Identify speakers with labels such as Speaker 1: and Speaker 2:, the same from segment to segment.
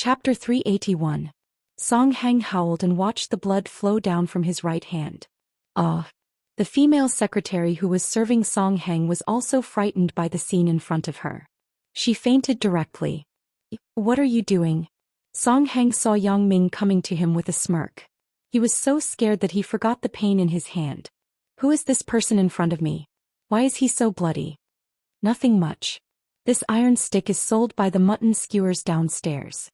Speaker 1: Chapter 381. Song Hang howled and watched the blood flow down from his right hand. Ah! The female secretary who was serving Song Hang was also frightened by the scene in front of her. She fainted directly. What are you doing? Song Hang saw Yang Ming coming to him with a smirk. He was so scared that he forgot the pain in his hand. Who is this person in front of me? Why is he so bloody? Nothing much. This iron stick is sold by the mutton skewers downstairs.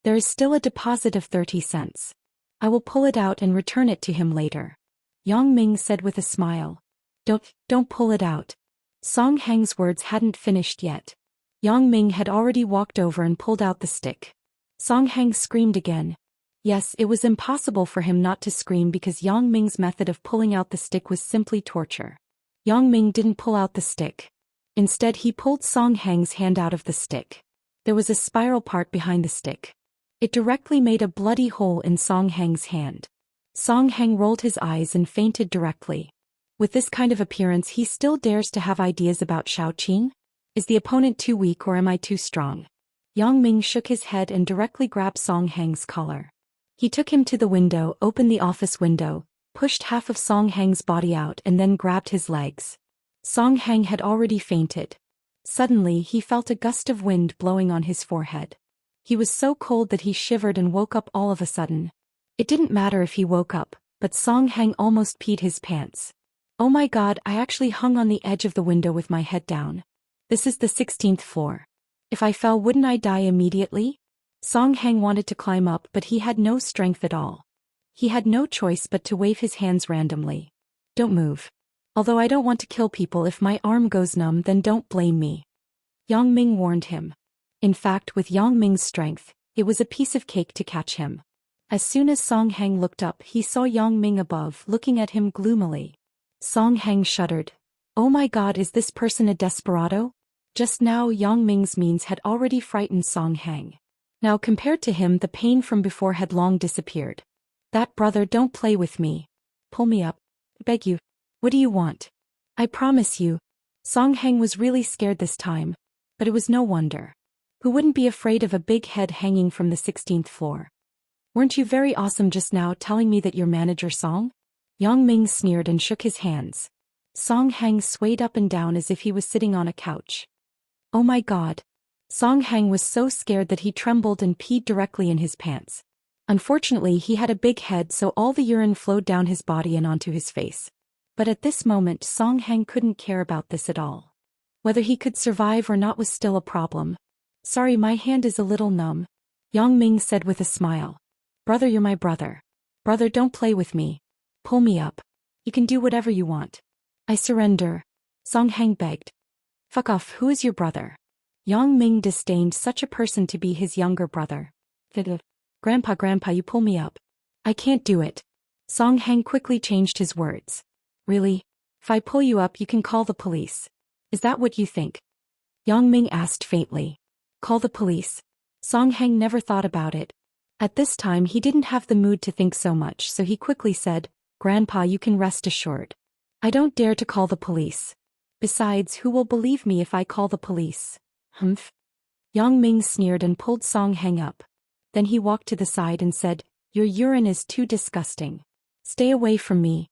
Speaker 1: There is still a deposit of 30 cents. I will pull it out and return it to him later. Yang Ming said with a smile. Don't pull it out. Song Hang's words hadn't finished yet. Yang Ming had already walked over and pulled out the stick. Song Hang screamed again. Yes, it was impossible for him not to scream because Yang Ming's method of pulling out the stick was simply torture. Yang Ming didn't pull out the stick. Instead, he pulled Song Hang's hand out of the stick. There was a spiral part behind the stick. It directly made a bloody hole in Song Hang's hand. Song Hang rolled his eyes and fainted directly. With this kind of appearance, he still dares to have ideas about Xiaoqing? Is the opponent too weak or am I too strong? Yang Ming shook his head and directly grabbed Song Hang's collar. He took him to the window, opened the office window, pushed half of Song Hang's body out and then grabbed his legs. Song Hang had already fainted. Suddenly, he felt a gust of wind blowing on his forehead. He was so cold that he shivered and woke up all of a sudden. It didn't matter if he woke up, but Song Hang almost peed his pants. Oh my god, I actually hung on the edge of the window with my head down. This is the 16th floor. If I fell, wouldn't I die immediately? Song Hang wanted to climb up, but he had no strength at all. He had no choice but to wave his hands randomly. Don't move. Although I don't want to kill people, if my arm goes numb, then don't blame me. Yang Ming warned him. In fact, with Yang Ming's strength, it was a piece of cake to catch him. As soon as Song Hang looked up, he saw Yang Ming above, looking at him gloomily. Song Hang shuddered. Oh my god, is this person a desperado? Just now, Yang Ming's means had already frightened Song Hang. Now compared to him, the pain from before had long disappeared. That brother, don't play with me. Pull me up. Beg you. What do you want? I promise you. Song Hang was really scared this time. But it was no wonder. Who wouldn't be afraid of a big head hanging from the 16th floor? Weren't you very awesome just now telling me that you're manager Song? Yang Ming sneered and shook his hands. Song Hang swayed up and down as if he was sitting on a couch. Oh my god. Song Hang was so scared that he trembled and peed directly in his pants. Unfortunately, he had a big head, so all the urine flowed down his body and onto his face. But at this moment, Song Hang couldn't care about this at all. Whether he could survive or not was still a problem. Sorry, my hand is a little numb, Yang Ming said with a smile. Brother, you're my brother. Brother, don't play with me. Pull me up. You can do whatever you want. I surrender. Song Hang begged. Fuck off, who is your brother? Yang Ming disdained such a person to be his younger brother. Grandpa, you pull me up. I can't do it. Song Hang quickly changed his words. Really? If I pull you up, you can call the police. Is that what you think? Yang Ming asked faintly. Call the police. Song Hang never thought about it. At this time, he didn't have the mood to think so much, so he quickly said, Grandpa, you can rest assured. I don't dare to call the police. Besides, who will believe me if I call the police? Humph. Yang Ming sneered and pulled Song Hang up. Then he walked to the side and said, Your urine is too disgusting. Stay away from me.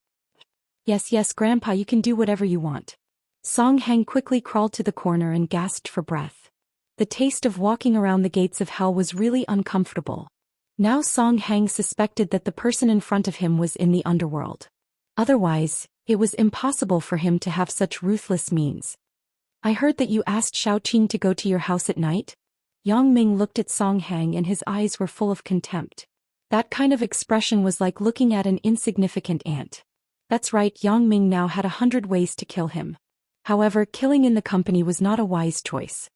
Speaker 1: Yes, Grandpa, you can do whatever you want. Song Hang quickly crawled to the corner and gasped for breath. The taste of walking around the gates of hell was really uncomfortable. Now Song Hang suspected that the person in front of him was in the underworld. Otherwise, it was impossible for him to have such ruthless means. I heard that you asked Xiaoqing to go to your house at night? Yang Ming looked at Song Hang and his eyes were full of contempt. That kind of expression was like looking at an insignificant ant. That's right, Yang Ming now had 100 ways to kill him. However, killing in the company was not a wise choice.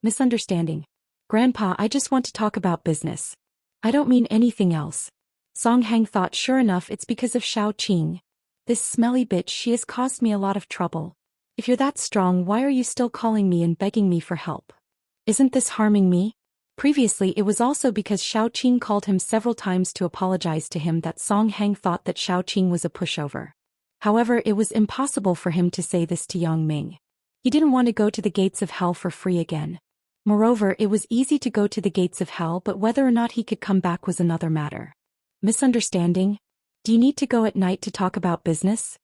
Speaker 1: Misunderstanding. Grandpa, I just want to talk about business. I don't mean anything else. Song Hang thought, sure enough, it's because of Xiaoqing. This smelly bitch, she has caused me a lot of trouble. If you're that strong, why are you still calling me and begging me for help? Isn't this harming me? Previously, it was also because Xiaoqing called him several times to apologize to him that Song Hang thought that Xiaoqing was a pushover. However, it was impossible for him to say this to Yang Ming. He didn't want to go to the gates of hell for free again. Moreover, it was easy to go to the gates of hell, but whether or not he could come back was another matter. Misunderstanding? Do you need to go at night to talk about business?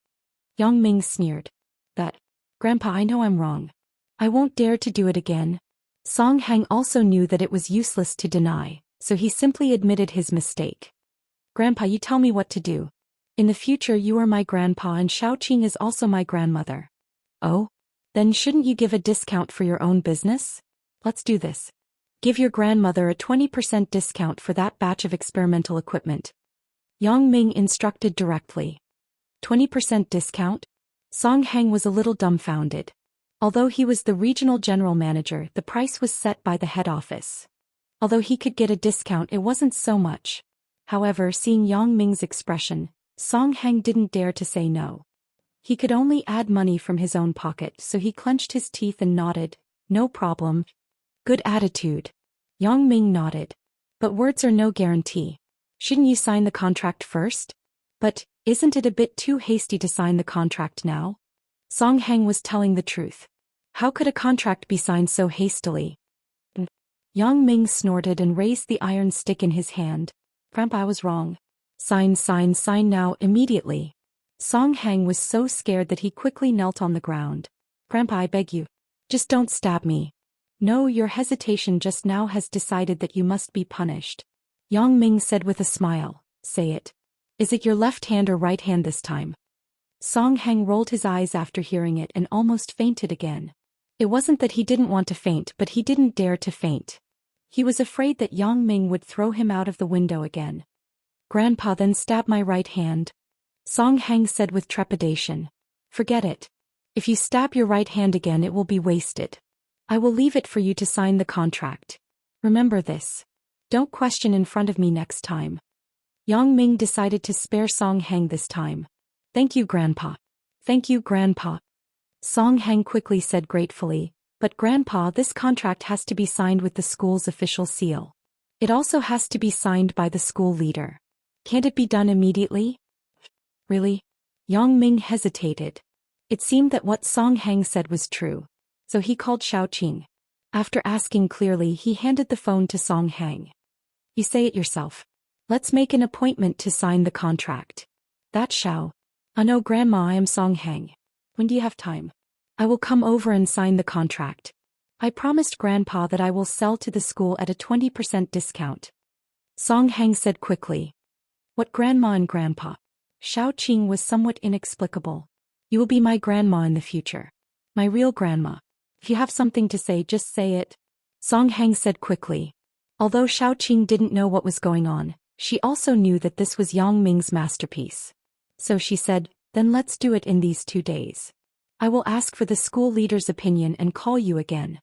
Speaker 1: Yang Ming sneered. That. Grandpa, I know I'm wrong. I won't dare to do it again. Song Hang also knew that it was useless to deny, so he simply admitted his mistake. Grandpa, you tell me what to do. In the future you are my grandpa and Xiaoqing is also my grandmother. Oh? Then shouldn't you give a discount for your own business? Let's do this. Give your grandmother a 20% discount for that batch of experimental equipment. Yang Ming instructed directly. 20% discount? Song Hang was a little dumbfounded. Although he was the regional general manager, the price was set by the head office. Although he could get a discount, it wasn't so much. However, seeing Yang Ming's expression, Song Hang didn't dare to say no. He could only add money from his own pocket, so he clenched his teeth and nodded. No problem. Good attitude. Yang Ming nodded. But words are no guarantee. Shouldn't you sign the contract first? But, isn't it a bit too hasty to sign the contract now? Song Hang was telling the truth. How could a contract be signed so hastily? Yang Ming snorted and raised the iron stick in his hand. Grandpa, I was wrong. Sign now, immediately. Song Hang was so scared that he quickly knelt on the ground. Grandpa, I beg you. Just don't stab me. No, your hesitation just now has decided that you must be punished. Yang Ming said with a smile. Say it. Is it your left hand or right hand this time? Song Hang rolled his eyes after hearing it and almost fainted again. It wasn't that he didn't want to faint, but he didn't dare to faint. He was afraid that Yang Ming would throw him out of the window again. Grandpa, then stab my right hand. Song Hang said with trepidation. Forget it. If you stab your right hand again, it will be wasted. I will leave it for you to sign the contract. Remember this. Don't question in front of me next time. Yang Ming decided to spare Song Hang this time. Thank you, Grandpa. Thank you, Grandpa. Song Hang quickly said gratefully, but Grandpa, this contract has to be signed with the school's official seal. It also has to be signed by the school leader. Can't it be done immediately? Really? Yang Ming hesitated. It seemed that what Song Hang said was true. So he called Xiaoqing. After asking clearly, he handed the phone to Song Hang. You say it yourself. Let's make an appointment to sign the contract. That's Xiao. No, Grandma, I am Song Hang. When do you have time? I will come over and sign the contract. I promised Grandpa that I will sell to the school at a 20% discount. Song Hang said quickly. What Grandma and Grandpa? Xiaoqing was somewhat inexplicable. You will be my grandma in the future. My real grandma. If you have something to say, just say it. Song Hang said quickly. Although Xiaoqing didn't know what was going on, she also knew that this was Yang Ming's masterpiece. So she said, then let's do it in these 2 days. I will ask for the school leader's opinion and call you again.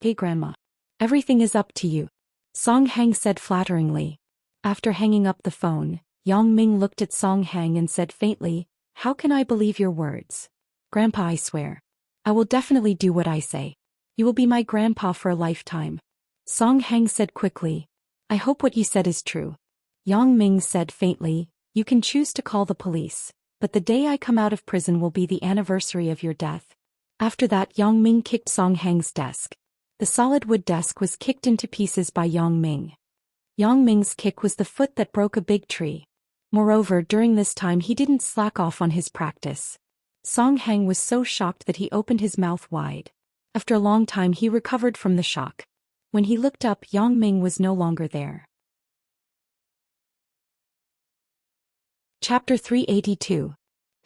Speaker 1: Hey, Grandma. Everything is up to you. Song Hang said flatteringly. After hanging up the phone, Yang Ming looked at Song Hang and said faintly, how can I believe your words? Grandpa, I swear. I will definitely do what I say. You will be my grandpa for a lifetime. Song Hang said quickly. I hope what you said is true. Yang Ming said faintly, you can choose to call the police, but the day I come out of prison will be the anniversary of your death. After that, Yang Ming kicked Song Hang's desk. The solid wood desk was kicked into pieces by Yang Ming. Yang Ming's kick was the foot that broke a big tree. Moreover, during this time he didn't slack off on his practice. Song Hang was so shocked that he opened his mouth wide. After a long time he recovered from the shock. When he looked up, Yang Ming was no longer there. Chapter 382.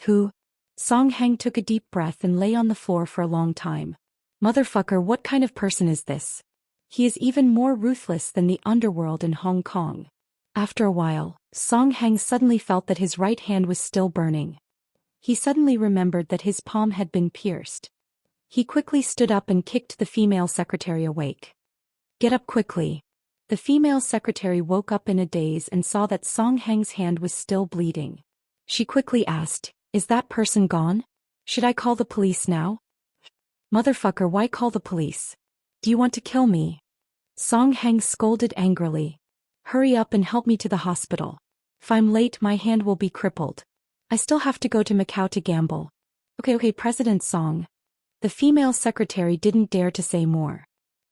Speaker 1: Who? Song Hang took a deep breath and lay on the floor for a long time. Motherfucker, what kind of person is this? He is even more ruthless than the underworld in Hong Kong. After a while, Song Hang suddenly felt that his right hand was still burning. He suddenly remembered that his palm had been pierced. He quickly stood up and kicked the female secretary awake. Get up quickly. The female secretary woke up in a daze and saw that Song Hang's hand was still bleeding. She quickly asked, is that person gone? Should I call the police now? Motherfucker, why call the police? Do you want to kill me? Song Hang scolded angrily. Hurry up and help me to the hospital. If I'm late, my hand will be crippled. I still have to go to Macau to gamble. Okay, President Song. The female secretary didn't dare to say more.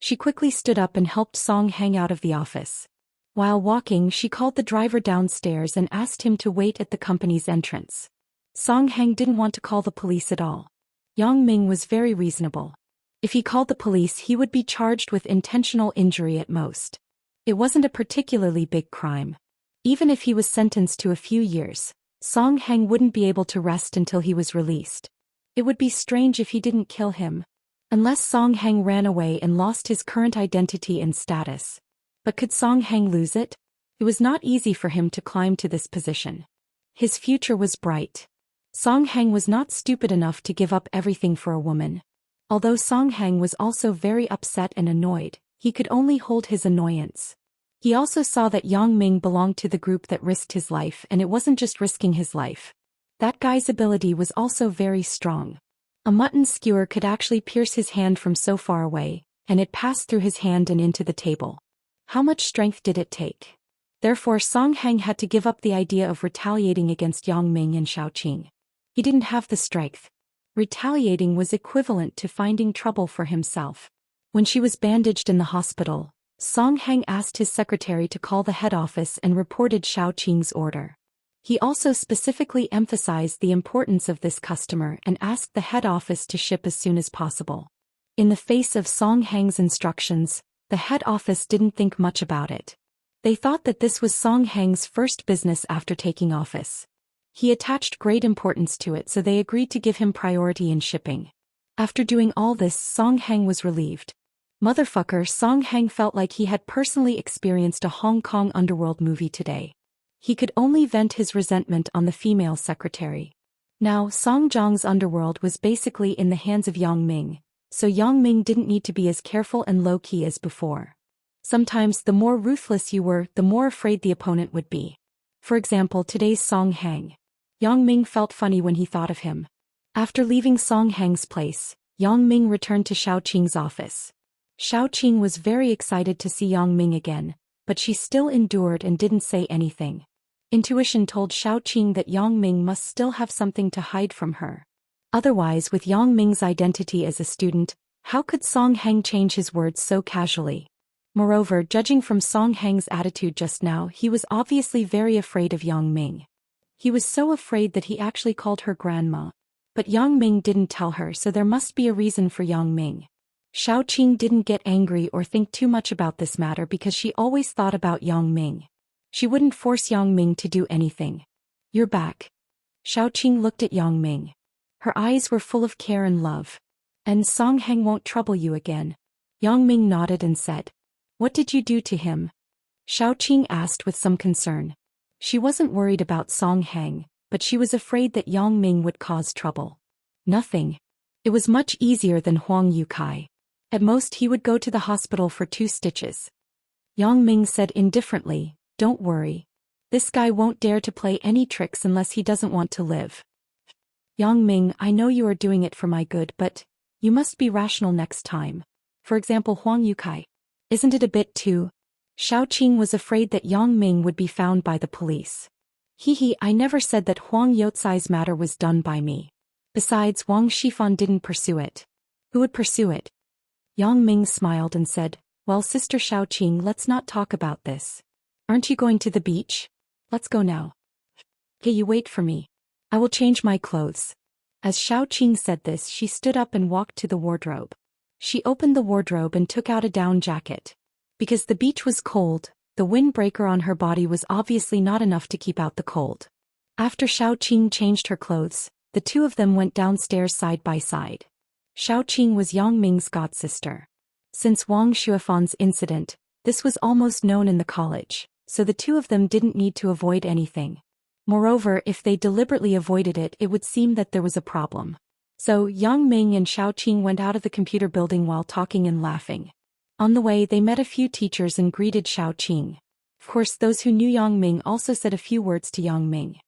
Speaker 1: She quickly stood up and helped Song Hang out of the office. While walking, she called the driver downstairs and asked him to wait at the company's entrance. Song Hang didn't want to call the police at all. Yang Ming was very reasonable. If he called the police, he would be charged with intentional injury at most. It wasn't a particularly big crime. Even if he was sentenced to a few years, Song Hang wouldn't be able to rest until he was released. It would be strange if he didn't kill him. Unless Song Hang ran away and lost his current identity and status. But could Song Hang lose it? It was not easy for him to climb to this position. His future was bright. Song Hang was not stupid enough to give up everything for a woman. Although Song Hang was also very upset and annoyed, he could only hold his annoyance. He also saw that Yang Ming belonged to the group that risked his life, and it wasn't just risking his life. That guy's ability was also very strong. A mutton skewer could actually pierce his hand from so far away, and it passed through his hand and into the table. How much strength did it take? Therefore Song Hang had to give up the idea of retaliating against Yang Ming and Xiaoqing. He didn't have the strength. Retaliating was equivalent to finding trouble for himself. When she was bandaged in the hospital, Song Hang asked his secretary to call the head office and reported Xiaoqing's order. He also specifically emphasized the importance of this customer and asked the head office to ship as soon as possible. In the face of Song Hang's instructions, the head office didn't think much about it. They thought that this was Song Hang's first business after taking office. He attached great importance to it, so they agreed to give him priority in shipping. After doing all this, Song Hang was relieved. Motherfucker, Song Hang felt like he had personally experienced a Hong Kong underworld movie today. He could only vent his resentment on the female secretary. Now, Song Zhang's underworld was basically in the hands of Yang Ming, so Yang Ming didn't need to be as careful and low-key as before. Sometimes the more ruthless you were, the more afraid the opponent would be. For example, today's Song Hang. Yang Ming felt funny when he thought of him. After leaving Song Hang's place, Yang Ming returned to Xiaoqing's office. Xiaoqing was very excited to see Yang Ming again, but she still endured and didn't say anything. Intuition told Xiaoqing that Yang Ming must still have something to hide from her. Otherwise, with Yang Ming's identity as a student, how could Song Hang change his words so casually? Moreover, judging from Song Hang's attitude just now, he was obviously very afraid of Yang Ming. He was so afraid that he actually called her grandma. But Yang Ming didn't tell her, so there must be a reason for Yang Ming. Xiaoqing didn't get angry or think too much about this matter because she always thought about Yang Ming. She wouldn't force Yang Ming to do anything. You're back. Xiaoqing looked at Yang Ming. Her eyes were full of care and love. And Song Hang won't trouble you again. Yang Ming nodded and said. What did you do to him? Xiaoqing asked with some concern. She wasn't worried about Song Hang, but she was afraid that Yang Ming would cause trouble. Nothing. It was much easier than Huang Yukai. At most he would go to the hospital for 2 stitches. Yang Ming said indifferently, don't worry. This guy won't dare to play any tricks unless he doesn't want to live. Yang Ming, I know you are doing it for my good, but you must be rational next time. For example, Huang Yukai. Isn't it a bit too? Xiaoqing was afraid that Yang Ming would be found by the police. I never said that Huang Youcai's matter was done by me. Besides, Wang Shifan didn't pursue it. Who would pursue it? Yang Ming smiled and said, well, Sister Xiaoqing, let's not talk about this. Aren't you going to the beach? Let's go now. Hey, you wait for me. I will change my clothes. As Xiaoqing said this, she stood up and walked to the wardrobe. She opened the wardrobe and took out a down jacket. Because the beach was cold, the windbreaker on her body was obviously not enough to keep out the cold. After Xiaoqing changed her clothes, the two of them went downstairs side by side. Xiaoqing was Yang Ming's godsister. Since Wang Shuifan's incident, this was almost known in the college, so the two of them didn't need to avoid anything. Moreover, if they deliberately avoided it, it would seem that there was a problem. So Yang Ming and Xiaoqing went out of the computer building while talking and laughing. On the way, they met a few teachers and greeted Xiaoqing. Of course, those who knew Yang Ming also said a few words to Yang Ming.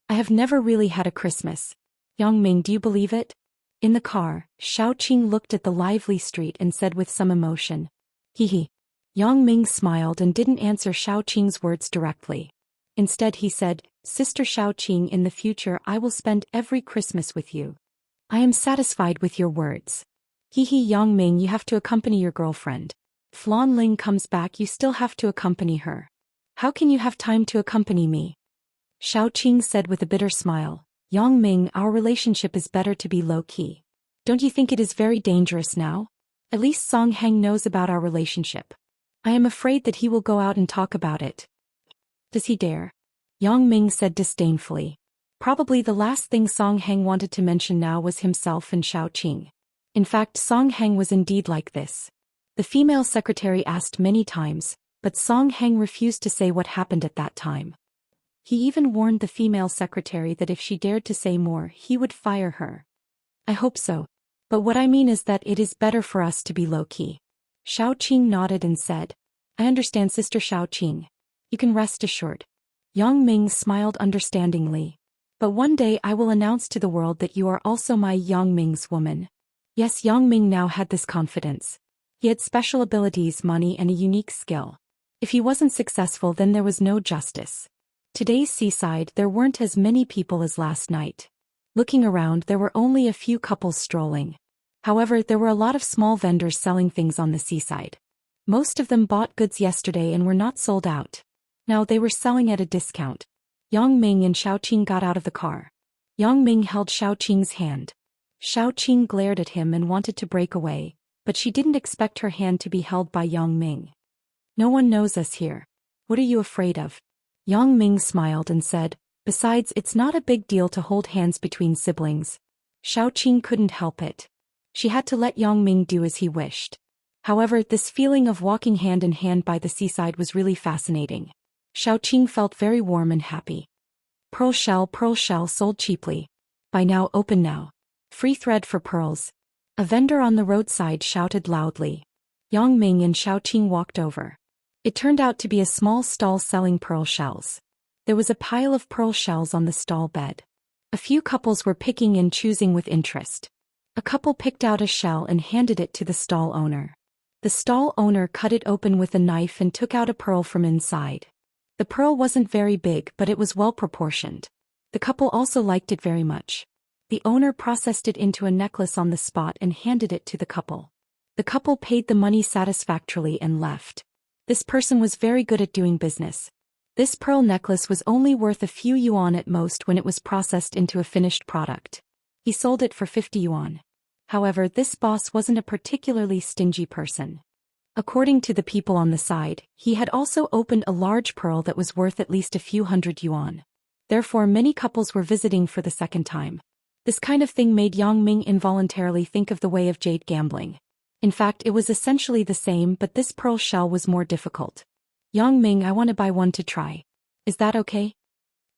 Speaker 1: I have never really had a Christmas. Yang Ming, do you believe it? In the car, Xiaoqing looked at the lively street and said with some emotion. Hee. Yang Ming smiled and didn't answer Xiaoqing's words directly. Instead he said, Sister Xiaoqing, in the future I will spend every Christmas with you. I am satisfied with your words. Hee hee Yang Ming, you have to accompany your girlfriend. If Lan Ling comes back, you still have to accompany her. How can you have time to accompany me? Xiao Qing said with a bitter smile. Yang Ming, our relationship is better to be low-key. Don't you think it is very dangerous now? At least Song Heng knows about our relationship. I am afraid that he will go out and talk about it. Does he dare? Yang Ming said disdainfully. Probably the last thing Song Heng wanted to mention now was himself and Xiao Qing. In fact, Song Heng was indeed like this. The female secretary asked many times, but Song Heng refused to say what happened at that time. He even warned the female secretary that if she dared to say more, he would fire her. I hope so. But what I mean is that it is better for us to be low-key. Xiao Qing nodded and said, I understand, Sister Xiao Qing. You can rest assured. Yang Ming smiled understandingly. But one day I will announce to the world that you are also my Yang Ming's woman. Yes, Yang Ming now had this confidence. He had special abilities, money, and a unique skill. If he wasn't successful, then there was no justice. Today's seaside, there weren't as many people as last night. Looking around, there were only a few couples strolling. However, there were a lot of small vendors selling things on the seaside. Most of them bought goods yesterday and were not sold out. Now they were selling at a discount. Yang Ming and Xiao Qing got out of the car. Yang Ming held Xiao Qing's hand. Xiao Qing glared at him and wanted to break away, but she didn't expect her hand to be held by Yang Ming. No one knows us here. What are you afraid of? Yang Ming smiled and said, besides, it's not a big deal to hold hands between siblings. Xiao Qing couldn't help it. She had to let Yang Ming do as he wished. However, this feeling of walking hand in hand by the seaside was really fascinating. Xiao Qing felt very warm and happy. Pearl shell sold cheaply. Buy now, open now. Free thread for pearls. A vendor on the roadside shouted loudly. Yang Ming and Xiao Qing walked over. It turned out to be a small stall selling pearl shells. There was a pile of pearl shells on the stall bed. A few couples were picking and choosing with interest. A couple picked out a shell and handed it to the stall owner. The stall owner cut it open with a knife and took out a pearl from inside. The pearl wasn't very big, but it was well proportioned. The couple also liked it very much. The owner processed it into a necklace on the spot and handed it to the couple. The couple paid the money satisfactorily and left. This person was very good at doing business. This pearl necklace was only worth a few yuan at most when it was processed into a finished product. He sold it for 50 yuan. However, this boss wasn't a particularly stingy person. According to the people on the side, he had also opened a large pearl that was worth at least a few hundred yuan. Therefore, many couples were visiting for the second time. This kind of thing made Yang Ming involuntarily think of the way of jade gambling. In fact, it was essentially the same, but this pearl shell was more difficult. Yang Ming, I want to buy one to try. Is that okay?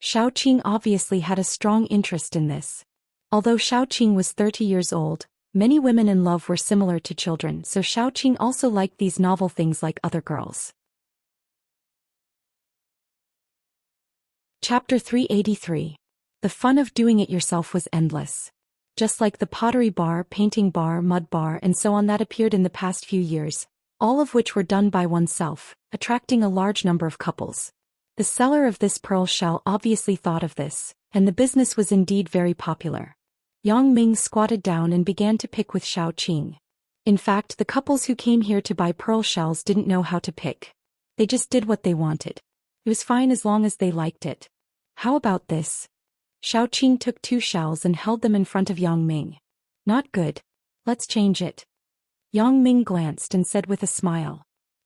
Speaker 1: Xiao Qing obviously had a strong interest in this. Although Xiao Qing was 30 years old, many women in love were similar to children, so Xiao Qing also liked these novel things like other girls. Chapter 383. The fun of doing it yourself was endless. Just like the pottery bar, painting bar, mud bar, and so on that appeared in the past few years, all of which were done by oneself, attracting a large number of couples. The seller of this pearl shell obviously thought of this, and the business was indeed very popular. Yang Ming squatted down and began to pick with Xiao Qing. In fact, the couples who came here to buy pearl shells didn't know how to pick. They just did what they wanted. It was fine as long as they liked it. How about this? Xiao Qing took 2 shells and held them in front of Yang Ming. Not good. Let's change it. Yang Ming glanced and said with a smile.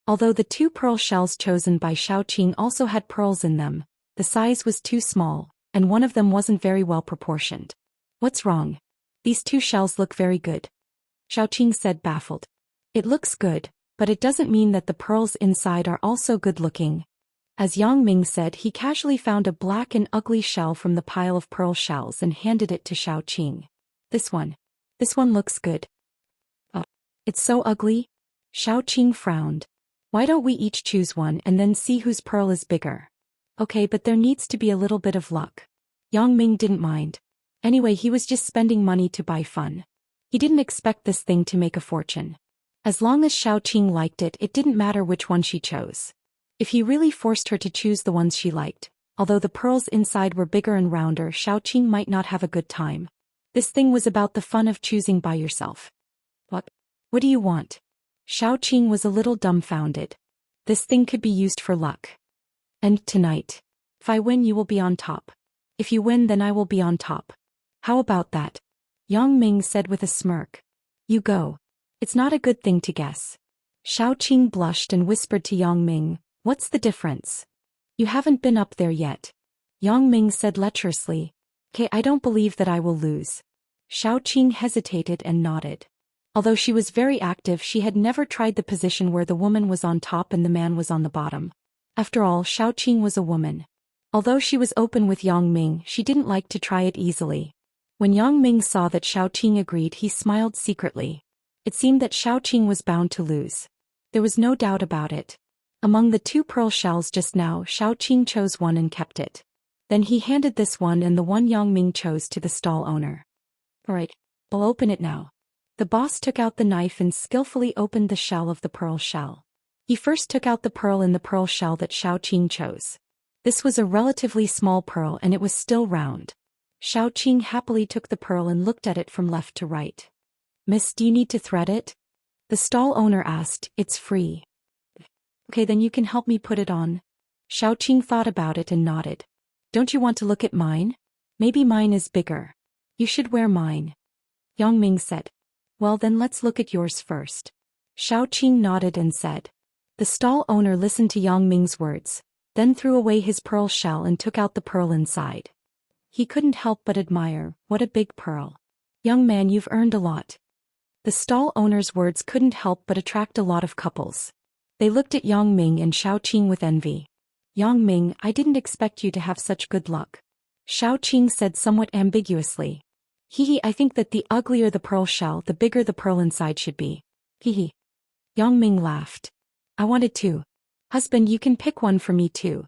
Speaker 1: Although the 2 pearl shells chosen by Xiao Qing also had pearls in them, the size was too small, and one of them wasn't very well proportioned. What's wrong? These 2 shells look very good. Xiao Qing said, baffled. It looks good, but it doesn't mean that the pearls inside are also good looking. As Yang Ming said, he casually found a black and ugly shell from the pile of pearl shells and handed it to Xiao Qing. This one looks good. Oh, it's so ugly? Xiao Qing frowned. Why don't we each choose one and then see whose pearl is bigger? Okay, but there needs to be a little bit of luck. Yang Ming didn't mind. Anyway, he was just spending money to buy fun. He didn't expect this thing to make a fortune. As long as Xiao Qing liked it, it didn't matter which one she chose. If he really forced her to choose the ones she liked, although the pearls inside were bigger and rounder, Xiao Qing might not have a good time. This thing was about the fun of choosing by yourself. What? What do you want? Xiaoqing was a little dumbfounded. This thing could be used for luck. And tonight. If I win, you will be on top. If you win, then I will be on top. How about that? Yang Ming said with a smirk. You go. It's not a good thing to guess. Xiaoqing blushed and whispered to Yang Ming, what's the difference? You haven't been up there yet. Yang Ming said lecherously. Okay, I don't believe that I will lose. Xiaoqing hesitated and nodded. Although she was very active, she had never tried the position where the woman was on top and the man was on the bottom. After all, Xiaoqing was a woman. Although she was open with Yang Ming, she didn't like to try it easily. When Yang Ming saw that Xiaoqing agreed, he smiled secretly. It seemed that Xiaoqing was bound to lose. There was no doubt about it. Among the 2 pearl shells just now, Xiaoqing chose one and kept it. Then he handed this one and the one Yang Ming chose to the stall owner. Alright, I'll open it now. The boss took out the knife and skillfully opened the shell of the pearl shell. He first took out the pearl in the pearl shell that Xiaoqing chose. This was a relatively small pearl and it was still round. Xiaoqing happily took the pearl and looked at it from left to right. Miss, do you need to thread it? The stall owner asked. It's free. Okay, then you can help me put it on. Xiaoqing thought about it and nodded. Don't you want to look at mine? Maybe mine is bigger. You should wear mine. Yang Ming said. Well, then let's look at yours first. Xiaoqing nodded and said. The stall owner listened to Yang Ming's words, then threw away his pearl shell and took out the pearl inside. He couldn't help but admire. What a big pearl. Young man, you've earned a lot. The stall owner's words couldn't help but attract a lot of couples. They looked at Yang Ming and Xiaoqing with envy. Yang Ming, I didn't expect you to have such good luck. Xiaoqing said somewhat ambiguously. Hee, I think that the uglier the pearl shell, the bigger the pearl inside should be. Hee. Yang Ming laughed. I wanted to. Husband, you can pick one for me too.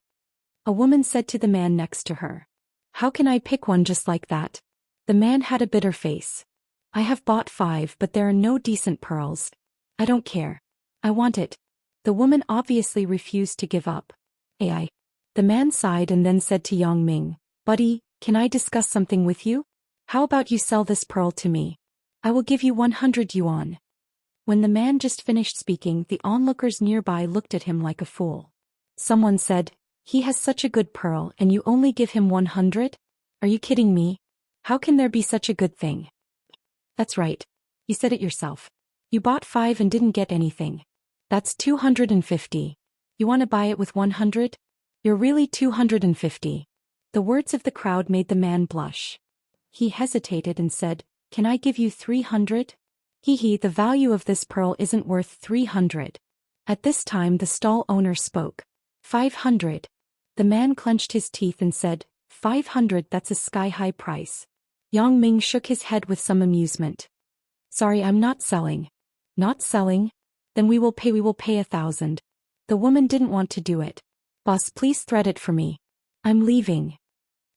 Speaker 1: A woman said to the man next to her. How can I pick one just like that? The man had a bitter face. I have bought 5, but there are no decent pearls. I don't care. I want it. The woman obviously refused to give up. AI. The man sighed and then said to Yang Ming, Buddy, can I discuss something with you? How about you sell this pearl to me? I will give you 100 yuan. When the man just finished speaking, the onlookers nearby looked at him like a fool. Someone said, he has such a good pearl and you only give him 100? Are you kidding me? How can there be such a good thing? That's right. You said it yourself. You bought 5 and didn't get anything. That's 250. You want to buy it with 100? You're really 250. The words of the crowd made the man blush. He hesitated and said, Can I give you 300? The value of this pearl isn't worth 300. At this time the stall owner spoke. 500. The man clenched his teeth and said, 500, that's a sky-high price. Yang Ming shook his head with some amusement. Sorry, I'm not selling. Not selling? Then we will pay 1,000. The woman didn't want to do it. Boss, please thread it for me. I'm leaving.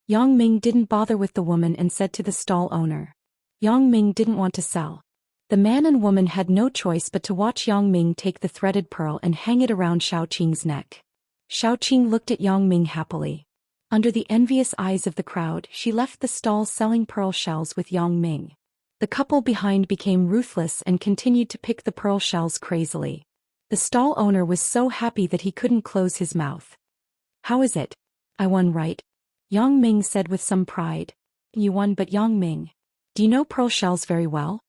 Speaker 1: Yang Ming didn't bother with the woman and said to the stall owner. Yang Ming didn't want to sell. The man and woman had no choice but to watch Yang Ming take the threaded pearl and hang it around Xiaoqing's neck. Xiaoqing looked at Yang Ming happily. Under the envious eyes of the crowd, she left the stall selling pearl shells with Yang Ming. The couple behind became ruthless and continued to pick the pearl shells crazily. The stall owner was so happy that he couldn't close his mouth. How is it? I won, right? Yang Ming said with some pride. You won, but Yang Ming, do you know pearl shells very well?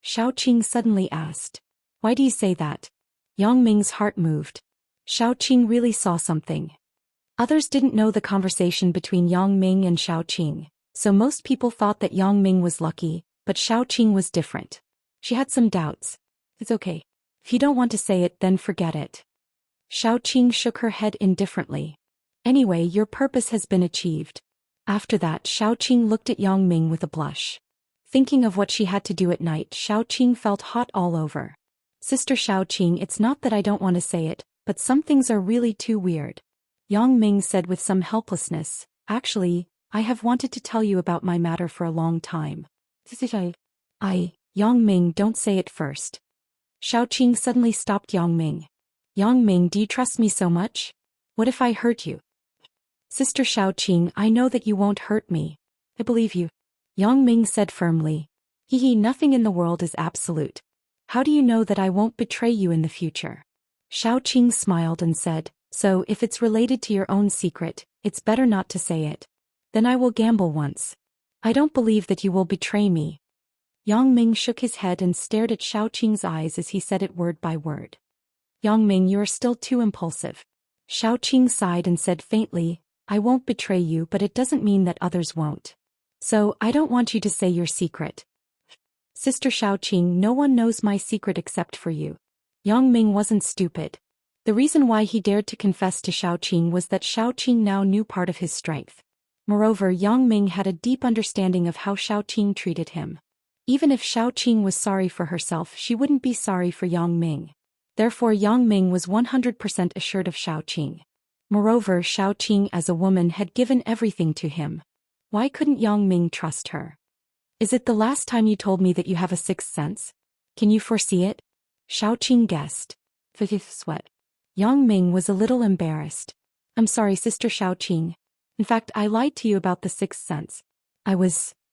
Speaker 1: Xiaoqing suddenly asked. Why do you say that? Yang Ming's heart moved. Xiaoqing really saw something. Others didn't know the conversation between Yang Ming and Xiaoqing, so most people thought that Yang Ming was lucky, but Xiaoqing was different. She had some doubts. It's okay. If you don't want to say it, then forget it. Xiaoqing shook her head indifferently. Anyway, your purpose has been achieved. After that, Xiaoqing looked at Yang Ming with a blush. Thinking of what she had to do at night, Xiaoqing felt hot all over. Sister Xiaoqing, it's not that I don't want to say it, but some things are really too weird. Yang Ming said with some helplessness, Actually, I have wanted to tell you about my matter for a long time. Yang Ming, don't say it first. Xiaoqing suddenly stopped Yang Ming. Yang Ming, do you trust me so much? What if I hurt you? Sister Xiaoqing, I know that you won't hurt me. I believe you. Yang Ming said firmly. Nothing in the world is absolute. How do you know that I won't betray you in the future? Xiaoqing smiled and said, so if it's related to your own secret, it's better not to say it. Then I will gamble once. I don't believe that you will betray me. Yang Ming shook his head and stared at Xiaoqing's eyes as he said it word by word. Yang Ming, you are still too impulsive. Xiaoqing sighed and said faintly, I won't betray you, but it doesn't mean that others won't. So, I don't want you to say your secret. Sister Xiaoqing, no one knows my secret except for you. Yang Ming wasn't stupid. The reason why he dared to confess to Xiaoqing was that Xiaoqing now knew part of his strength. Moreover, Yang Ming had a deep understanding of how Xiaoqing treated him. Even if Xiaoqing was sorry for herself, she wouldn't be sorry for Yang Ming. Therefore, Yang Ming was 100% assured of Xiaoqing. Moreover, Xiaoqing as a woman had given everything to him. Why couldn't Yang Ming trust her? Is it the last time you told me that you have a sixth sense? Can you foresee it? Xiaoqing guessed. Sweat. Yang Ming was a little embarrassed. I'm sorry, Sister Xiaoqing. In fact, I lied to you about the sixth sense.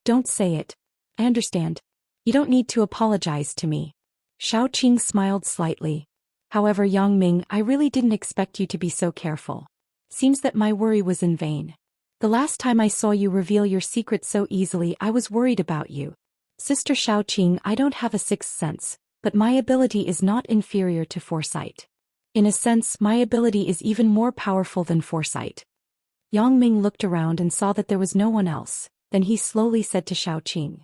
Speaker 1: Don't say it. I understand. You don't need to apologize to me. Xiaoqing smiled slightly. However, Yang Ming, I really didn't expect you to be so careful. Seems that my worry was in vain. The last time I saw you reveal your secret so easily, I was worried about you. Sister Xiaoqing, I don't have a sixth sense, but my ability is not inferior to foresight. In a sense, my ability is even more powerful than foresight. Yang Ming looked around and saw that there was no one else. Then he slowly said to Xiaoqing.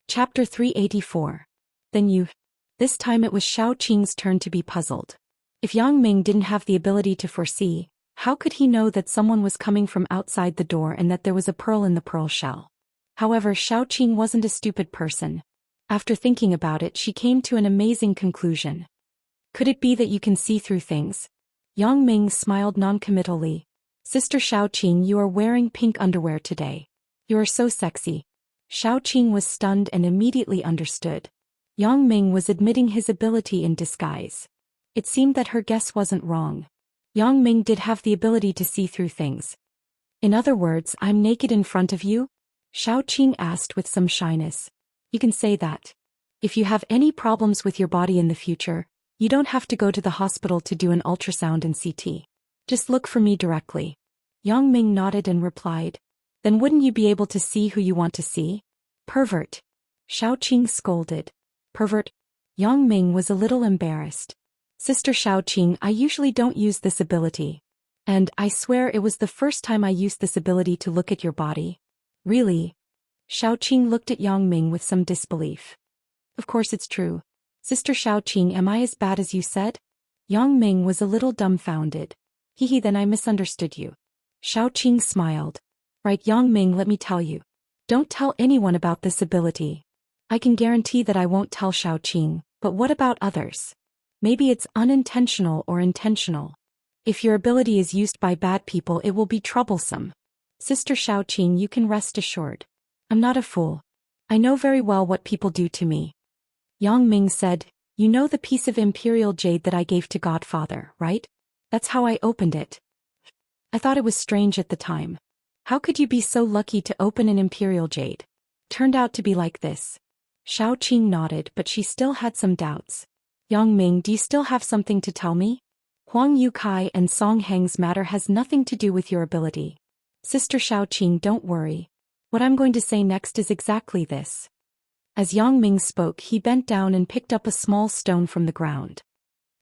Speaker 1: Chapter 384. Then you. This time it was Xiaoqing's turn to be puzzled. If Yang Ming didn't have the ability to foresee, how could he know that someone was coming from outside the door and that there was a pearl in the pearl shell? However, Xiaoqing wasn't a stupid person. After thinking about it, she came to an amazing conclusion. Could it be that you can see through things? Yang Ming smiled noncommittally. Sister Xiaoqing, you are wearing pink underwear today. You are so sexy. Xiaoqing was stunned and immediately understood. Yang Ming was admitting his ability in disguise. It seemed that her guess wasn't wrong. Yang Ming did have the ability to see through things. In other words, I'm naked in front of you? Xiaoqing asked with some shyness. You can say that. If you have any problems with your body in the future, you don't have to go to the hospital to do an ultrasound and CT. Just look for me directly. Yang Ming nodded and replied. Then wouldn't you be able to see who you want to see? Pervert. Xiaoqing scolded. Pervert? Yang Ming was a little embarrassed. Sister Xiaoqing, I usually don't use this ability. And I swear it was the first time I used this ability to look at your body. Really? Xiaoqing looked at Yang Ming with some disbelief. Of course it's true. Sister Xiaoqing, am I as bad as you said? Yang Ming was a little dumbfounded. Hehe, then I misunderstood you. Xiaoqing smiled. Right, Yang Ming, let me tell you. Don't tell anyone about this ability. I can guarantee that I won't tell Xiaoqing, but what about others? Maybe it's unintentional or intentional. If your ability is used by bad people, it will be troublesome. Sister Xiaoqing, you can rest assured. I'm not a fool. I know very well what people do to me. Yang Ming said, you know the piece of imperial jade that I gave to Godfather, right? That's how I opened it. I thought it was strange at the time. How could you be so lucky to open an imperial jade? Turned out to be like this. Xiaoqing nodded, but she still had some doubts. Yang Ming, do you still have something to tell me? Huang Yukai and Song Heng's matter has nothing to do with your ability. Sister Xiaoqing, don't worry. What I'm going to say next is exactly this. As Yang Ming spoke, he bent down and picked up a small stone from the ground.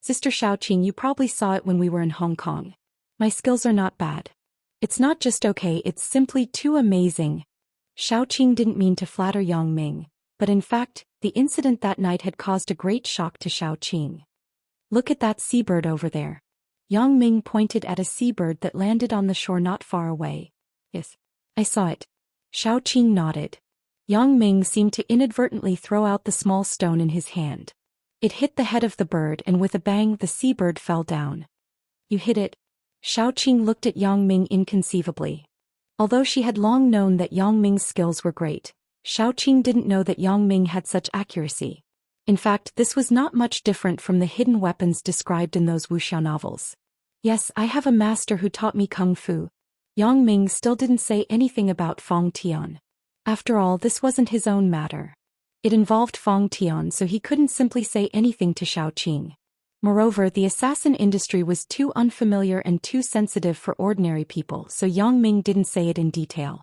Speaker 1: Sister Xiaoqing, you probably saw it when we were in Hong Kong. My skills are not bad. It's not just okay, it's simply too amazing. Xiaoqing didn't mean to flatter Yang Ming, but in fact, the incident that night had caused a great shock to Xiaoqing. Look at that seabird over there. Yang Ming pointed at a seabird that landed on the shore not far away. Yes, I saw it. Xiaoqing nodded. Yang Ming seemed to inadvertently throw out the small stone in his hand. It hit the head of the bird and with a bang the seabird fell down. You hit it? Xiaoqing looked at Yang Ming inconceivably. Although she had long known that Yang Ming's skills were great, Xiaoqing didn't know that Yang Ming had such accuracy. In fact, this was not much different from the hidden weapons described in those wuxia novels. Yes, I have a master who taught me kung fu. Yang Ming still didn't say anything about Feng Tian. After all, this wasn't his own matter. It involved Fong Tian, so he couldn't simply say anything to Xiaoqing. Moreover, the assassin industry was too unfamiliar and too sensitive for ordinary people, so Yang Ming didn't say it in detail.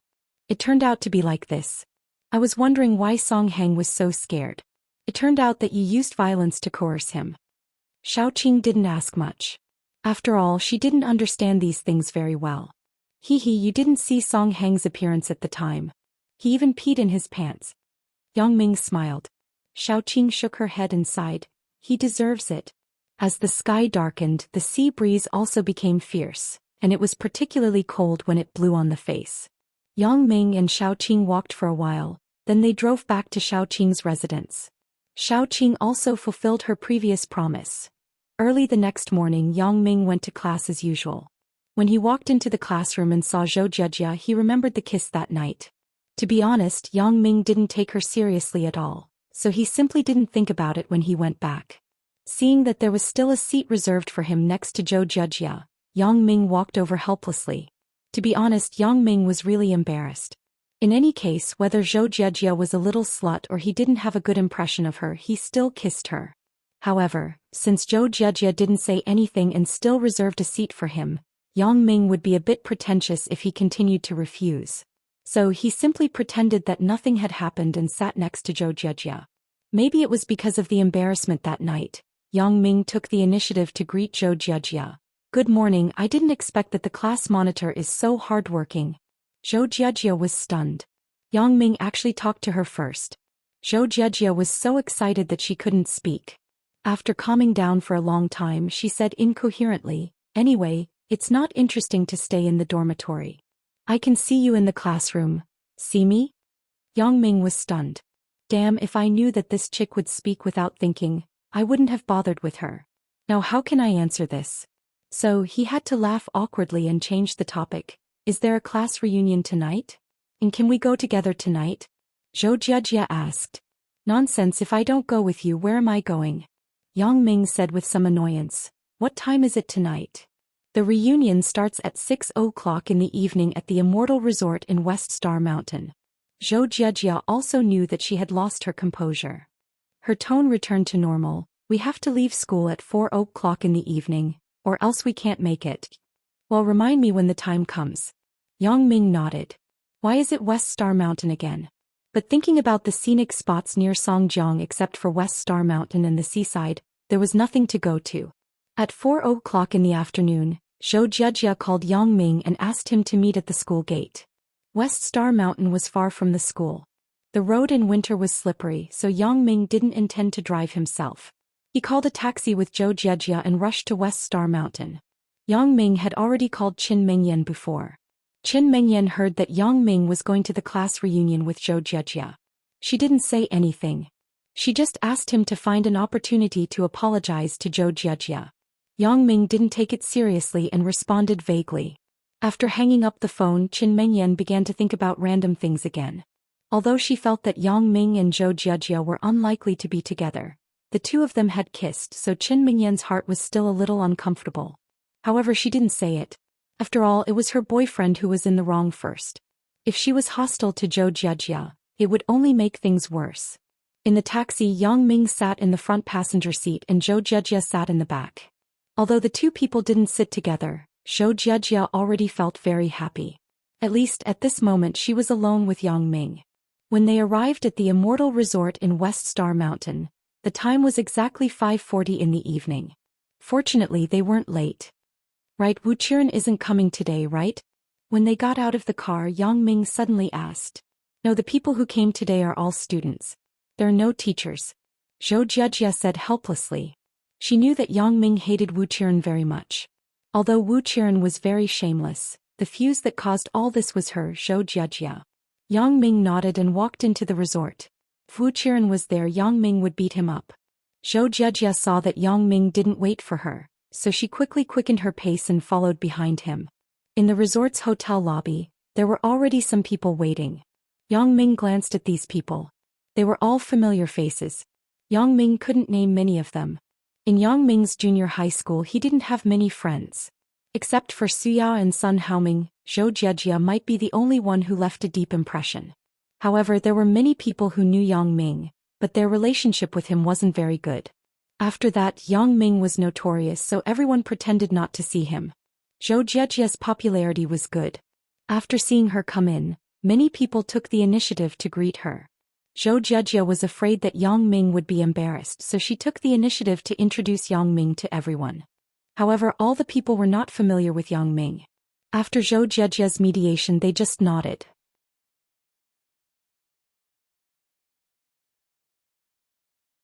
Speaker 1: It turned out to be like this. I was wondering why Song Heng was so scared. It turned out that you used violence to coerce him. Xiaoqing didn't ask much. After all, she didn't understand these things very well. You didn't see Song Heng's appearance at the time. He even peed in his pants. Yang Ming smiled. Xiaoqing shook her head and sighed. He deserves it. As the sky darkened, the sea breeze also became fierce, and it was particularly cold when it blew on the face. Yang Ming and Xiaoqing walked for a while, then they drove back to Xiaoqing's residence. Xiaoqing also fulfilled her previous promise. Early the next morning, Yang Ming went to class as usual. When he walked into the classroom and saw Zhou Jiejia, he remembered the kiss that night. To be honest, Yang Ming didn't take her seriously at all, so he simply didn't think about it when he went back. Seeing that there was still a seat reserved for him next to Zhou Jiejia, Yang Ming walked over helplessly. To be honest, Yang Ming was really embarrassed. In any case, whether Zhou Jiejia was a little slut or he didn't have a good impression of her, he still kissed her. However, since Zhou Jiejia didn't say anything and still reserved a seat for him, Yang Ming would be a bit pretentious if he continued to refuse. So he simply pretended that nothing had happened and sat next to Zhou Jiejia. Maybe it was because of the embarrassment that night. Yang Ming took the initiative to greet Zhou Jiejia. Good morning, I didn't expect that the class monitor is so hardworking. Zhou Jiejia was stunned. Yang Ming actually talked to her first. Zhou Jiejia was so excited that she couldn't speak. After calming down for a long time, she said incoherently, "Anyway, it's not interesting to stay in the dormitory. I can see you in the classroom. See me?" Yang Ming was stunned. Damn, if I knew that this chick would speak without thinking, I wouldn't have bothered with her. Now how can I answer this? So he had to laugh awkwardly and change the topic. Is there a class reunion tonight? And can we go together tonight? Zhou Jiejia asked. Nonsense, if I don't go with you, where am I going? Yang Ming said with some annoyance. What time is it tonight? The reunion starts at 6 o'clock in the evening at the Immortal Resort in West Star Mountain. Zhou Jiejia also knew that she had lost her composure. Her tone returned to normal. We have to leave school at 4 o'clock in the evening, or else we can't make it. Well, remind me when the time comes. Yang Ming nodded. Why is it West Star Mountain again? But thinking about the scenic spots near Songjiang, except for West Star Mountain and the seaside, there was nothing to go to. At 4 o'clock in the afternoon, Zhou Jiejia called Yang Ming and asked him to meet at the school gate. West Star Mountain was far from the school. The road in winter was slippery, so Yang Ming didn't intend to drive himself. He called a taxi with Zhou Jiejia and rushed to West Star Mountain. Yang Ming had already called Qin Mengyan before. Qin Mengyan heard that Yang Ming was going to the class reunion with Zhou Jiejia. She didn't say anything. She just asked him to find an opportunity to apologize to Zhou Jiejia. Yang Ming didn't take it seriously and responded vaguely. After hanging up the phone, Qin Mengyan began to think about random things again. Although she felt that Yang Ming and Zhou Jiejia were unlikely to be together, the two of them had kissed, so Qin Mengyan's heart was still a little uncomfortable. However, she didn't say it. After all, it was her boyfriend who was in the wrong first. If she was hostile to Zhou Jiejia, it would only make things worse. In the taxi, Yang Ming sat in the front passenger seat and Zhou Jiejia sat in the back. Although the two people didn't sit together, Zhou Jiejia already felt very happy. At least at this moment she was alone with Yang Ming. When they arrived at the Immortal Resort in West Star Mountain, the time was exactly 5:40 in the evening. Fortunately, they weren't late. Right, Wu Qiren isn't coming today, right? When they got out of the car, Yang Ming suddenly asked. No, the people who came today are all students. There are no teachers. Zhou Jiejia said helplessly. She knew that Yang Ming hated Wu Qiren very much. Although Wu Qiren was very shameless, the fuse that caused all this was her, Zhou Jiejia. Yang Ming nodded and walked into the resort. If Wu Qiren was there, Yang Ming would beat him up. Zhou Jiejia saw that Yang Ming didn't wait for her, so she quickly quickened her pace and followed behind him. In the resort's hotel lobby, there were already some people waiting. Yang Ming glanced at these people. They were all familiar faces. Yang Ming couldn't name many of them. In Yang Ming's junior high school, he didn't have many friends. Except for Suya and Sun Haoming, Zhou Jiejia might be the only one who left a deep impression. However, there were many people who knew Yang Ming, but their relationship with him wasn't very good. After that, Yang Ming was notorious, so everyone pretended not to see him. Zhou Jiejia's popularity was good. After seeing her come in, many people took the initiative to greet her. Zhou Jiejia was afraid that Yang Ming would be embarrassed, so she took the initiative to introduce Yang Ming to everyone. However, all the people were not familiar with Yang Ming. After Zhou Jiejia's mediation, they just nodded.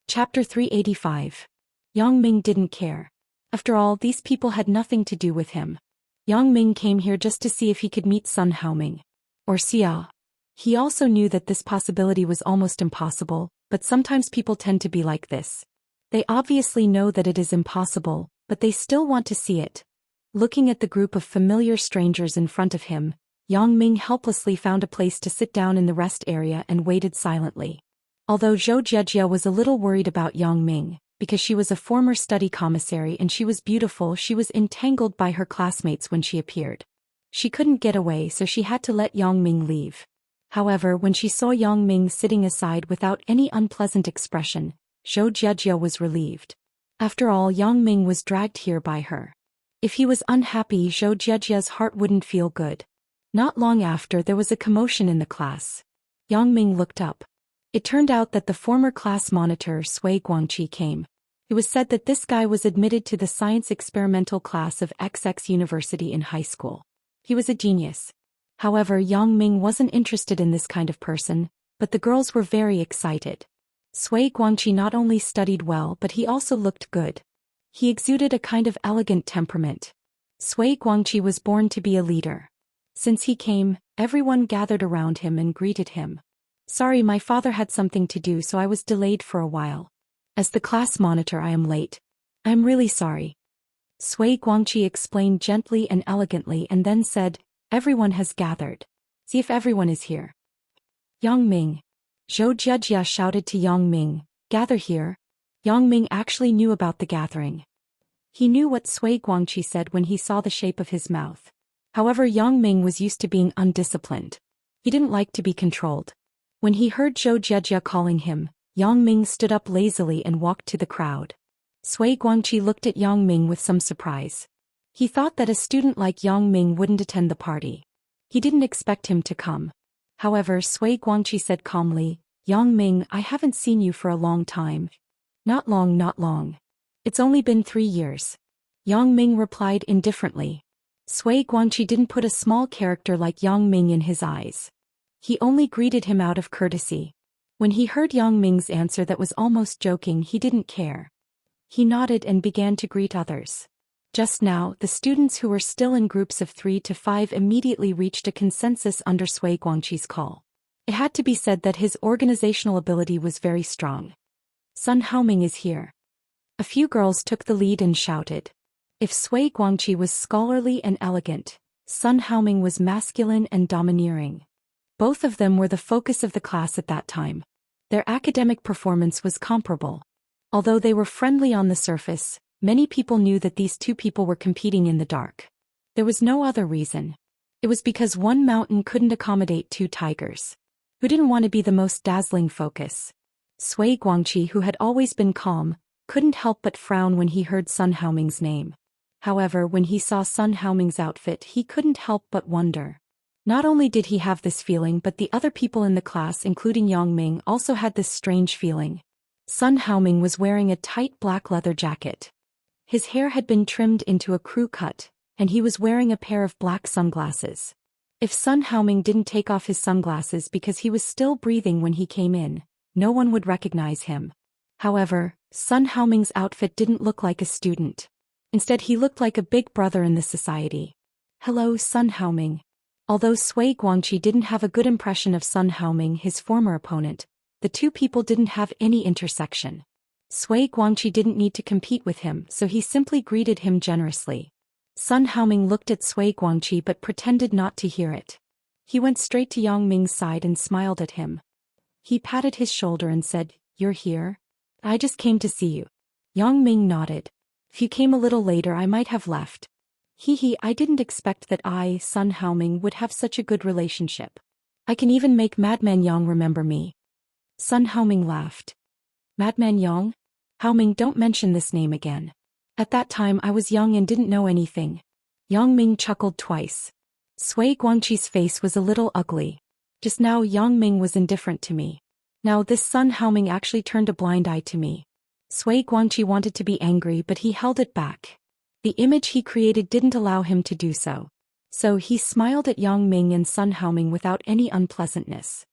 Speaker 1: Chapter 385. Yang Ming didn't care. After all, these people had nothing to do with him. Yang Ming came here just to see if he could meet Sun Haoming. Or Xia. He also knew that this possibility was almost impossible, but sometimes people tend to be like this. They obviously know that it is impossible, but they still want to see it. Looking at the group of familiar strangers in front of him, Yang Ming helplessly found a place to sit down in the rest area and waited silently. Although Zhou Jiejia was a little worried about Yang Ming, because she was a former study commissary and she was beautiful, she was entangled by her classmates when she appeared. She couldn't get away, so she had to let Yang Ming leave. However, when she saw Yang Ming sitting aside without any unpleasant expression, Zhou Jiejia was relieved. After all, Yang Ming was dragged here by her. If he was unhappy, Zhou Jiejia's heart wouldn't feel good. Not long after, there was a commotion in the class. Yang Ming looked up. It turned out that the former class monitor Sui Guangqi came. It was said that this guy was admitted to the science experimental class of XX University in high school. He was a genius. However, Yang Ming wasn't interested in this kind of person, but the girls were very excited. Sui Guangqi not only studied well, but he also looked good. He exuded a kind of elegant temperament. Sui Guangqi was born to be a leader. Since he came, everyone gathered around him and greeted him. Sorry, my father had something to do, so I was delayed for a while. As the class monitor, I am late. I am really sorry. Sui Guangqi explained gently and elegantly and then said, everyone has gathered. See if everyone is here. Yang Ming. Zhou Jiejia shouted to Yang Ming, gather here. Yang Ming actually knew about the gathering. He knew what Sui Guangqi said when he saw the shape of his mouth. However, Yang Ming was used to being undisciplined. He didn't like to be controlled. When he heard Zhou Jiejia calling him, Yang Ming stood up lazily and walked to the crowd. Sui Guangqi looked at Yang Ming with some surprise. He thought that a student like Yang Ming wouldn't attend the party. He didn't expect him to come. However, Sui Guangqi said calmly, Yang Ming, I haven't seen you for a long time. Not long, not long. It's only been 3 years. Yang Ming replied indifferently. Sui Guangqi didn't put a small character like Yang Ming in his eyes. He only greeted him out of courtesy. When he heard Yang Ming's answer that was almost joking, he didn't care. He nodded and began to greet others. Just now, the students who were still in groups of 3 to 5 immediately reached a consensus under Sui Guangqi's call. It had to be said that his organizational ability was very strong. Sun Haoming is here. A few girls took the lead and shouted. If Sui Guangqi was scholarly and elegant, Sun Haoming was masculine and domineering. Both of them were the focus of the class at that time. Their academic performance was comparable. Although they were friendly on the surface, many people knew that these two people were competing in the dark. There was no other reason. It was because one mountain couldn't accommodate 2 tigers. Who didn't want to be the most dazzling focus? Sui Guangqi, who had always been calm, couldn't help but frown when he heard Sun Haoming's name. However, when he saw Sun Haoming's outfit, he couldn't help but wonder. Not only did he have this feeling, but the other people in the class, including Yang Ming, also had this strange feeling. Sun Haoming was wearing a tight black leather jacket. His hair had been trimmed into a crew cut, and he was wearing a pair of black sunglasses. If Sun Haoming didn't take off his sunglasses because he was still breathing when he came in, no one would recognize him. However, Sun Haoming's outfit didn't look like a student. Instead, he looked like a big brother in the society. Hello, Sun Haoming. Although Sui Guangqi didn't have a good impression of Sun Haoming, his former opponent, the two people didn't have any intersection. Sui Guangqi didn't need to compete with him, so he simply greeted him generously. Sun Haoming looked at Sui Guangqi but pretended not to hear it. He went straight to Yang Ming's side and smiled at him. He patted his shoulder and said, "You're here? I just came to see you." Yang Ming nodded. "If you came a little later, I might have left." I didn't expect that Sun Haoming would have such a good relationship. I can even make Madman Yang remember me. Sun Haoming laughed. Madman Yang? Haoming, don't mention this name again. At that time I was young and didn't know anything. Yang Ming chuckled twice. Sui Guangqi's face was a little ugly. Just now Yang Ming was indifferent to me. Now this Sun Haoming actually turned a blind eye to me. Sui Guangqi wanted to be angry but he held it back. The image he created didn't allow him to do so. So he smiled at Yang Ming and Sun Haoming without any unpleasantness.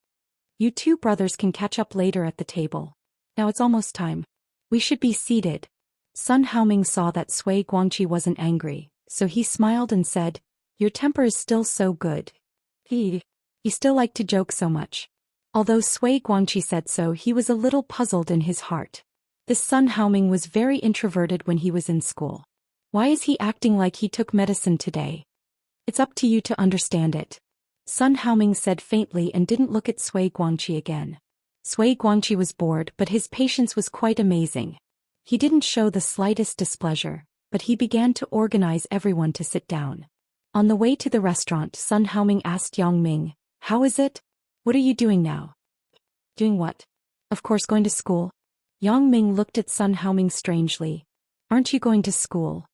Speaker 1: You two brothers can catch up later at the table. Now it's almost time. We should be seated. Sun Haoming saw that Sui Guangqi wasn't angry, so he smiled and said, your temper is still so good. You still like to joke so much. Although Sui Guangqi said so, he was a little puzzled in his heart. This Sun Haoming was very introverted when he was in school. Why is he acting like he took medicine today? It's up to you to understand it. Sun Haoming said faintly and didn't look at Sui Guangqi again. Sui Guangqi was bored but his patience was quite amazing. He didn't show the slightest displeasure, but he began to organize everyone to sit down. On the way to the restaurant, Sun Haoming asked Yang Ming, how is it? What are you doing now? Doing what? Of course going to school. Yang Ming looked at Sun Haoming strangely. Aren't you going to school?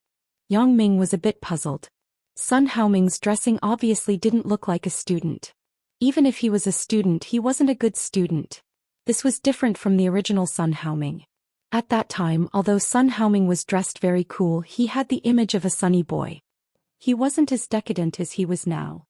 Speaker 1: Yang Ming was a bit puzzled. Sun Haoming's dressing obviously didn't look like a student. Even if he was a student, he wasn't a good student. This was different from the original Sun Haoming. At that time, although Sun Haoming was dressed very cool, he had the image of a sunny boy. He wasn't as decadent as he was now.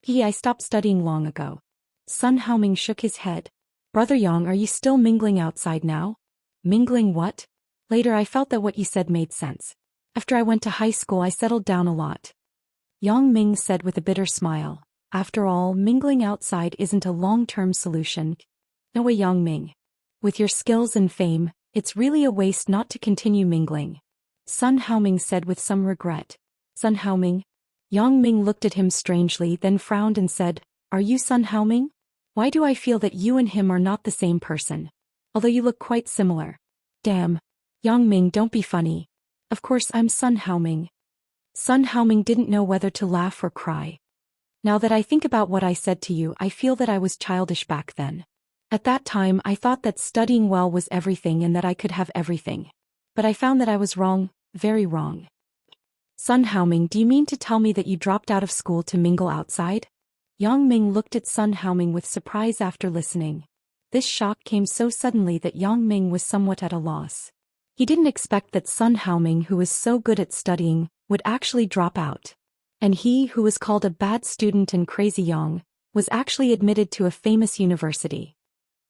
Speaker 1: I stopped studying long ago. Sun Haoming shook his head. Brother Yang, are you still mingling outside now? Mingling what? Later I felt that what you said made sense. After I went to high school I settled down a lot. Yang Ming said with a bitter smile. After all, mingling outside isn't a long-term solution. No way, Yang Ming. With your skills and fame, it's really a waste not to continue mingling. Sun Haoming said with some regret. Sun Haoming? Yang Ming looked at him strangely, then frowned and said, are you Sun Haoming? Why do I feel that you and him are not the same person? Although you look quite similar. Damn. Yang Ming, don't be funny. Of course I'm Sun Haoming. Sun Haoming didn't know whether to laugh or cry. Now that I think about what I said to you, I feel that I was childish back then. At that time I thought that studying well was everything and that I could have everything. But I found that I was wrong, very wrong. Sun Haoming, do you mean to tell me that you dropped out of school to mingle outside? Yang Ming looked at Sun Haoming with surprise after listening. This shock came so suddenly that Yang Ming was somewhat at a loss. He didn't expect that Sun Haoming, who was so good at studying, would actually drop out. And he, who was called a bad student and crazy young, was actually admitted to a famous university.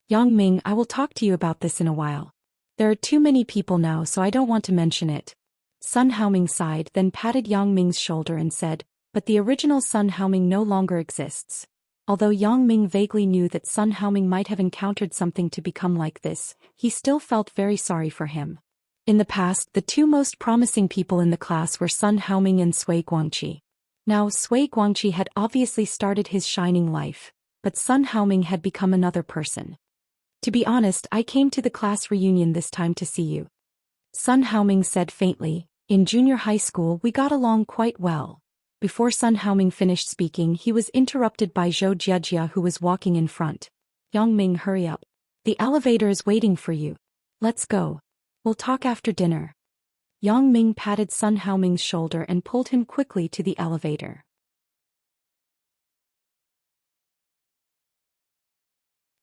Speaker 1: Yang Ming, I will talk to you about this in a while. There are too many people now, so I don't want to mention it. Sun Haoming sighed, then patted Yang Ming's shoulder and said, but the original Sun Haoming no longer exists. Although Yang Ming vaguely knew that Sun Haoming might have encountered something to become like this, he still felt very sorry for him. In the past, the two most promising people in the class were Sun Haoming and Sui Guangqi. Now, Sui Guangqi had obviously started his shining life, but Sun Haoming had become another person. To be honest, I came to the class reunion this time to see you. Sun Haoming said faintly, in junior high school we got along quite well. Before Sun Haoming finished speaking, he was interrupted by Zhou Jiajia, who was walking in front. Yang Ming, hurry up. The elevator is waiting for you. Let's go. We'll talk after dinner. Yang Ming patted Sun Haoming's shoulder and pulled him quickly to the elevator.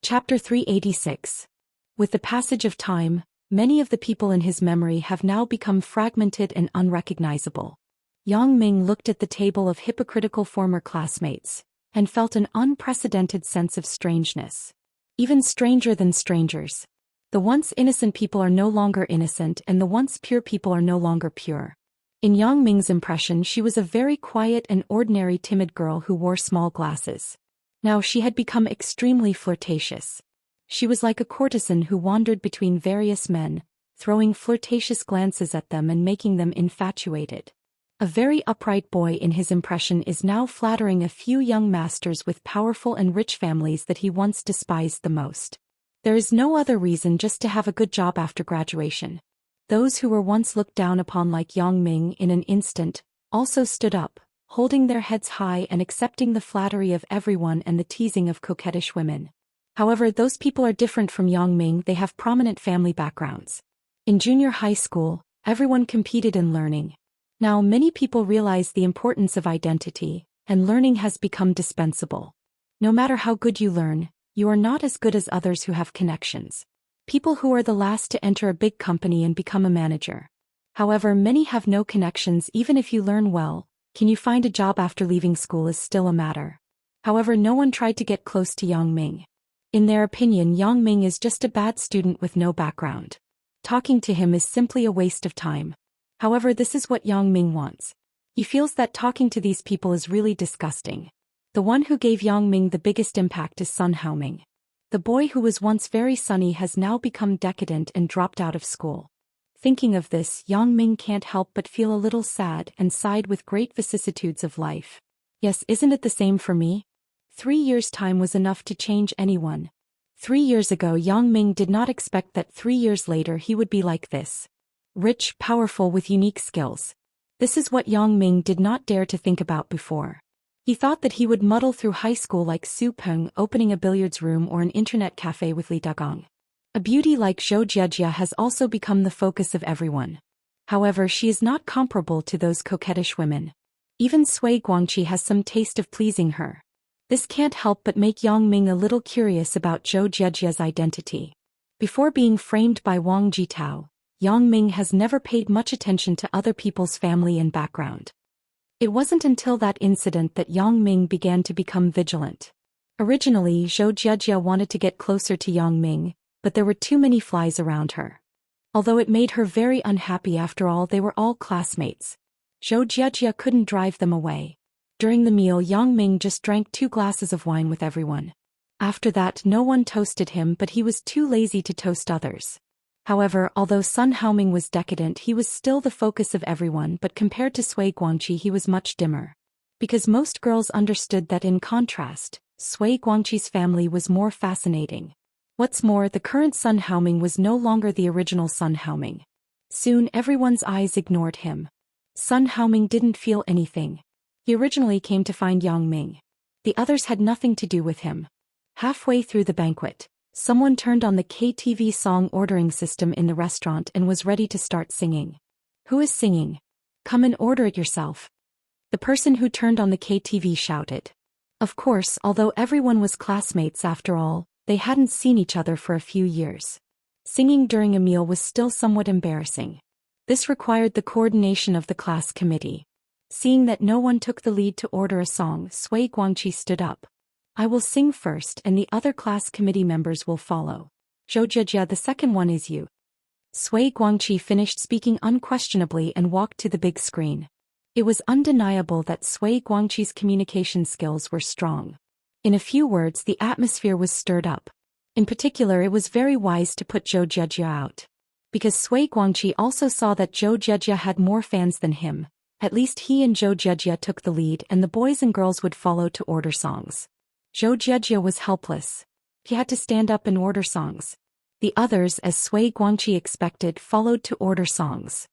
Speaker 1: Chapter 386. With the passage of time, many of the people in his memory have now become fragmented and unrecognizable. Yang Ming looked at the table of hypocritical former classmates, and felt an unprecedented sense of strangeness. Even stranger than strangers. The once innocent people are no longer innocent and the once pure people are no longer pure. In Yang Ming's impression, she was a very quiet and ordinary timid girl who wore small glasses. Now she had become extremely flirtatious. She was like a courtesan who wandered between various men, throwing flirtatious glances at them and making them infatuated. A very upright boy in his impression is now flattering a few young masters with powerful and rich families that he once despised the most. There is no other reason, just to have a good job after graduation. Those who were once looked down upon like Yang Ming in an instant also stood up, holding their heads high and accepting the flattery of everyone and the teasing of coquettish women. However, those people are different from Yongming. They have prominent family backgrounds. In junior high school, everyone competed in learning. Now many people realize the importance of identity, and learning has become dispensable. No matter how good you learn, you are not as good as others who have connections. People who are the last to enter a big company and become a manager. However, many have no connections. Even if you learn well, can you find a job after leaving school is still a matter. However, no one tried to get close to Yongming. In their opinion, Yongming is just a bad student with no background. Talking to him is simply a waste of time. However, this is what Yongming wants. He feels that talking to these people is really disgusting. The one who gave Yongming the biggest impact is Sun Haoming. The boy who was once very sunny has now become decadent and dropped out of school. Thinking of this, Yongming can't help but feel a little sad and sighed with great vicissitudes of life. Yes, isn't it the same for me? 3 years' time was enough to change anyone. 3 years ago, Yongming did not expect that 3 years later he would be like this. Rich, powerful with unique skills. This is what Yongming did not dare to think about before. He thought that he would muddle through high school like Su Peng, opening a billiards room or an internet cafe with Li Dagong. A beauty like Zhou Jiejia has also become the focus of everyone. However, she is not comparable to those coquettish women. Even Sui Guangqi has some taste of pleasing her. This can't help but make Yongming a little curious about Zhou Jiejia's identity. Before being framed by Wang Jitao, Yongming has never paid much attention to other people's family and background. It wasn't until that incident that Yongming began to become vigilant. Originally, Zhou Jiejia wanted to get closer to Yongming, but there were too many flies around her. Although it made her very unhappy, after all they were all classmates. Zhou Jiejia couldn't drive them away. During the meal, Yongming just drank 2 glasses of wine with everyone. After that, no one toasted him, but he was too lazy to toast others. However, although Sun Haoming was decadent, he was still the focus of everyone, but compared to Sui Guangqi he was much dimmer. Because most girls understood that in contrast, Sui Guangqi's family was more fascinating. What's more, the current Sun Haoming was no longer the original Sun Haoming. Soon everyone's eyes ignored him. Sun Haoming didn't feel anything. He originally came to find Yongming. The others had nothing to do with him. Halfway through the banquet, someone turned on the KTV song ordering system in the restaurant and was ready to start singing. Who is singing? Come and order it yourself. The person who turned on the KTV shouted. Of course, although everyone was classmates after all, they hadn't seen each other for a few years. Singing during a meal was still somewhat embarrassing. This required the coordination of the class committee. Seeing that no one took the lead to order a song, Sui Guangqi stood up. I will sing first and the other class committee members will follow. Zhou Jiejia, the second one is you. Sui Guangqi finished speaking unquestionably and walked to the big screen. It was undeniable that Sui Guangqi's communication skills were strong. In a few words, the atmosphere was stirred up. In particular, it was very wise to put Zhou Jiejia out. Because Sui Guangqi also saw that Zhou Jiejia had more fans than him. At least he and Zhou Jiejia took the lead and the boys and girls would follow to order songs. Zhou Jiejia was helpless. He had to stand up and order songs. The others, as Sui Guangqi expected, followed to order songs.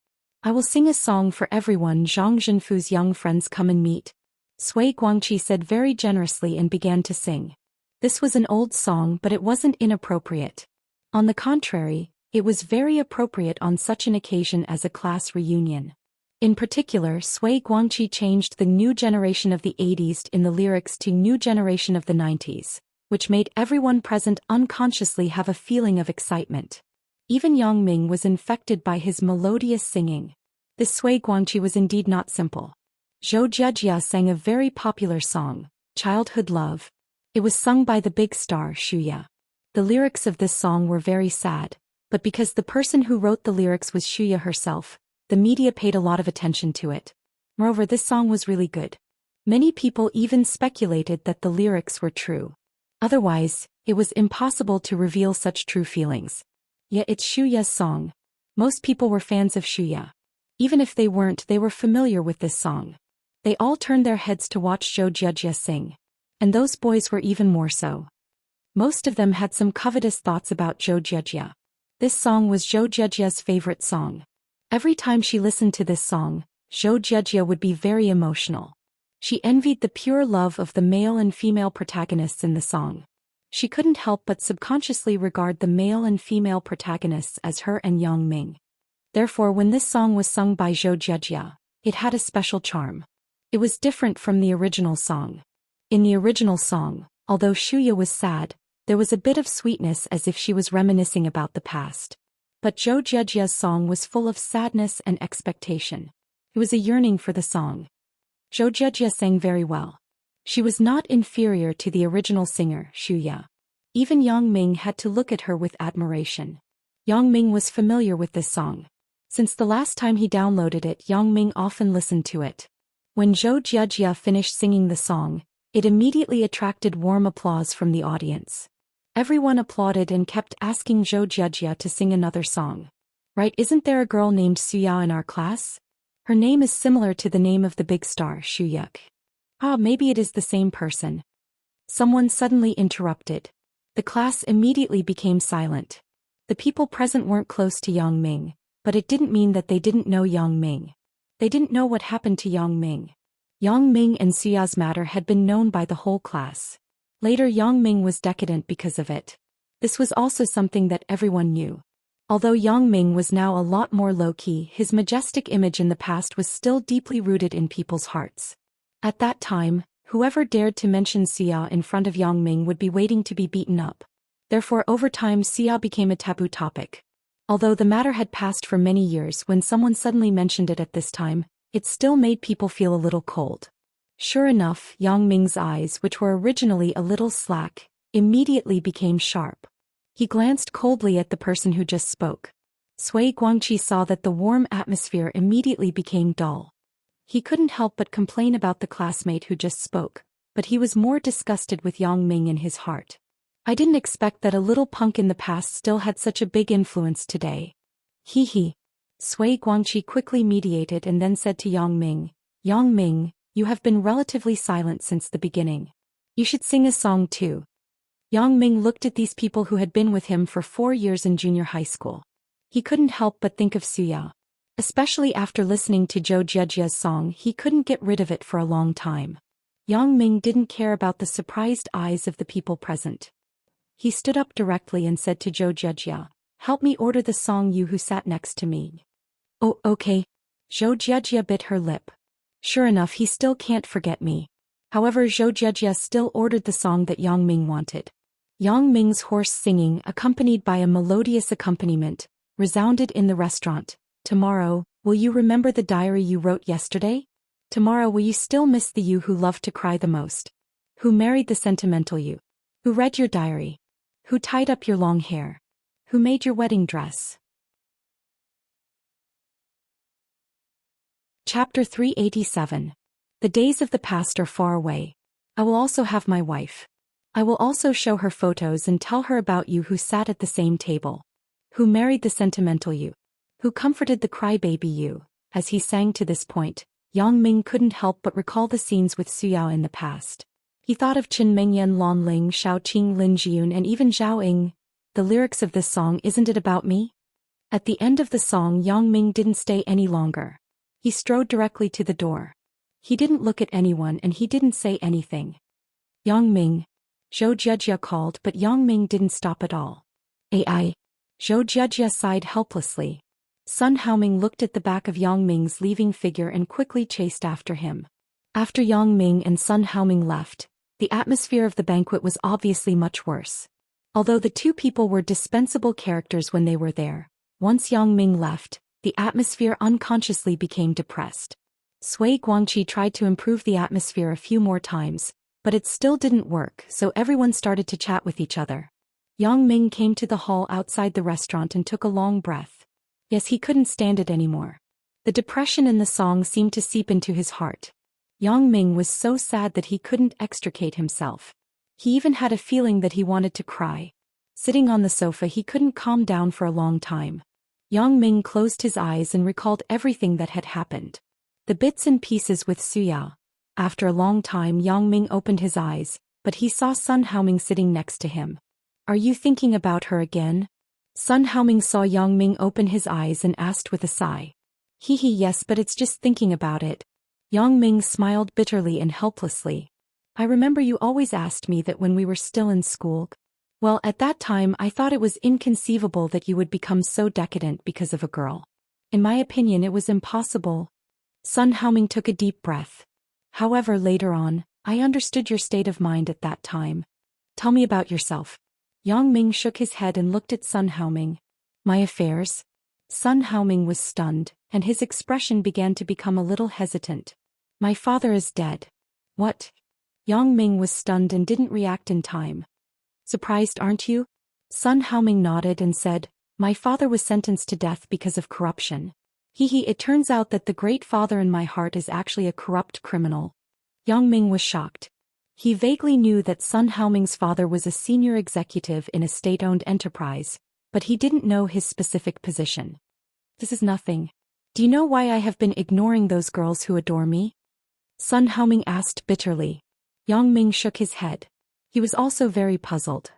Speaker 1: I will sing a song for everyone. Zhang Zhenfu's young friends come and meet. Sui Guangqi said very generously and began to sing. This was an old song, but it wasn't inappropriate. On the contrary, it was very appropriate on such an occasion as a class reunion. In particular, Sui Guangqi changed the new generation of the 80s in the lyrics to new generation of the 90s, which made everyone present unconsciously have a feeling of excitement. Even Yongming was infected by his melodious singing. This Sui Guangqi was indeed not simple. Zhou Jiejia sang a very popular song, Childhood Love. It was sung by the big star Shuya. The lyrics of this song were very sad, but because the person who wrote the lyrics was Shuya herself, the media paid a lot of attention to it. Moreover, this song was really good. Many people even speculated that the lyrics were true. Otherwise, it was impossible to reveal such true feelings. Yet it's Shuya's song. Most people were fans of Shuya. Even if they weren't, they were familiar with this song. They all turned their heads to watch Zhou Jiejia sing. And those boys were even more so. Most of them had some covetous thoughts about Zhou Jiejia. This song was Zhou Jiejia's favorite song. Every time she listened to this song, Zhou Jiejia would be very emotional. She envied the pure love of the male and female protagonists in the song. She couldn't help but subconsciously regard the male and female protagonists as her and Yang Ming. Therefore, when this song was sung by Zhou Jiejia, it had a special charm. It was different from the original song. In the original song, although Shuya was sad, there was a bit of sweetness as if she was reminiscing about the past. But Zhou Jiejia's song was full of sadness and expectation. It was a yearning for the song. Zhou Jiejia sang very well. She was not inferior to the original singer, Shuya. Even Yang Ming had to look at her with admiration. Yang Ming was familiar with this song. Since the last time he downloaded it, Yang Ming often listened to it. When Zhou Jiejia finished singing the song, it immediately attracted warm applause from the audience. Everyone applauded and kept asking Zhou Jiejia to sing another song. Right, isn't there a girl named Suya in our class? Her name is similar to the name of the big star, Shuyuk. Ah, maybe it is the same person. Someone suddenly interrupted. The class immediately became silent. The people present weren't close to Yang Ming, but it didn't mean that they didn't know Yang Ming. They didn't know what happened to Yang Ming. Yang Ming and Suya's matter had been known by the whole class. Later, Yang Ming was decadent because of it. This was also something that everyone knew. Although Yang Ming was now a lot more low-key, his majestic image in the past was still deeply rooted in people's hearts. At that time, whoever dared to mention Suya in front of Yang Ming would be waiting to be beaten up. Therefore, over time, Suya became a taboo topic. Although the matter had passed for many years, when someone suddenly mentioned it at this time, it still made people feel a little cold. Sure enough, Yang Ming's eyes, which were originally a little slack, immediately became sharp. He glanced coldly at the person who just spoke. Sui Guangqi saw that the warm atmosphere immediately became dull. He couldn't help but complain about the classmate who just spoke, but he was more disgusted with Yang Ming in his heart. I didn't expect that a little punk in the past still had such a big influence today. He. Sui Guangqi quickly mediated and then said to Yang Ming, you have been relatively silent since the beginning. You should sing a song too. Yang Ming looked at these people who had been with him for 4 years in junior high school. He couldn't help but think of Suya. Especially after listening to Zhou Jiejia's song, he couldn't get rid of it for a long time. Yang Ming didn't care about the surprised eyes of the people present. He stood up directly and said to Zhou Jiejia, help me order the song, you who sat next to me. Oh, okay. Zhou Jiejia bit her lip. Sure enough, he still can't forget me. However, Zhou Jiejia still ordered the song that Yang Ming wanted. Yang Ming's hoarse singing, accompanied by a melodious accompaniment, resounded in the restaurant. Tomorrow, will you remember the diary you wrote yesterday? Tomorrow, will you still miss the you who loved to cry the most? Who married the sentimental you? Who read your diary? Who tied up your long hair? Who made your wedding dress? Chapter 387. The days of the past are far away. I will also have my wife. I will also show her photos and tell her about you who sat at the same table. Who married the sentimental you? Who comforted the crybaby you? As he sang to this point, Yang Ming couldn't help but recall the scenes with Suyao in the past. He thought of Chen Mengyan, Lan Ling, Shaoqing, Lin Jiun, and even Zhao Ying. The lyrics of this song, isn't it about me? At the end of the song, Yang Ming didn't stay any longer. He strode directly to the door. He didn't look at anyone and he didn't say anything. Yang Ming. Zhou Jiejia called, but Yang Ming didn't stop at all. Ai. Zhou Jiejia sighed helplessly. Sun Haoming looked at the back of Yang Ming's leaving figure and quickly chased after him. After Yang Ming and Sun Haoming left, the atmosphere of the banquet was obviously much worse. Although the two people were dispensable characters when they were there, once Yang Ming left, the atmosphere unconsciously became depressed. Sui Guangqi tried to improve the atmosphere a few more times, but it still didn't work, so everyone started to chat with each other. Yang Ming came to the hall outside the restaurant and took a long breath. Yes, he couldn't stand it anymore. The depression in the song seemed to seep into his heart. Yang Ming was so sad that he couldn't extricate himself. He even had a feeling that he wanted to cry. Sitting on the sofa, he couldn't calm down for a long time. Yang Ming closed his eyes and recalled everything that had happened. The bits and pieces with Suya. After a long time, Yang Ming opened his eyes, but he saw Sun Haoming sitting next to him. Are you thinking about her again? Sun Haoming saw Yang Ming open his eyes and asked with a sigh. Yes, but it's just thinking about it. Yang Ming smiled bitterly and helplessly. I remember you always asked me that when we were still in school. Well, at that time I thought it was inconceivable that you would become so decadent because of a girl. In my opinion, it was impossible. Sun Haoming took a deep breath. However, later on, I understood your state of mind at that time. Tell me about yourself. Yang Ming shook his head and looked at Sun Haoming. My affairs? Sun Haoming was stunned, and his expression began to become a little hesitant. My father is dead. What? Yang Ming was stunned and didn't react in time. Surprised, aren't you? Sun Haoming nodded and said, my father was sentenced to death because of corruption. It turns out that the great father in my heart is actually a corrupt criminal. Yang Ming was shocked. He vaguely knew that Sun Haoming's father was a senior executive in a state-owned enterprise, but he didn't know his specific position. This is nothing. Do you know why I have been ignoring those girls who adore me? Sun Haoming asked bitterly. Yang Ming shook his head. He was also very puzzled.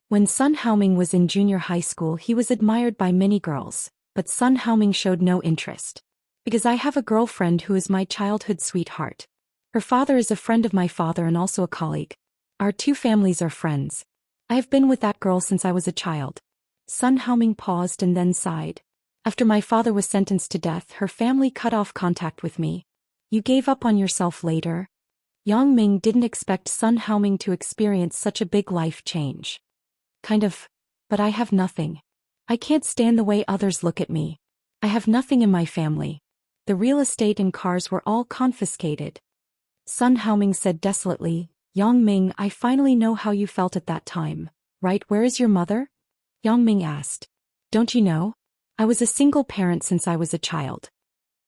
Speaker 1: When Sun Haoming was in junior high school, he was admired by many girls, but Sun Haoming showed no interest. Because I have a girlfriend who is my childhood sweetheart. Her father is a friend of my father and also a colleague. Our two families are friends. I have been with that girl since I was a child. Sun Haoming paused and then sighed. After my father was sentenced to death, her family cut off contact with me. You gave up on yourself later. Yang Ming didn't expect Sun Haoming to experience such a big life change. Kind of, but I have nothing. I can't stand the way others look at me. I have nothing in my family. The real estate and cars were all confiscated. Sun Haoming said desolately, Yang Ming, I finally know how you felt at that time. Right, where is your mother? Yang Ming asked. Don't you know? I was a single parent since I was a child.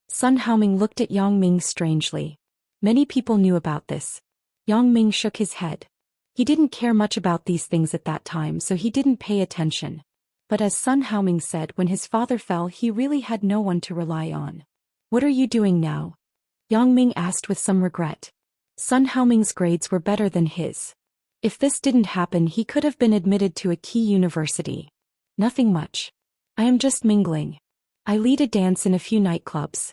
Speaker 1: Sun Haoming looked at Yang Ming strangely. Many people knew about this. Yang Ming shook his head. He didn't care much about these things at that time, so he didn't pay attention. But as Sun Haoming said, when his father fell, he really had no one to rely on. What are you doing now? Yang Ming asked with some regret. Sun Haoming's grades were better than his. If this didn't happen, he could have been admitted to a key university. Nothing much. I am just mingling. I lead a dance in a few nightclubs.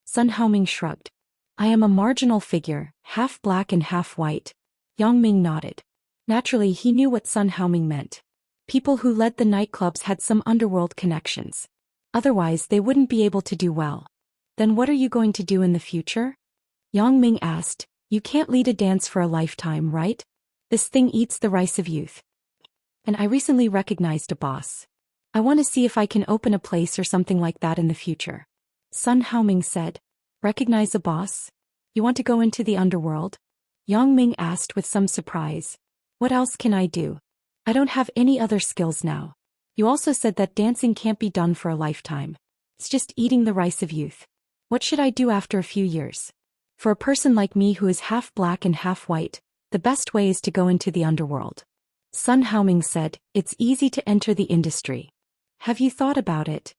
Speaker 1: Sun Haoming shrugged. I am a marginal figure, half black and half white. Yang Ming nodded. Naturally, he knew what Sun Haoming meant. People who led the nightclubs had some underworld connections. Otherwise, they wouldn't be able to do well. Then what are you going to do in the future? Yang Ming asked. You can't lead a dance for a lifetime, right? This thing eats the rice of youth. And I recently recognized a boss. I want to see if I can open a place or something like that in the future. Sun Haoming said. Recognize a boss? You want to go into the underworld? Yang Ming asked with some surprise. What else can I do? I don't have any other skills now. You also said that dancing can't be done for a lifetime. It's just eating the rice of youth. What should I do after a few years? For a person like me who is half black and half white, the best way is to go into the underworld. Sun Haoming said, it's easy to enter the industry. Have you thought about it?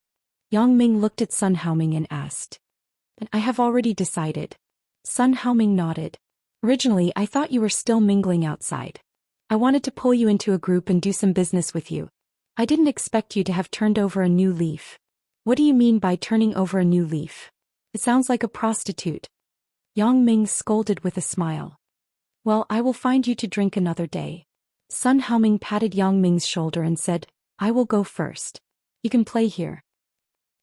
Speaker 1: Yang Ming looked at Sun Haoming and asked. I have already decided. Sun Haoming nodded. Originally, I thought you were still mingling outside. I wanted to pull you into a group and do some business with you. I didn't expect you to have turned over a new leaf. What do you mean by turning over a new leaf? It sounds like a prostitute. Yang Ming scolded with a smile. Well, I will find you to drink another day. Sun Haoming patted Yang Ming's shoulder and said, I will go first. You can play here.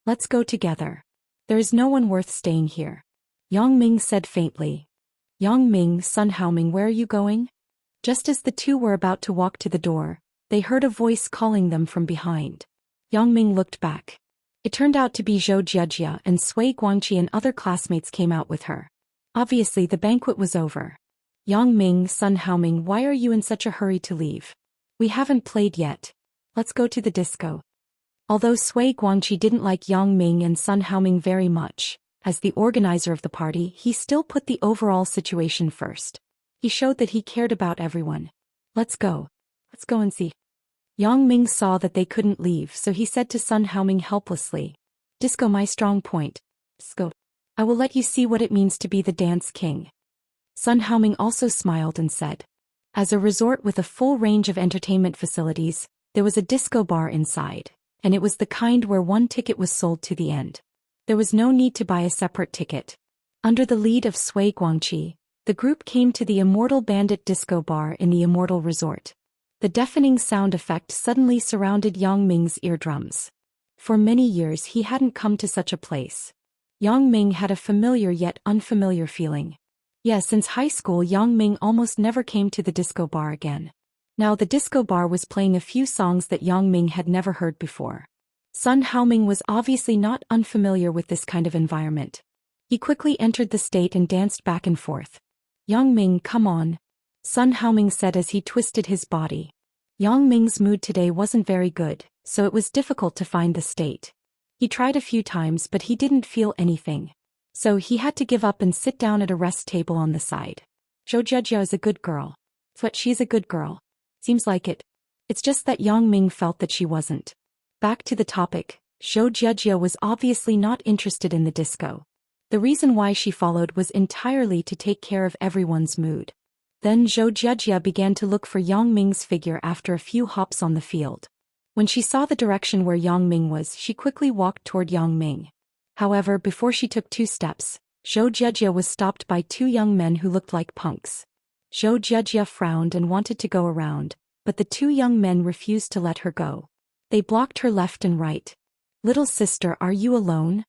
Speaker 1: Let's go together. There is no one worth staying here. Yang Ming said faintly. Yang Ming, Sun Haoming, where are you going? Just as the two were about to walk to the door, they heard a voice calling them from behind. Yang Ming looked back. It turned out to be Zhou Jiajia, and Sui Guangqi and other classmates came out with her. Obviously, the banquet was over. Yang Ming, Sun Haoming, why are you in such a hurry to leave? We haven't played yet. Let's go to the disco. Although Sui Guangqi didn't like Yang Ming and Sun Haoming very much, as the organizer of the party, he still put the overall situation first. He showed that he cared about everyone. Let's go. Let's go and see. Yang Ming saw that they couldn't leave, so he said to Sun Haoming helplessly. Disco, my strong point. Disco. I will let you see what it means to be the dance king. Sun Haoming also smiled and said. As a resort with a full range of entertainment facilities, there was a disco bar inside, and it was the kind where one ticket was sold to the end. There was no need to buy a separate ticket. Under the lead of Sui Guangqi, the group came to the Immortal Bandit Disco Bar in the Immortal Resort. The deafening sound effect suddenly surrounded Yang Ming's eardrums. For many years he hadn't come to such a place. Yang Ming had a familiar yet unfamiliar feeling. Yes, since high school Yang Ming almost never came to the disco bar again. Now the disco bar was playing a few songs that Yang Ming had never heard before. Sun Haoming was obviously not unfamiliar with this kind of environment. He quickly entered the state and danced back and forth. Yang Ming, come on, Sun Haoming said as he twisted his body. Yang Ming's mood today wasn't very good, so it was difficult to find the state. He tried a few times but he didn't feel anything. So he had to give up and sit down at a rest table on the side. Zhou Jiejia is a good girl. But she's a good girl. Seems like it. It's just that Yang Ming felt that she wasn't. Back to the topic, Zhou Jiejia was obviously not interested in the disco. The reason why she followed was entirely to take care of everyone's mood. Then Zhou Jiejia began to look for Yang Ming's figure after a few hops on the field. When she saw the direction where Yang Ming was, she quickly walked toward Yang Ming. However, before she took 2 steps, Zhou Jiejia was stopped by 2 young men who looked like punks. Zhou Jiejia frowned and wanted to go around, but the 2 young men refused to let her go. They blocked her left and right. Little sister, are you alone?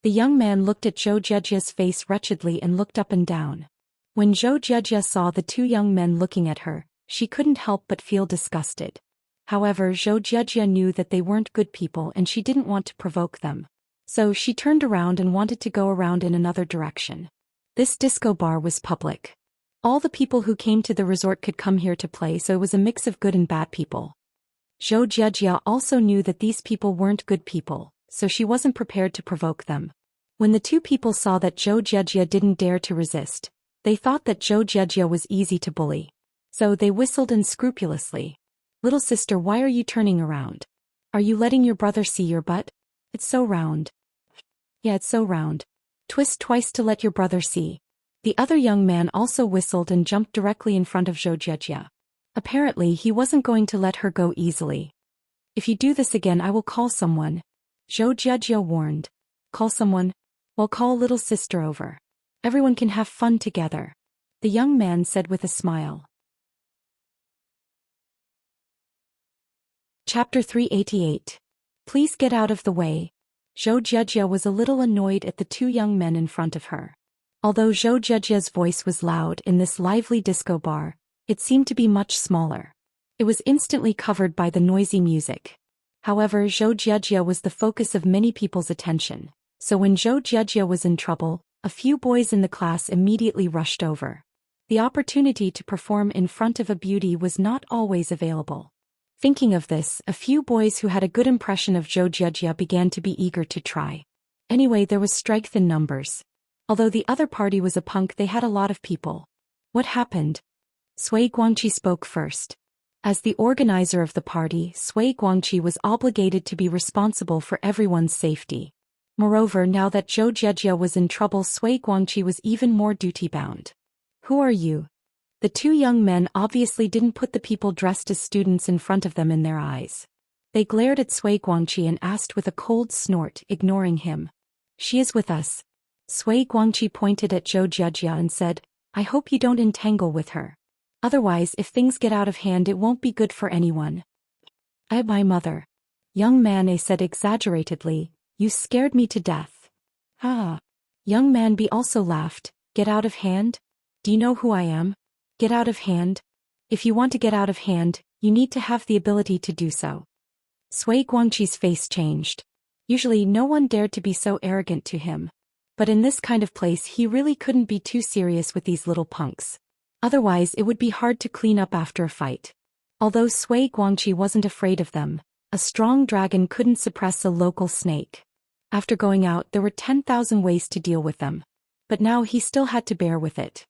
Speaker 1: The young man looked at Zhou Jiejia's face wretchedly and looked up and down. When Zhou Jiejia saw the 2 young men looking at her, she couldn't help but feel disgusted. However, Zhou Jiejia knew that they weren't good people and she didn't want to provoke them. So she turned around and wanted to go around in another direction. This disco bar was public. All the people who came to the resort could come here to play, so it was a mix of good and bad people. Zhou Jiejia also knew that these people weren't good people, so she wasn't prepared to provoke them. When the 2 people saw that Zhou Jiejia didn't dare to resist, they thought that Zhou Jiejia was easy to bully. So they whistled unscrupulously. Little sister, why are you turning around? Are you letting your brother see your butt? It's so round. Yeah, it's so round. Twist twice to let your brother see. The other young man also whistled and jumped directly in front of Zhou Jiejia. Apparently he wasn't going to let her go easily. If you do this again I will call someone. Zhou Jiejia warned. Call someone? Well, call little sister over. Everyone can have fun together. The young man said with a smile. Chapter 388. Please get out of the way. Zhou Jiejia was a little annoyed at the 2 young men in front of her. Although Zhou Jiejia's voice was loud in this lively disco bar, it seemed to be much smaller. It was instantly covered by the noisy music. However, Zhou Jiejia was the focus of many people's attention, so when Zhou Jiejia was in trouble, a few boys in the class immediately rushed over. The opportunity to perform in front of a beauty was not always available. Thinking of this, a few boys who had a good impression of Zhou Jiejia began to be eager to try. Anyway, there was strength in numbers. Although the other party was a punk, they had a lot of people. What happened? Sui Guangqi spoke first. As the organizer of the party, Sui Guangqi was obligated to be responsible for everyone's safety. Moreover, now that Zhou Jiejia was in trouble, Sui Guangqi was even more duty-bound. Who are you? The 2 young men obviously didn't put the people dressed as students in front of them in their eyes. They glared at Sui Guangqi and asked with a cold snort, ignoring him. She is with us. Sui Guangqi pointed at Zhou Jiejia and said, I hope you don't entangle with her. Otherwise, if things get out of hand, it won't be good for anyone. My mother. Young man said exaggeratedly, you scared me to death. Ah. Young man B also laughed, get out of hand? Do you know who I am? Get out of hand? If you want to get out of hand, you need to have the ability to do so. Sui Guangqi's face changed. Usually no one dared to be so arrogant to him. But in this kind of place he really couldn't be too serious with these little punks. Otherwise it would be hard to clean up after a fight. Although Sui Guangqi wasn't afraid of them, a strong dragon couldn't suppress a local snake. After going out there were 10,000 ways to deal with them. But now he still had to bear with it.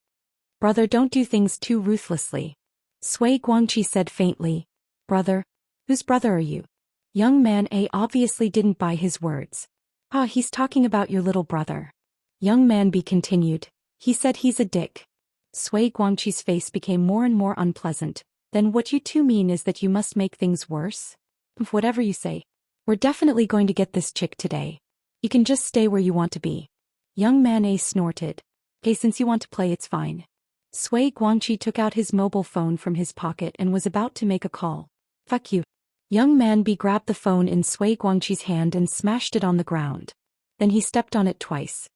Speaker 1: Brother, don't do things too ruthlessly. Sui Guangqi said faintly. Brother? Whose brother are you? Young man A obviously didn't buy his words. Ah, he's talking about your little brother. Young man B continued. He said he's a dick. Sui Guangqi's face became more and more unpleasant. Then what you 2 mean is that you must make things worse? Whatever you say. We're definitely going to get this chick today. You can just stay where you want to be. Young man A snorted. Okay, since you want to play, it's fine. Sui Guangqi took out his mobile phone from his pocket and was about to make a call. Fuck you. Young man B grabbed the phone in Sui Guangqi's hand and smashed it on the ground. Then he stepped on it twice.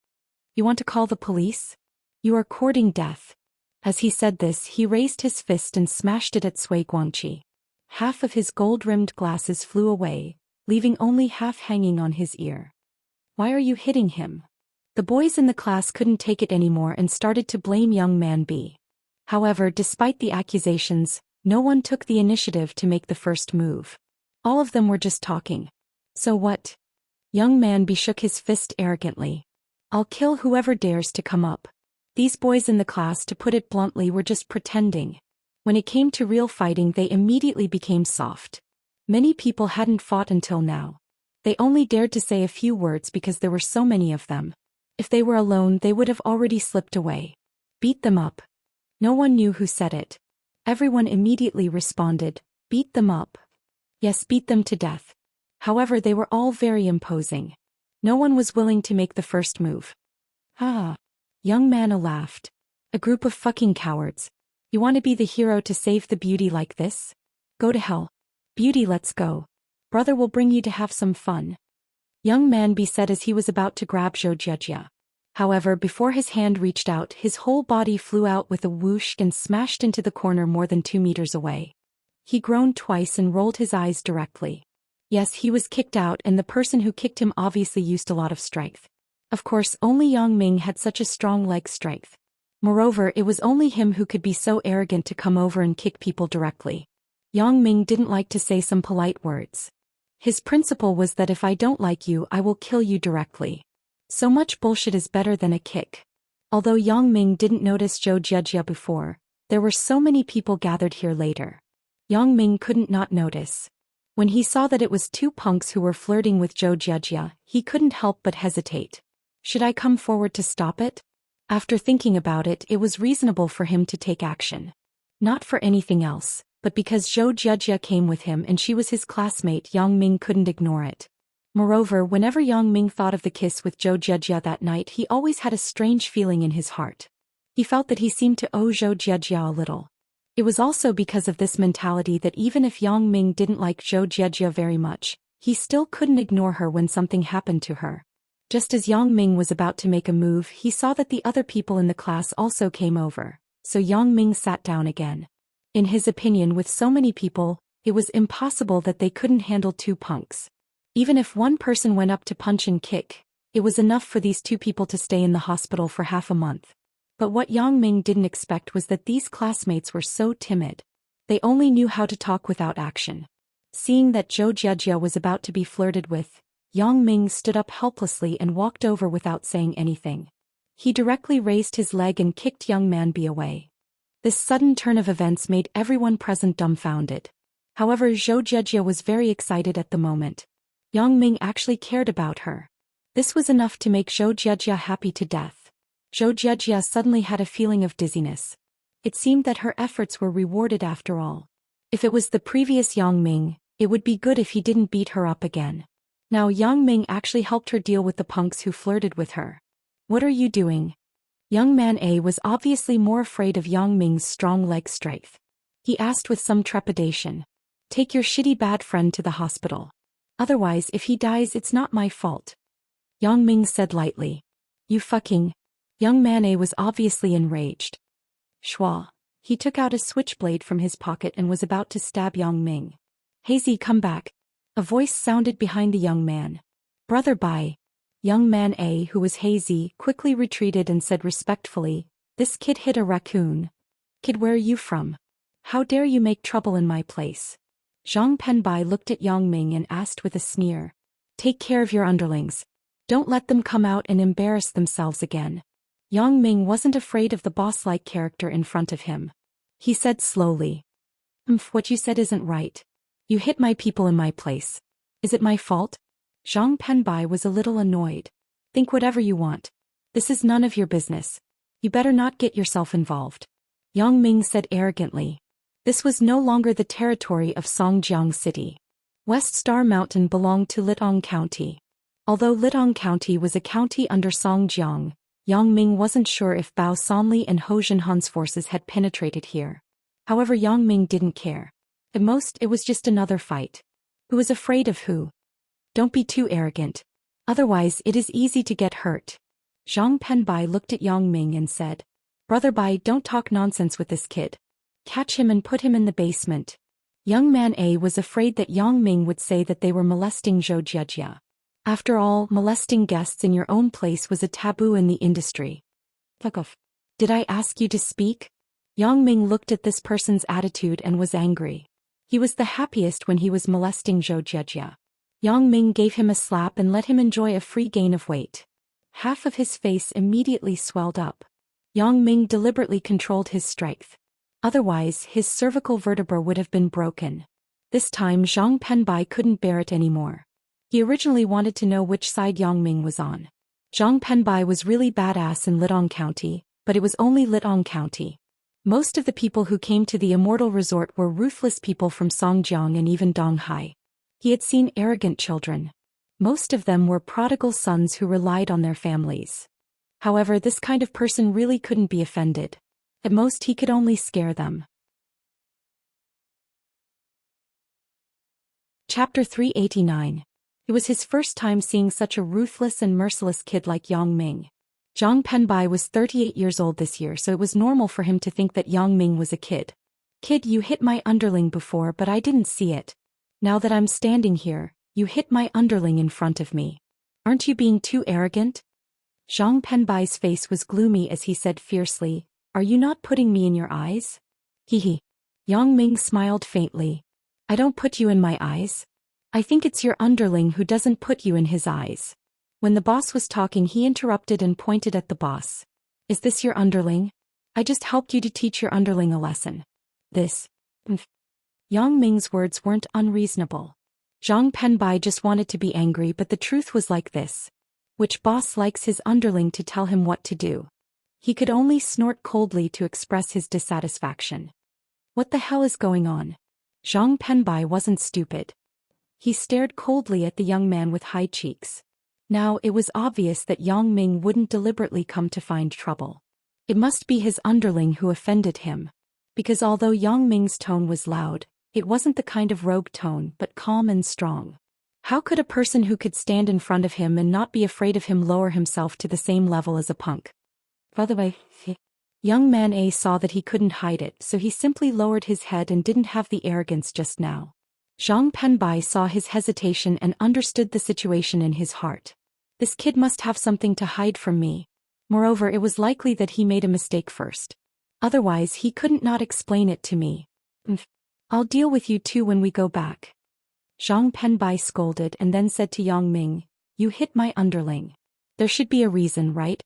Speaker 1: You want to call the police? You are courting death. As he said this, he raised his fist and smashed it at Sui Guangqi. Half of his gold-rimmed glasses flew away, leaving only half hanging on his ear. Why are you hitting him? The boys in the class couldn't take it anymore and started to blame young man B. However, despite the accusations, no one took the initiative to make the first move. All of them were just talking. So what? Young man B shook his fist arrogantly. I'll kill whoever dares to come up. These boys in the class, to put it bluntly, were just pretending. When it came to real fighting, they immediately became soft. Many people hadn't fought until now. They only dared to say a few words because there were so many of them. If they were alone, they would have already slipped away. Beat them up. No one knew who said it. Everyone immediately responded, beat them up. Yes, beat them to death. However, they were all very imposing. No one was willing to make the first move. Ah. Young man laughed. A group of fucking cowards. You want to be the hero to save the beauty like this? Go to hell. Beauty, let's go. Brother will bring you to have some fun. Young man B said as he was about to grab Zhou Jiejia. However, before his hand reached out, his whole body flew out with a whoosh and smashed into the corner more than 2 meters away. He groaned twice and rolled his eyes directly. Yes, he was kicked out, and the person who kicked him obviously used a lot of strength. Of course, only Yang Ming had such a strong leg strength. Moreover, it was only him who could be so arrogant to come over and kick people directly. Yang Ming didn't like to say some polite words. His principle was that if I don't like you, I will kill you directly. So much bullshit is better than a kick. Although Yang Ming didn't notice Zhou Jiejia before, there were so many people gathered here later. Yang Ming couldn't not notice. When he saw that it was 2 punks who were flirting with Zhou Jiejia, he couldn't help but hesitate. Should I come forward to stop it? After thinking about it, it was reasonable for him to take action. Not for anything else, but because Zhou Jiejia came with him and she was his classmate, Yang Ming couldn't ignore it. Moreover, whenever Yang Ming thought of the kiss with Zhou Jiejia that night, he always had a strange feeling in his heart. He felt that he seemed to owe Zhou Jiejia a little. It was also because of this mentality that even if Yang Ming didn't like Zhou Jiejia very much, he still couldn't ignore her when something happened to her. Just as Yang Ming was about to make a move, he saw that the other people in the class also came over, so Yang Ming sat down again. In his opinion, with so many people, it was impossible that they couldn't handle 2 punks. Even if one person went up to punch and kick, it was enough for these 2 people to stay in the hospital for half a month. But what Yang Ming didn't expect was that these classmates were so timid. They only knew how to talk without action. Seeing that Zhou Jiejia was about to be flirted with, Yang Ming stood up helplessly and walked over without saying anything. He directly raised his leg and kicked young man B away. This sudden turn of events made everyone present dumbfounded. However, Zhou Jiejia was very excited at the moment. Yang Ming actually cared about her. This was enough to make Zhou Jiejia happy to death. Zhou Jiejia suddenly had a feeling of dizziness. It seemed that her efforts were rewarded after all. If it was the previous Yang Ming, it would be good if he didn't beat her up again. Now Yang Ming actually helped her deal with the punks who flirted with her. What are you doing? Young man A was obviously more afraid of Yang Ming's strong leg strength. He asked with some trepidation. Take your shitty bad friend to the hospital. Otherwise, if he dies, it's not my fault. Yang Ming said lightly. You fucking... Young man A was obviously enraged. Schwa. He took out a switchblade from his pocket and was about to stab Yang Ming. Hazy, come back. A voice sounded behind the young man. Brother, bye. Young man A, who was hazy, quickly retreated and said respectfully, this kid hit a raccoon. Kid, where are you from? How dare you make trouble in my place? Zhang Penbai looked at Yang Ming and asked with a sneer. Take care of your underlings. Don't let them come out and embarrass themselves again. Yang Ming wasn't afraid of the boss-like character in front of him. He said slowly. What you said isn't right. You hit my people in my place. Is it my fault? Zhang Penbai was a little annoyed. Think whatever you want. This is none of your business. You better not get yourself involved. Yang Ming said arrogantly. This was no longer the territory of Songjiang City. West Star Mountain belonged to Litong County. Although Litong County was a county under Songjiang, Yang Ming wasn't sure if Bao Sanli and Ho Jinhan's forces had penetrated here. However, Yang Ming didn't care. At most, it was just another fight. Who was afraid of who? Don't be too arrogant. Otherwise, it is easy to get hurt. Zhang Penbai looked at Yang Ming and said, Brother Bai, don't talk nonsense with this kid. Catch him and put him in the basement. Young man A was afraid that Yang Ming would say that they were molesting Zhou Jiejia. After all, molesting guests in your own place was a taboo in the industry. Fuck off. Did I ask you to speak? Yang Ming looked at this person's attitude and was angry. He was the happiest when he was molesting Zhou Jiejia. Yang Ming gave him a slap and let him enjoy a free gain of weight. Half of his face immediately swelled up. Yang Ming deliberately controlled his strength. Otherwise, his cervical vertebra would have been broken. This time Zhang Penbai couldn't bear it anymore. He originally wanted to know which side Yang Ming was on. Zhang Penbai was really badass in Lidong County, but it was only Lidong County. Most of the people who came to the Immortal Resort were ruthless people from Songjiang and even Donghai. He had seen arrogant children. Most of them were prodigal sons who relied on their families. However, this kind of person really couldn't be offended. At most, he could only scare them. Chapter 389. It was his first time seeing such a ruthless and merciless kid like Yang Ming. Zhang Penbai was 38 years old this year, so it was normal for him to think that Yang Ming was a kid. Kid, you hit my underling before, but I didn't see it. Now that I'm standing here, you hit my underling in front of me. Aren't you being too arrogant? Zhang Penbai's face was gloomy as he said fiercely, Are you not putting me in your eyes? Hee. Yang Ming smiled faintly. I don't put you in my eyes. I think it's your underling who doesn't put you in his eyes. When the boss was talking, he interrupted and pointed at the boss. Is this your underling? I just helped you to teach your underling a lesson. This. Yang Ming's words weren't unreasonable. Zhang Penbai just wanted to be angry, but the truth was like this. Which boss likes his underling to tell him what to do? He could only snort coldly to express his dissatisfaction. What the hell is going on? Zhang Penbai wasn't stupid. He stared coldly at the young man with high cheeks. Now it was obvious that Yang Ming wouldn't deliberately come to find trouble. It must be his underling who offended him. Because although Yang Ming's tone was loud, it wasn't the kind of rogue tone but calm and strong. How could a person who could stand in front of him and not be afraid of him lower himself to the same level as a punk? By the way, young man A saw that he couldn't hide it, so he simply lowered his head and didn't have the arrogance just now. Zhang Penbai saw his hesitation and understood the situation in his heart. This kid must have something to hide from me. Moreover, it was likely that he made a mistake first. Otherwise, he couldn't not explain it to me. I'll deal with you too when we go back. Zhang Penbai scolded and then said to Yang Ming, You hit my underling. There should be a reason, right?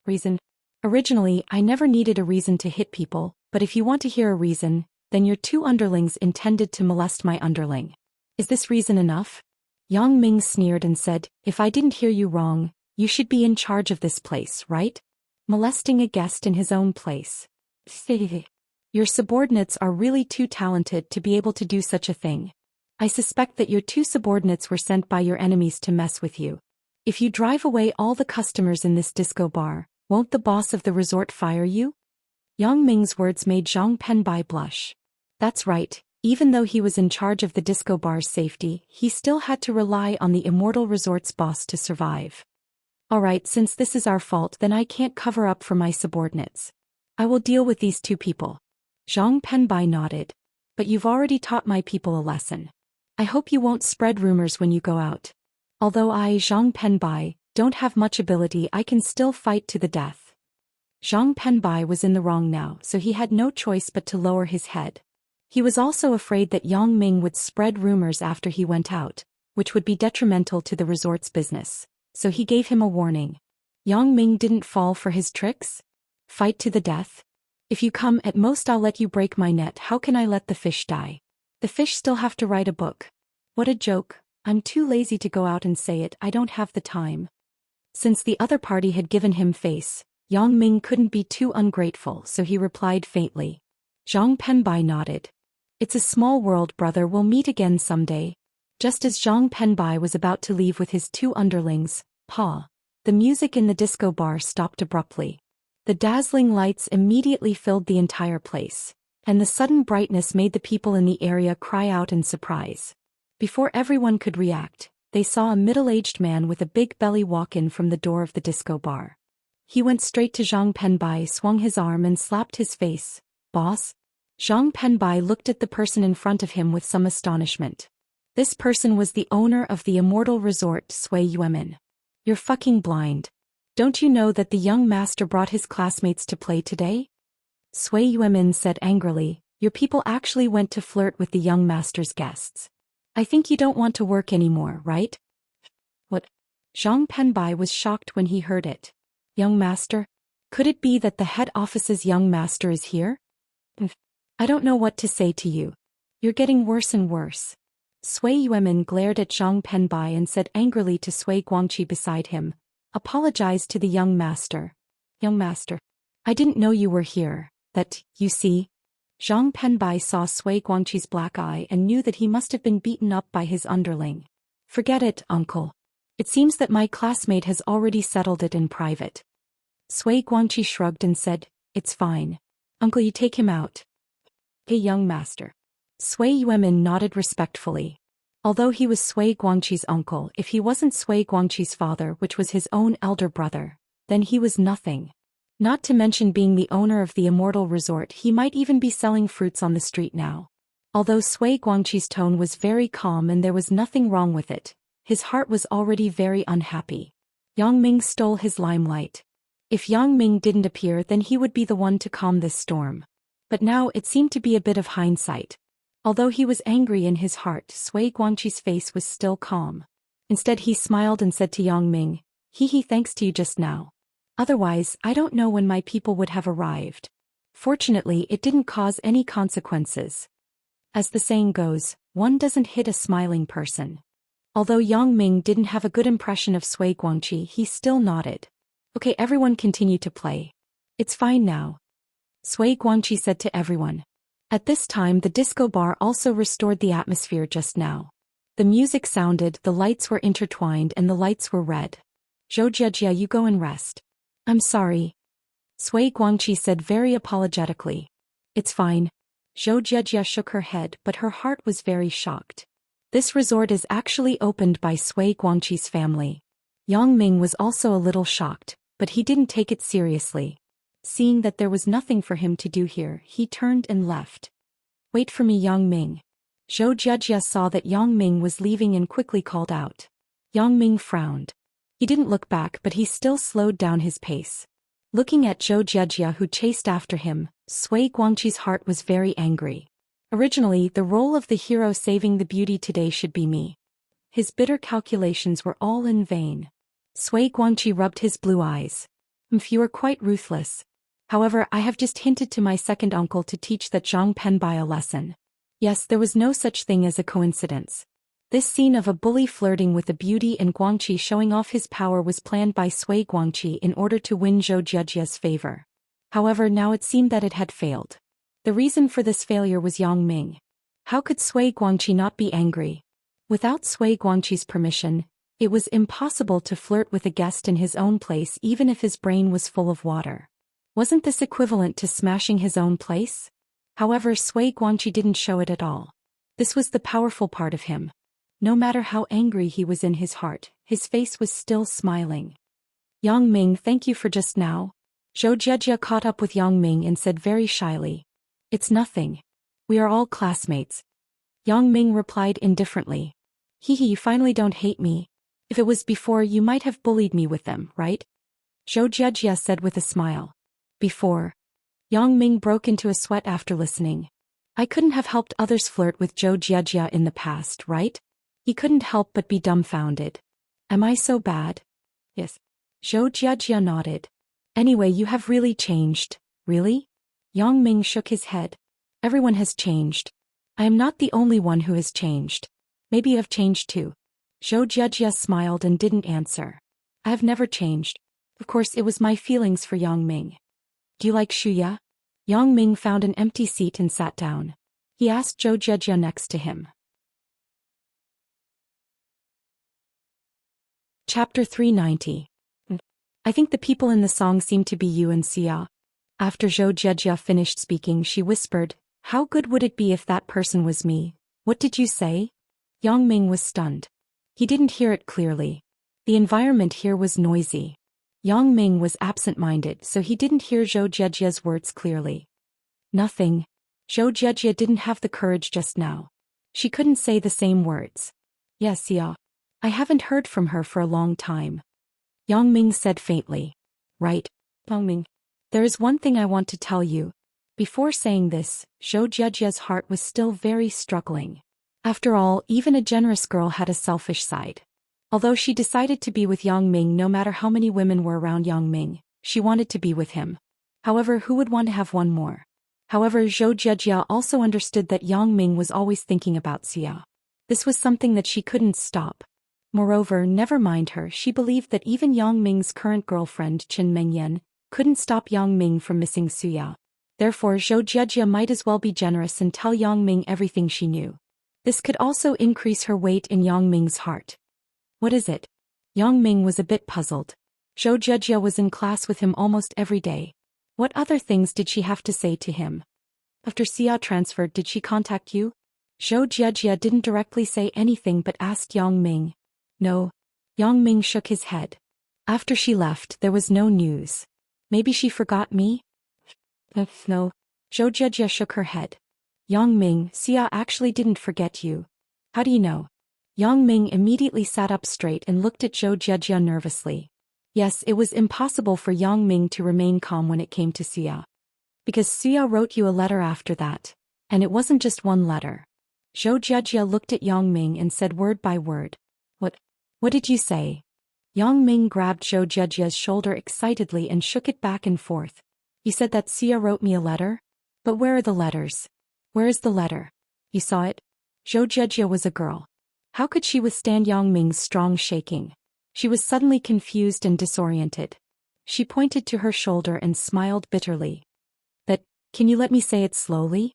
Speaker 1: Reason? Originally, I never needed a reason to hit people, but if you want to hear a reason, then your two underlings intended to molest my underling. Is this reason enough? Yang Ming sneered and said, If I didn't hear you wrong, you should be in charge of this place, right? Molesting a guest in his own place. Your subordinates are really too talented to be able to do such a thing. I suspect that your two subordinates were sent by your enemies to mess with you. If you drive away all the customers in this disco bar, won't the boss of the resort fire you? Yang Ming's words made Zhang Penbai blush. That's right, even though he was in charge of the disco bar's safety, he still had to rely on the Immortal Resort's boss to survive. Alright, since this is our fault, then I can't cover up for my subordinates. I will deal with these two people. Zhang Penbai nodded. But you've already taught my people a lesson. I hope you won't spread rumors when you go out. Although I, Zhang Penbai, don't have much ability, I can still fight to the death. Zhang Penbai was in the wrong now, so he had no choice but to lower his head. He was also afraid that Yang Ming would spread rumors after he went out, which would be detrimental to the resort's business, so he gave him a warning. Yang Ming didn't fall for his tricks? Fight to the death? If you come, at most I'll let you break my net. How can I let the fish die? The fish still have to write a book. What a joke. I'm too lazy to go out and say it, I don't have the time. Since the other party had given him face, Yang Ming couldn't be too ungrateful, so he replied faintly. Zhang Penbai nodded. It's a small world, brother, we'll meet again someday. Just as Zhang Penbai was about to leave with his two underlings, Pa, The music in the disco bar stopped abruptly. The dazzling lights immediately filled the entire place, and the sudden brightness made the people in the area cry out in surprise. Before everyone could react, they saw a middle-aged man with a big belly walk in from the door of the disco bar. He went straight to Zhang Penbai, swung his arm and slapped his face. "Boss?" Zhang Penbai looked at the person in front of him with some astonishment. This person was the owner of the immortal resort, Sui Yuemin. "You're fucking blind. Don't you know that the young master brought his classmates to play today?" Sui Yuemin said angrily, "Your people actually went to flirt with the young master's guests. I think you don't want to work anymore, right?" "What?" Zhang Penbai was shocked when he heard it. "Young master? Could it be that the head office's young master is here?" "I don't know what to say to you. You're getting worse and worse." Sui Yuemin glared at Zhang Penbai and said angrily to Sui Guangqi beside him, "Apologize to the young master." "Young master? I didn't know you were here. That, you see." Zhang Penbai saw Sui Guangqi's black eye and knew that he must have been beaten up by his underling. "Forget it, uncle. It seems that my classmate has already settled it in private." Sui Guangqi shrugged and said, "It's fine. Uncle, you take him out." "Hey, young master." Sui Yuemin nodded respectfully. Although he was Sui Guangqi's uncle, if he wasn't Sui Guangqi's father, which was his own elder brother, then he was nothing. Not to mention being the owner of the immortal resort, he might even be selling fruits on the street now. Although Sui Guangqi's tone was very calm and there was nothing wrong with it, his heart was already very unhappy. Yang Ming stole his limelight. If Yang Ming didn't appear, then he would be the one to calm this storm. But now it seemed to be a bit of hindsight. Although he was angry in his heart, Sui Guangqi's face was still calm. Instead he smiled and said to Yang Ming, "He thanks to you just now. Otherwise, I don't know when my people would have arrived. Fortunately, it didn't cause any consequences." As the saying goes, one doesn't hit a smiling person. Although Yang Ming didn't have a good impression of Sui Guangqi, he still nodded. "Okay, everyone continue to play. It's fine now," Sui Guangqi said to everyone. At this time the disco bar also restored the atmosphere just now. The music sounded, the lights were intertwined and the lights were red. "Zhou Jiejia, you go and rest." "I'm sorry," Sui Guangqi said very apologetically. "It's fine." Zhou Jiejia shook her head, but her heart was very shocked. This resort is actually opened by Sui Guangqi's family. Yang Ming was also a little shocked, but he didn't take it seriously. Seeing that there was nothing for him to do here, he turned and left. "Wait for me, Yang Ming." Zhou Jiejia saw that Yang Ming was leaving and quickly called out. Yang Ming frowned. He didn't look back, but he still slowed down his pace. Looking at Zhou Jiejia who chased after him, Sui Guangqi's heart was very angry. Originally, the role of the hero saving the beauty today should be me. His bitter calculations were all in vain. Sui Guangqi rubbed his blue eyes. You are quite ruthless. However, I have just hinted to my second uncle to teach that Zhang Penbai a lesson. Yes, there was no such thing as a coincidence. This scene of a bully flirting with a beauty and Guangqi showing off his power was planned by Sui Guangqi in order to win Zhou Jiejia's favor. However, now it seemed that it had failed. The reason for this failure was Yang Ming. How could Sui Guangqi not be angry? Without Sui Guangqi's permission, it was impossible to flirt with a guest in his own place even if his brain was full of water. Wasn't this equivalent to smashing his own place? However, Sui Guangqi didn't show it at all. This was the powerful part of him. No matter how angry he was in his heart, his face was still smiling. "Yang Ming, thank you for just now." Zhou Jiejia caught up with Yang Ming and said very shyly. "It's nothing. We are all classmates." Yang Ming replied indifferently. You finally don't hate me. If it was before, you might have bullied me with them, right?" Zhou Jiejia said with a smile. "Before?" Yang Ming broke into a sweat after listening. "I couldn't have helped others flirt with Zhou Jiejia in the past, right?" He couldn't help but be dumbfounded. "Am I so bad?" "Yes." Zhou Jiejia nodded. "Anyway, you have really changed." "Really?" Yang Ming shook his head. "Everyone has changed. I am not the only one who has changed. Maybe you have changed too." Zhou Jiejia smiled and didn't answer. "I have never changed. Of course, it was my feelings for Yang Ming." "Do you like Shuya?" Yang Ming found an empty seat and sat down. He asked Zhou Jiejia next to him. Chapter 390. I think the people in the song seem to be you and Xia. After Zhou Jiejia finished speaking, she whispered, how good would it be if that person was me? What did you say? Yang Ming was stunned. He didn't hear it clearly. The environment here was noisy. Yang Ming was absent-minded, so he didn't hear Zhou Jiejia's words clearly. Nothing. Zhou Jiejia didn't have the courage just now. She couldn't say the same words. Yes, Xia. I haven't heard from her for a long time. Yang Ming said faintly. Right. Yang Ming. There is one thing I want to tell you. Before saying this, Zhou Jiejia's heart was still very struggling. After all, even a generous girl had a selfish side. Although she decided to be with Yang Ming no matter how many women were around Yang Ming, she wanted to be with him. However, who would want to have one more? However, Zhou Jiejia also understood that Yang Ming was always thinking about Xia. This was something that she couldn't stop. Moreover, never mind her, she believed that even Yang Ming's current girlfriend Qin Mengyan couldn't stop Yang Ming from missing Xia. Therefore, Zhou Jiejia might as well be generous and tell Yang Ming everything she knew. This could also increase her weight in Yang Ming's heart. What is it? Yang Ming was a bit puzzled. Zhou Jiejia was in class with him almost every day. What other things did she have to say to him? After Xia transferred, did she contact you? Zhou Jiejia didn't directly say anything but asked Yang Ming. No. Yang Ming shook his head. After she left, there was no news. Maybe she forgot me? No. Zhou Jiejia shook her head. Yang Ming, Xia actually didn't forget you. How do you know? Yang Ming immediately sat up straight and looked at Zhou Jiejia nervously. Yes, it was impossible for Yang Ming to remain calm when it came to Xia. Because Xia wrote you a letter after that. And it wasn't just one letter. Zhou Jiejia looked at Yang Ming and said word by word. What did you say? Yang Ming grabbed Zhou Jiejia's shoulder excitedly and shook it back and forth. You said that Xia wrote me a letter? But where are the letters? Where is the letter? You saw it? Zhou Jiejia was a girl. How could she withstand Yang Ming's strong shaking? She was suddenly confused and disoriented. She pointed to her shoulder and smiled bitterly. But, can you let me say it slowly?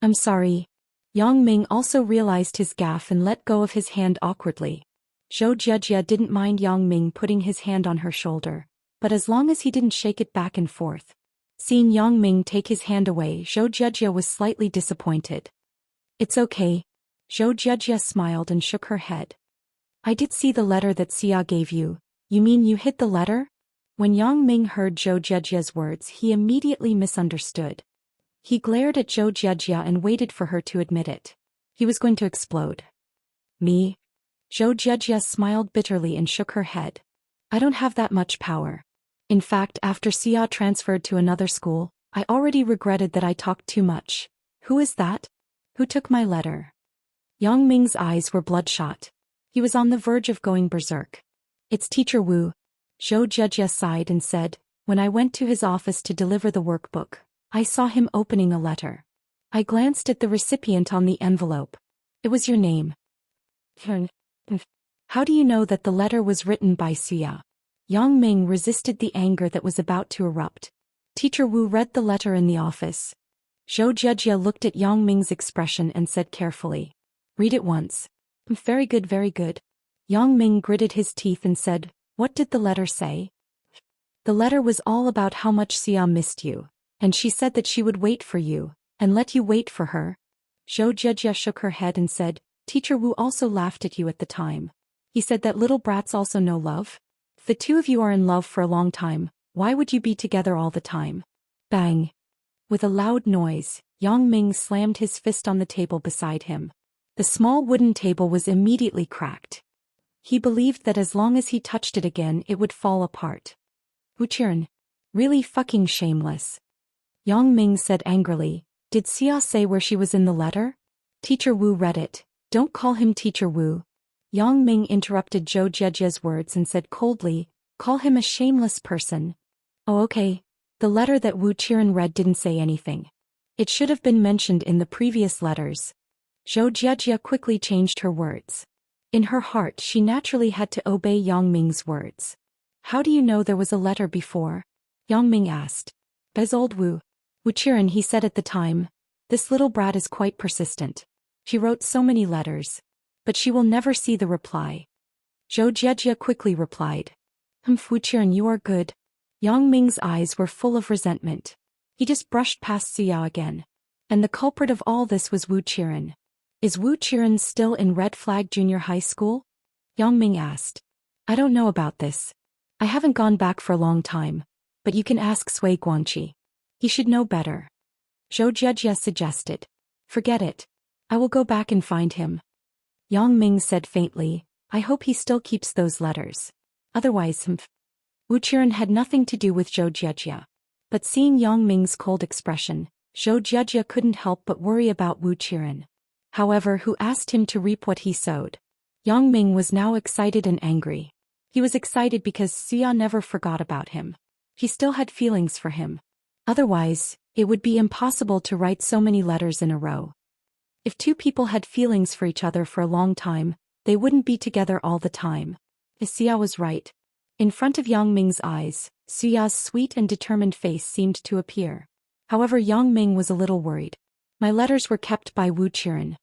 Speaker 1: I'm sorry. Yang Ming also realized his gaffe and let go of his hand awkwardly. Zhou Jiejia didn't mind Yang Ming putting his hand on her shoulder, but as long as he didn't shake it back and forth. Seeing Yang Ming take his hand away, Zhou Jiejia was slightly disappointed. It's okay. Zhou Jiejia smiled and shook her head. I did see the letter that Xia gave you. You mean you hid the letter? When Yang Ming heard Zhou Jiejia's words, he immediately misunderstood. He glared at Zhou Jiejia and waited for her to admit it. He was going to explode. Me? Zhou Jiejia smiled bitterly and shook her head. I don't have that much power. In fact, after Xia transferred to another school, I already regretted that I talked too much. Who is that? Who took my letter? Yang Ming's eyes were bloodshot. He was on the verge of going berserk. It's Teacher Wu. Zhou Jiejia sighed and said, when I went to his office to deliver the workbook, I saw him opening a letter. I glanced at the recipient on the envelope. It was your name. How do you know that the letter was written by Xia? Yang Ming resisted the anger that was about to erupt. Teacher Wu read the letter in the office. Zhou Jiejia looked at Yang Ming's expression and said carefully. Read it once. Very good, very good. Yang Ming gritted his teeth and said, what did the letter say? The letter was all about how much Xia missed you, and she said that she would wait for you, and let you wait for her. Zhou Jiejia shook her head and said, Teacher Wu also laughed at you at the time. He said that little brats also know love. If the two of you are in love for a long time, why would you be together all the time? Bang! With a loud noise, Yang Ming slammed his fist on the table beside him. The small wooden table was immediately cracked. He believed that as long as he touched it again, it would fall apart. Wu Qiren. Really fucking shameless. Yang Ming said angrily, did Xia say where she was in the letter? Teacher Wu read it. Don't call him Teacher Wu. Yang Ming interrupted Zhou Jiejia's words and said coldly, call him a shameless person. Oh okay. The letter that Wu Qiren read didn't say anything. It should have been mentioned in the previous letters. Zhou Jiejia quickly changed her words. In her heart she naturally had to obey Yang Ming's words. How do you know there was a letter before? Yang Ming asked. Bez old Wu Qiren, he said at the time. This little brat is quite persistent. She wrote so many letters. But she will never see the reply. Zhou Jiejia quickly replied. Wu-Qiren, you are good. Yang Ming's eyes were full of resentment. He just brushed past Suya again. And the culprit of all this was Wu-Qiren. Is Wu-Qiren still in Red Flag Junior High School? Yang Ming asked. I don't know about this. I haven't gone back for a long time, but you can ask Sui Guangqi. He should know better. Zhou Jiejie suggested. Forget it. I will go back and find him. Yang Ming said faintly, I hope he still keeps those letters. Otherwise, Wu-Qiren had nothing to do with Zhou Jiejie. But seeing Yang Ming's cold expression, Zhou Jiejie couldn't help but worry about Wu-Qiren. However, who asked him to reap what he sowed? Yang Ming was now excited and angry. He was excited because Suya never forgot about him. He still had feelings for him. Otherwise, it would be impossible to write so many letters in a row. If two people had feelings for each other for a long time, they wouldn't be together all the time. Suya was right. In front of Yang Ming's eyes, Suya's sweet and determined face seemed to appear. However, Yang Ming was a little worried. My letters were kept by Wu-Qiren.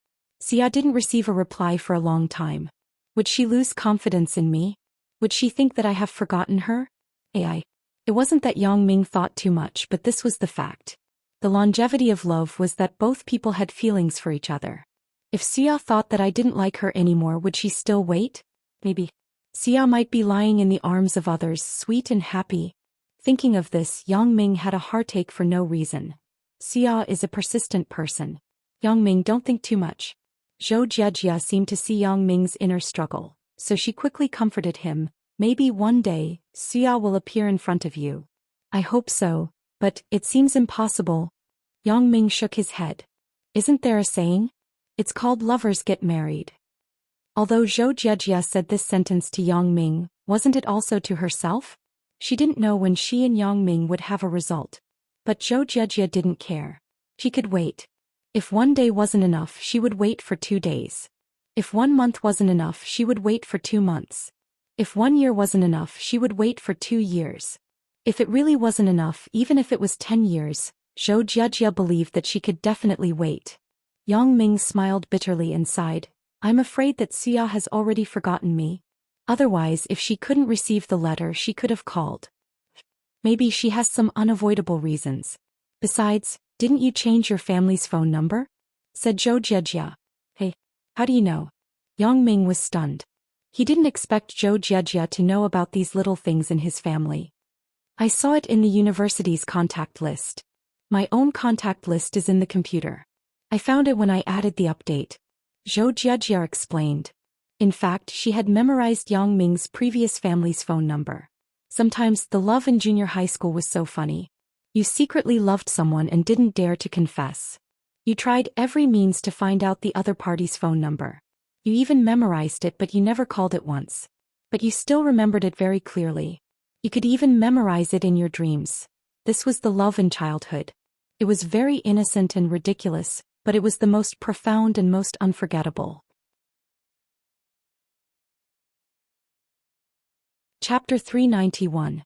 Speaker 1: Suya didn't receive a reply for a long time. Would she lose confidence in me? Would she think that I have forgotten her? It wasn't that Yang Ming thought too much, but this was the fact. The longevity of love was that both people had feelings for each other. If Suya thought that I didn't like her anymore, would she still wait? Maybe. Suya might be lying in the arms of others, sweet and happy. Thinking of this, Yang Ming had a heartache for no reason. Suya is a persistent person. Yang Ming, don't think too much. Zhou Jiejie seemed to see Yang Ming's inner struggle, so she quickly comforted him. Maybe one day, Suya will appear in front of you. I hope so, but it seems impossible. Yang Ming shook his head. Isn't there a saying? It's called lovers get married. Although Zhou Jiejie said this sentence to Yang Ming, wasn't it also to herself? She didn't know when she and Yang Ming would have a result. But Zhou Jiejie didn't care. She could wait. If one day wasn't enough, she would wait for 2 days. If 1 month wasn't enough, she would wait for 2 months. If 1 year wasn't enough, she would wait for 2 years. If it really wasn't enough, even if it was 10 years, Zhou Jiejie believed that she could definitely wait. Yang Ming smiled bitterly and sighed. I'm afraid that Suya has already forgotten me. Otherwise, if she couldn't receive the letter, she could have called. Maybe she has some unavoidable reasons. Besides, didn't you change your family's phone number? Said Zhou Jiejie. Hey, how do you know? Yang Ming was stunned. He didn't expect Zhou Jiejie to know about these little things in his family. I saw it in the university's contact list. My own contact list is in the computer. I found it when I added the update. Zhou Jiejie explained. In fact, she had memorized Yang Ming's previous family's phone number. Sometimes the love in junior high school was so funny. You secretly loved someone and didn't dare to confess. You tried every means to find out the other party's phone number. You even memorized it, but you never called it once. But you still remembered it very clearly. You could even memorize it in your dreams. This was the love in childhood. It was very innocent and ridiculous, but it was the most profound and most unforgettable. Chapter 391.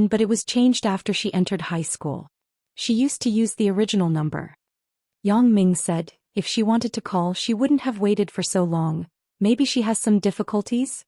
Speaker 1: But it was changed after she entered high school. She used to use the original number. Yang Ming said, if she wanted to call, she wouldn't have waited for so long. Maybe she has some difficulties?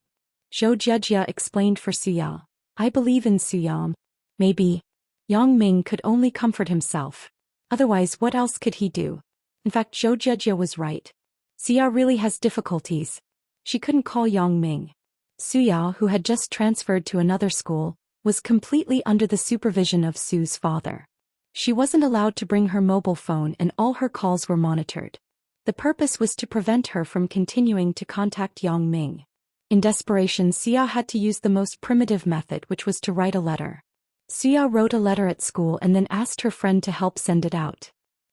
Speaker 1: Zhou Jiejie explained for Suya. I believe in Suya. Maybe. Yang Ming could only comfort himself. Otherwise, what else could he do? In fact, Zhou Jiejie was right. Suya really has difficulties. She couldn't call Yang Ming. Suya, who had just transferred to another school, was completely under the supervision of Su's father. She wasn't allowed to bring her mobile phone and all her calls were monitored. The purpose was to prevent her from continuing to contact Yang Ming. In desperation, Suya had to use the most primitive method, which was to write a letter. Suya wrote a letter at school and then asked her friend to help send it out.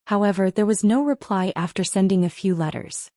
Speaker 1: However, there was no reply after sending a few letters.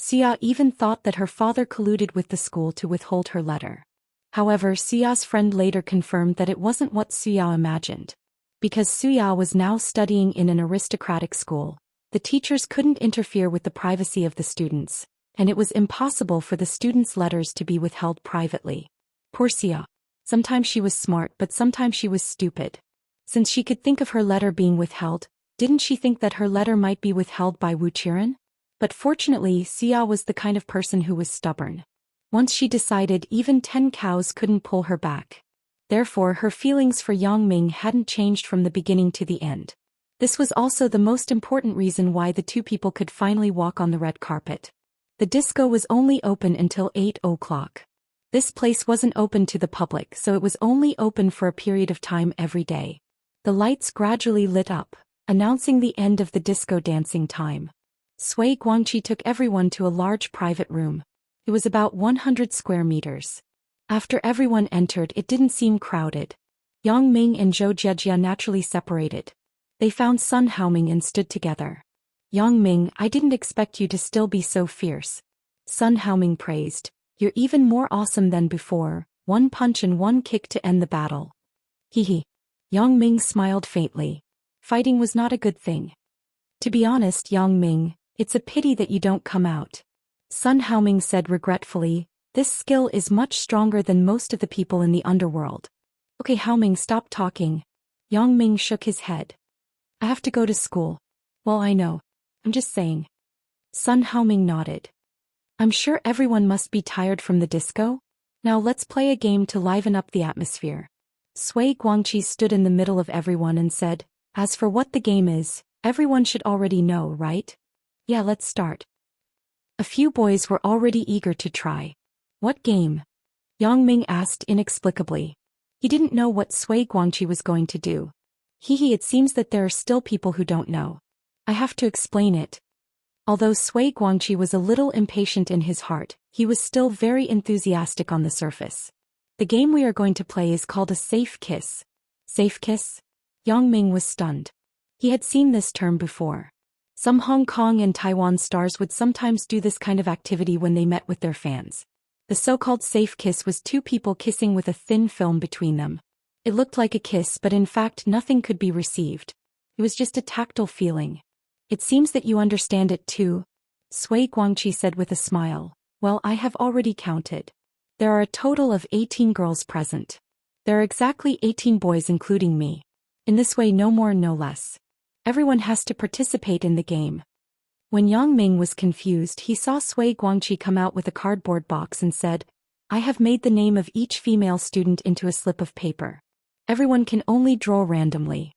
Speaker 1: Suya even thought that her father colluded with the school to withhold her letter. However, Suya's friend later confirmed that it wasn't what Suya imagined. Because Suya was now studying in an aristocratic school, the teachers couldn't interfere with the privacy of the students, and it was impossible for the students' letters to be withheld privately. Poor Suya. Sometimes she was smart, but sometimes she was stupid. Since she could think of her letter being withheld, didn't she think that her letter might be withheld by Wu-Qiren? But fortunately, Suya was the kind of person who was stubborn. Once she decided, even 10 cows couldn't pull her back. Therefore, her feelings for Yang Ming hadn't changed from the beginning to the end. This was also the most important reason why the two people could finally walk on the red carpet. The disco was only open until 8 o'clock. This place wasn't open to the public, so it was only open for a period of time every day. The lights gradually lit up, announcing the end of the disco dancing time. Sui Guangqi took everyone to a large private room. It was about 100 square meters. After everyone entered, it didn't seem crowded. Yang Ming and Zhou Jiejia naturally separated. They found Sun Haoming and stood together. Yang Ming, I didn't expect you to still be so fierce. Sun Haoming praised. You're even more awesome than before, one punch and one kick to end the battle. Hehe. Yang Ming smiled faintly. Fighting was not a good thing. To be honest, Yang Ming, it's a pity that you don't come out. Sun Haoming said regretfully, this skill is much stronger than most of the people in the underworld. Okay, Haoming, stop talking. Yang Ming shook his head. I have to go to school. Well, I know. I'm just saying. Sun Haoming nodded. I'm sure everyone must be tired from the disco. Now let's play a game to liven up the atmosphere. Sui Guangqi stood in the middle of everyone and said, as for what the game is, everyone should already know, right? Yeah, let's start. A few boys were already eager to try. What game? Yang Ming asked inexplicably. He didn't know what Sui Guangqi was going to do. It seems that there are still people who don't know. I have to explain it. Although Sui Guangqi was a little impatient in his heart, he was still very enthusiastic on the surface. The game we are going to play is called a safe kiss. Safe kiss? Yang Ming was stunned. He had seen this term before. Some Hong Kong and Taiwan stars would sometimes do this kind of activity when they met with their fans. The so-called safe kiss was two people kissing with a thin film between them. It looked like a kiss, but in fact nothing could be received. It was just a tactile feeling. It seems that you understand it too, Sui Guangqi said with a smile. Well, I have already counted. There are a total of 18 girls present. There are exactly 18 boys including me. In this way, no more, no less. Everyone has to participate in the game. When Yang Ming was confused, he saw Sui Guangqi come out with a cardboard box and said, I have made the name of each female student into a slip of paper. Everyone can only draw randomly.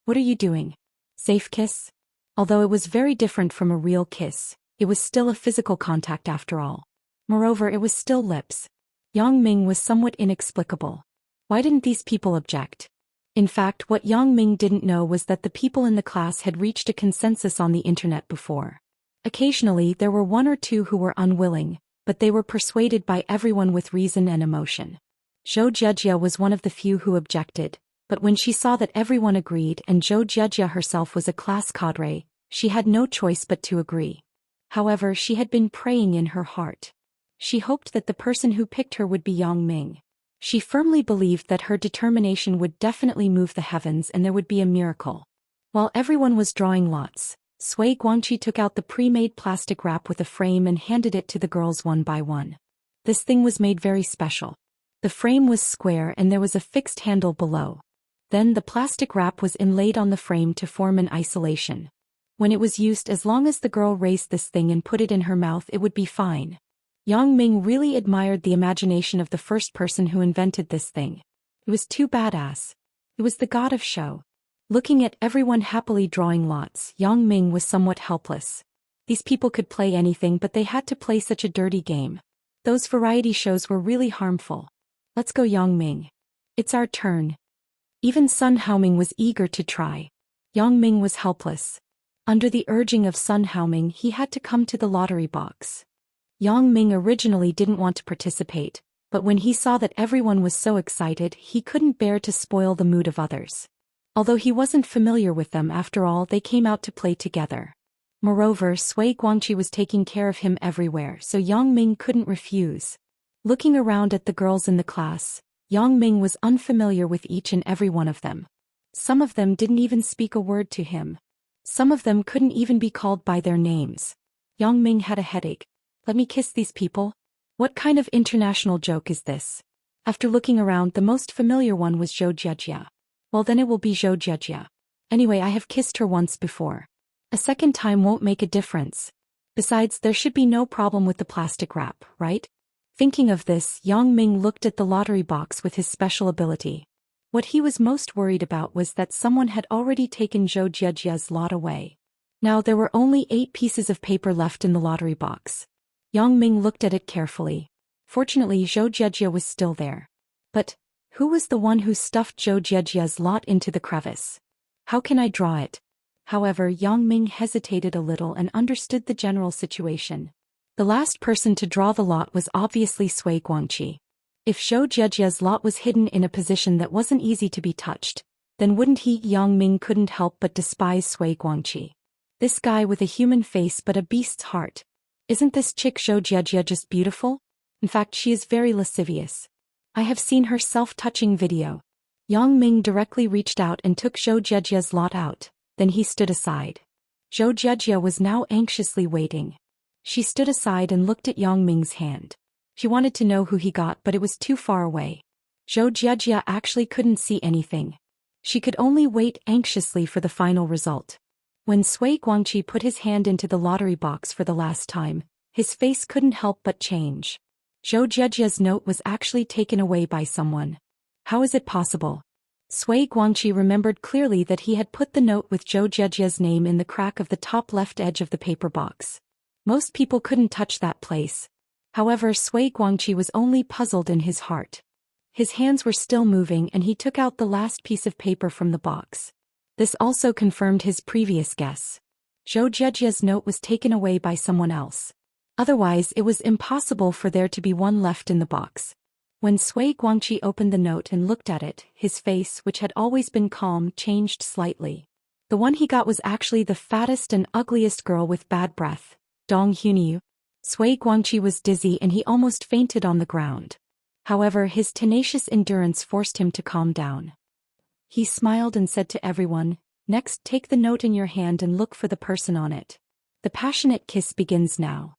Speaker 1: What are you doing? Safe kiss? Although it was very different from a real kiss, it was still a physical contact after all. Moreover, it was still lips. Yang Ming was somewhat inexplicable. Why didn't these people object? In fact, what Yang Ming didn't know was that the people in the class had reached a consensus on the internet before. Occasionally, there were one or two who were unwilling, but they were persuaded by everyone with reason and emotion. Zhou Jiejia was one of the few who objected, but when she saw that everyone agreed and Zhou Jiejia herself was a class cadre, she had no choice but to agree. However, she had been praying in her heart. She hoped that the person who picked her would be Yang Ming. She firmly believed that her determination would definitely move the heavens and there would be a miracle. While everyone was drawing lots, Sui Guangqi took out the pre-made plastic wrap with a frame and handed it to the girls one by one. This thing was made very special. The frame was square and there was a fixed handle below. Then the plastic wrap was inlaid on the frame to form an isolation. When it was used, as long as the girl raised this thing and put it in her mouth, it would be fine. Yang Ming really admired the imagination of the first person who invented this thing. It was too badass. It was the god of show. Looking at everyone happily drawing lots, Yang Ming was somewhat helpless. These people could play anything, but they had to play such a dirty game. Those variety shows were really harmful. Let's go, Yang Ming. It's our turn. Even Sun Haoming was eager to try. Yang Ming was helpless. Under the urging of Sun Haoming, he had to come to the lottery box. Yang Ming originally didn't want to participate, but when he saw that everyone was so excited, he couldn't bear to spoil the mood of others. Although he wasn't familiar with them, after all, they came out to play together. Moreover, Sui Guangqi was taking care of him everywhere, so Yang Ming couldn't refuse. Looking around at the girls in the class, Yang Ming was unfamiliar with each and every one of them. Some of them didn't even speak a word to him. Some of them couldn't even be called by their names. Yang Ming had a headache. Let me kiss these people? What kind of international joke is this? After looking around, the most familiar one was Zhou Jiejia. Well, then it will be Zhou Jiejia. Anyway, I have kissed her once before. A second time won't make a difference. Besides, there should be no problem with the plastic wrap, right? Thinking of this, Yang Ming looked at the lottery box with his special ability. What he was most worried about was that someone had already taken Zhou Jiejia's lot away. Now there were only 8 pieces of paper left in the lottery box. Yang Ming looked at it carefully. Fortunately, Zhou Jiejia was still there. But who was the one who stuffed Zhou Jiejia's lot into the crevice? How can I draw it? However, Yang Ming hesitated a little and understood the general situation. The last person to draw the lot was obviously Sui Guangqi. If Zhou Jiejia's lot was hidden in a position that wasn't easy to be touched, then wouldn't he? Yang Ming couldn't help but despise Sui Guangqi. This guy with a human face but a beast's heart. Isn't this chick Zhou Jiejia just beautiful? In fact, she is very lascivious. I have seen her self-touching video. Yang Ming directly reached out and took Zhou Jiejia's lot out, then he stood aside. Zhou Jiejia was now anxiously waiting. She stood aside and looked at Yang Ming's hand. She wanted to know who he got, but it was too far away. Zhou Jiejia actually couldn't see anything. She could only wait anxiously for the final result. When Sui Guangqi put his hand into the lottery box for the last time, his face couldn't help but change. Zhou Jiejia's note was actually taken away by someone. How is it possible? Sui Guangqi remembered clearly that he had put the note with Zhou Jiejia's name in the crack of the top left edge of the paper box. Most people couldn't touch that place. However, Sui Guangqi was only puzzled in his heart. His hands were still moving and he took out the last piece of paper from the box. This also confirmed his previous guess. Zhou Jiejia's note was taken away by someone else. Otherwise, it was impossible for there to be one left in the box. When Sui Guangqi opened the note and looked at it, his face, which had always been calm, changed slightly. The one he got was actually the fattest and ugliest girl with bad breath, Dong Hunyu. Sui Guangqi was dizzy and he almost fainted on the ground. However, his tenacious endurance forced him to calm down. He smiled and said to everyone, "Next, take the note in your hand and look for the person on it. The passionate kiss begins now."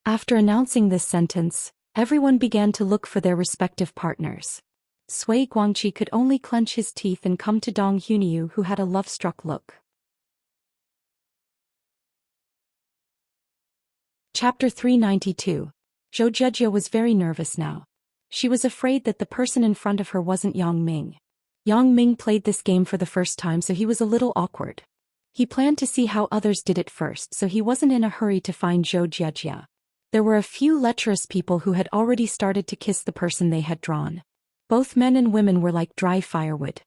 Speaker 1: After announcing this sentence, everyone began to look for their respective partners. Sui Guangqi could only clench his teeth and come to Dong Hunyu, who had a love-struck look. Chapter 392. Zhou Jiejia was very nervous now. She was afraid that the person in front of her wasn't Yang Ming. Yang Ming played this game for the first time, so he was a little awkward. He planned to see how others did it first, so he wasn't in a hurry to find Zhou Jiejia. There were a few lecherous people who had already started to kiss the person they had drawn. Both men and women were like dry firewood.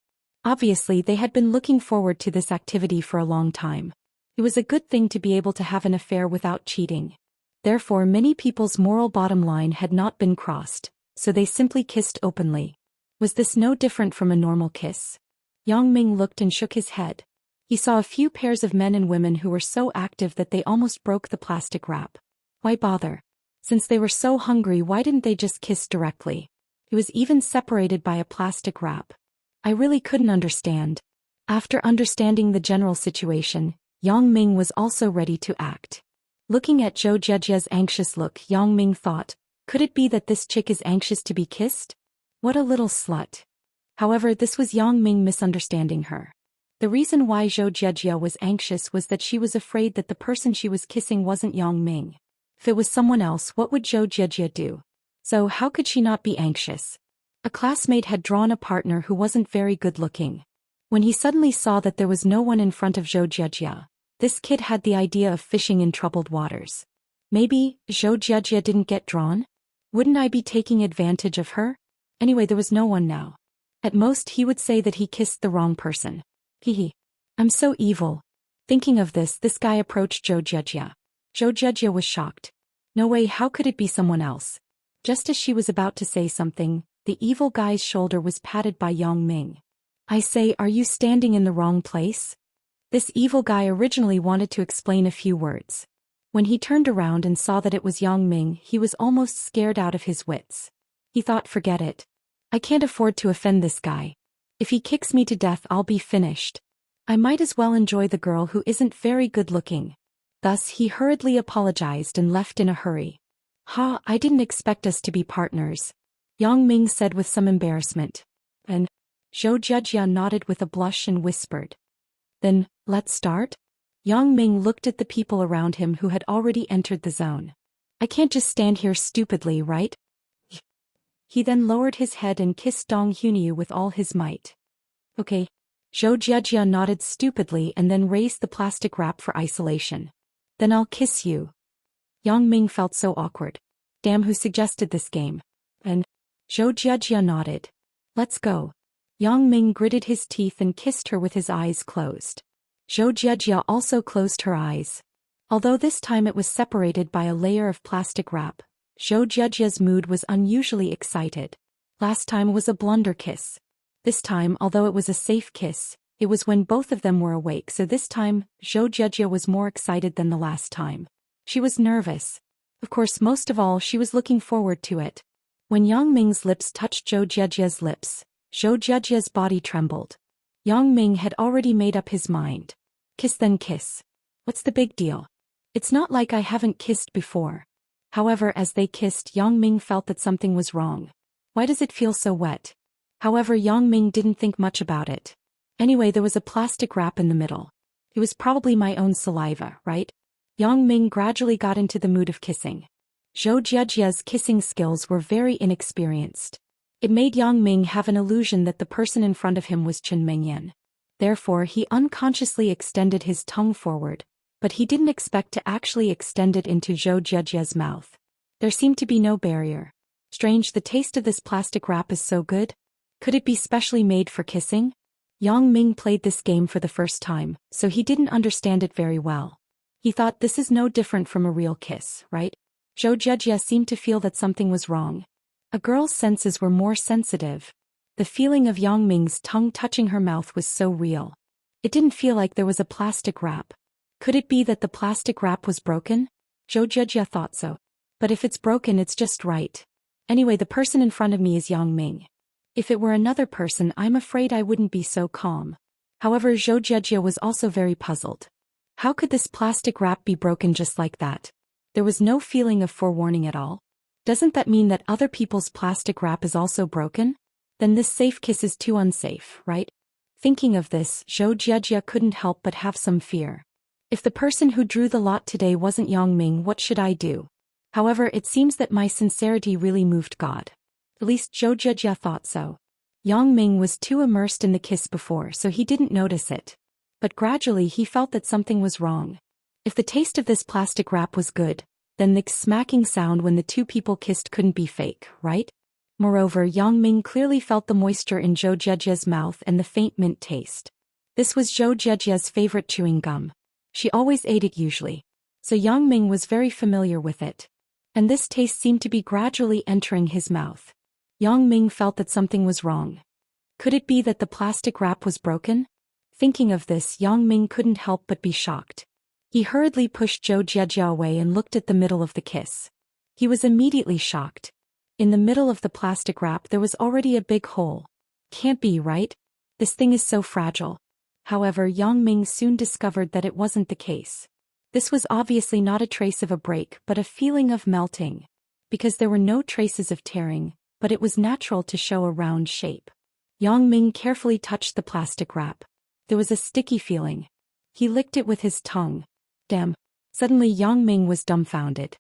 Speaker 1: Obviously, they had been looking forward to this activity for a long time. It was a good thing to be able to have an affair without cheating. Therefore, many people's moral bottom line had not been crossed, so they simply kissed openly. Was this no different from a normal kiss? Yang Ming looked and shook his head. He saw a few pairs of men and women who were so active that they almost broke the plastic wrap. Why bother? Since they were so hungry, why didn't they just kiss directly? It was even separated by a plastic wrap. I really couldn't understand. After understanding the general situation, Yang Ming was also ready to act. Looking at Zhou Jiejia's anxious look, Yang Ming thought, could it be that this chick is anxious to be kissed? What a little slut. However, this was Yang Ming misunderstanding her. The reason why Zhou Jiejia was anxious was that she was afraid that the person she was kissing wasn't Yang Ming. If it was someone else, what would Zhou Jiejia do? So how could she not be anxious? A classmate had drawn a partner who wasn't very good looking. When he suddenly saw that there was no one in front of Zhou Jiejia, this kid had the idea of fishing in troubled waters. Maybe Zhou Jiejia didn't get drawn? Wouldn't I be taking advantage of her? Anyway, there was no one now. At most, he would say that he kissed the wrong person. Hehe. I'm so evil. Thinking of this guy approached Zhou Jiejia. Zhou Jiejia was shocked. No way, how could it be someone else? Just as she was about to say something, the evil guy's shoulder was patted by Yang Ming. I say, are you standing in the wrong place? This evil guy originally wanted to explain a few words. When he turned around and saw that it was Yang Ming, he was almost scared out of his wits. He thought, forget it. I can't afford to offend this guy. If he kicks me to death, I'll be finished. I might as well enjoy the girl who isn't very good looking. Thus, he hurriedly apologized and left in a hurry. Ha, I didn't expect us to be partners, Yang Ming said with some embarrassment. And Zhou Jiejia nodded with a blush and whispered. Then, let's start? Yang Ming looked at the people around him who had already entered the zone. I can't just stand here stupidly, right? He then lowered his head and kissed Dong Hyunwoo with all his might. Okay. Zhou Jiejia nodded stupidly and then raised the plastic wrap for isolation. Then I'll kiss you. Yang Ming felt so awkward. Damn, who suggested this game? And Zhou Jiejia nodded. Let's go. Yang Ming gritted his teeth and kissed her with his eyes closed. Zhou Jiejia also closed her eyes. Although this time it was separated by a layer of plastic wrap, Zhou Jiejia's mood was unusually excited. Last time was a blunder kiss. This time, although it was a safe kiss, it was when both of them were awake, so this time, Zhou Jiejia was more excited than the last time. She was nervous. Of course, most of all, she was looking forward to it. When Yang Ming's lips touched Zhou Jiejia's lips, Zhou Jiejia's body trembled. Yang Ming had already made up his mind. Kiss then kiss. What's the big deal? It's not like I haven't kissed before. However, as they kissed, Yang Ming felt that something was wrong. Why does it feel so wet? However, Yang Ming didn't think much about it. Anyway, there was a plastic wrap in the middle. It was probably my own saliva, right? Yang Ming gradually got into the mood of kissing. Zhou Jiejia's kissing skills were very inexperienced. It made Yang Ming have an illusion that the person in front of him was Chen Mengyan. Therefore, he unconsciously extended his tongue forward, but he didn't expect to actually extend it into Zhou Jiejia's mouth. There seemed to be no barrier. Strange, the taste of this plastic wrap is so good. Could it be specially made for kissing? Yang Ming played this game for the first time, so he didn't understand it very well. He thought this is no different from a real kiss, right? Zhou Jiejia seemed to feel that something was wrong. A girl's senses were more sensitive. The feeling of Yang Ming's tongue touching her mouth was so real. It didn't feel like there was a plastic wrap. Could it be that the plastic wrap was broken? Zhou Jiejia thought so. But if it's broken, it's just right. Anyway, the person in front of me is Yang Ming. If it were another person, I'm afraid I wouldn't be so calm. However, Zhou Jiejia was also very puzzled. How could this plastic wrap be broken just like that? There was no feeling of forewarning at all. Doesn't that mean that other people's plastic wrap is also broken? Then this safe kiss is too unsafe, right? Thinking of this, Zhou Jiejia couldn't help but have some fear. If the person who drew the lot today wasn't Yang Ming, what should I do? However, it seems that my sincerity really moved God. At least Zhou Jiejia thought so. Yang Ming was too immersed in the kiss before, so he didn't notice it. But gradually he felt that something was wrong. If the taste of this plastic wrap was good, then the smacking sound when the two people kissed couldn't be fake, right? Moreover, Yang Ming clearly felt the moisture in Zhou Jiejia's mouth and the faint mint taste. This was Zhou Jiejia's favorite chewing gum. She always ate it usually. So Yang Ming was very familiar with it. And this taste seemed to be gradually entering his mouth. Yang Ming felt that something was wrong. Could it be that the plastic wrap was broken? Thinking of this, Yang Ming couldn't help but be shocked. He hurriedly pushed Zhou Jiejia away and looked at the middle of the kiss. He was immediately shocked. In the middle of the plastic wrap there was already a big hole. Can't be, right? This thing is so fragile. However, Yang Ming soon discovered that it wasn't the case. This was obviously not a trace of a break but a feeling of melting. Because there were no traces of tearing, but it was natural to show a round shape. Yang Ming carefully touched the plastic wrap. There was a sticky feeling. He licked it with his tongue. Damn. Suddenly Yang Ming was dumbfounded.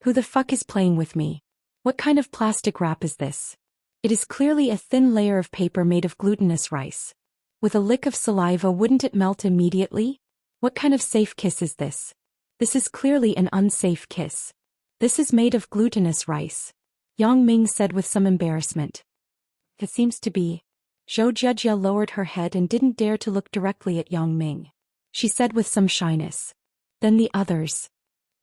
Speaker 1: Who the fuck is playing with me? What kind of plastic wrap is this? It is clearly a thin layer of paper made of glutinous rice. With a lick of saliva, wouldn't it melt immediately? What kind of safe kiss is this? This is clearly an unsafe kiss. This is made of glutinous rice. Yang Ming said with some embarrassment. It seems to be. Zhou Jiejia lowered her head and didn't dare to look directly at Yang Ming. She said with some shyness. Then the others.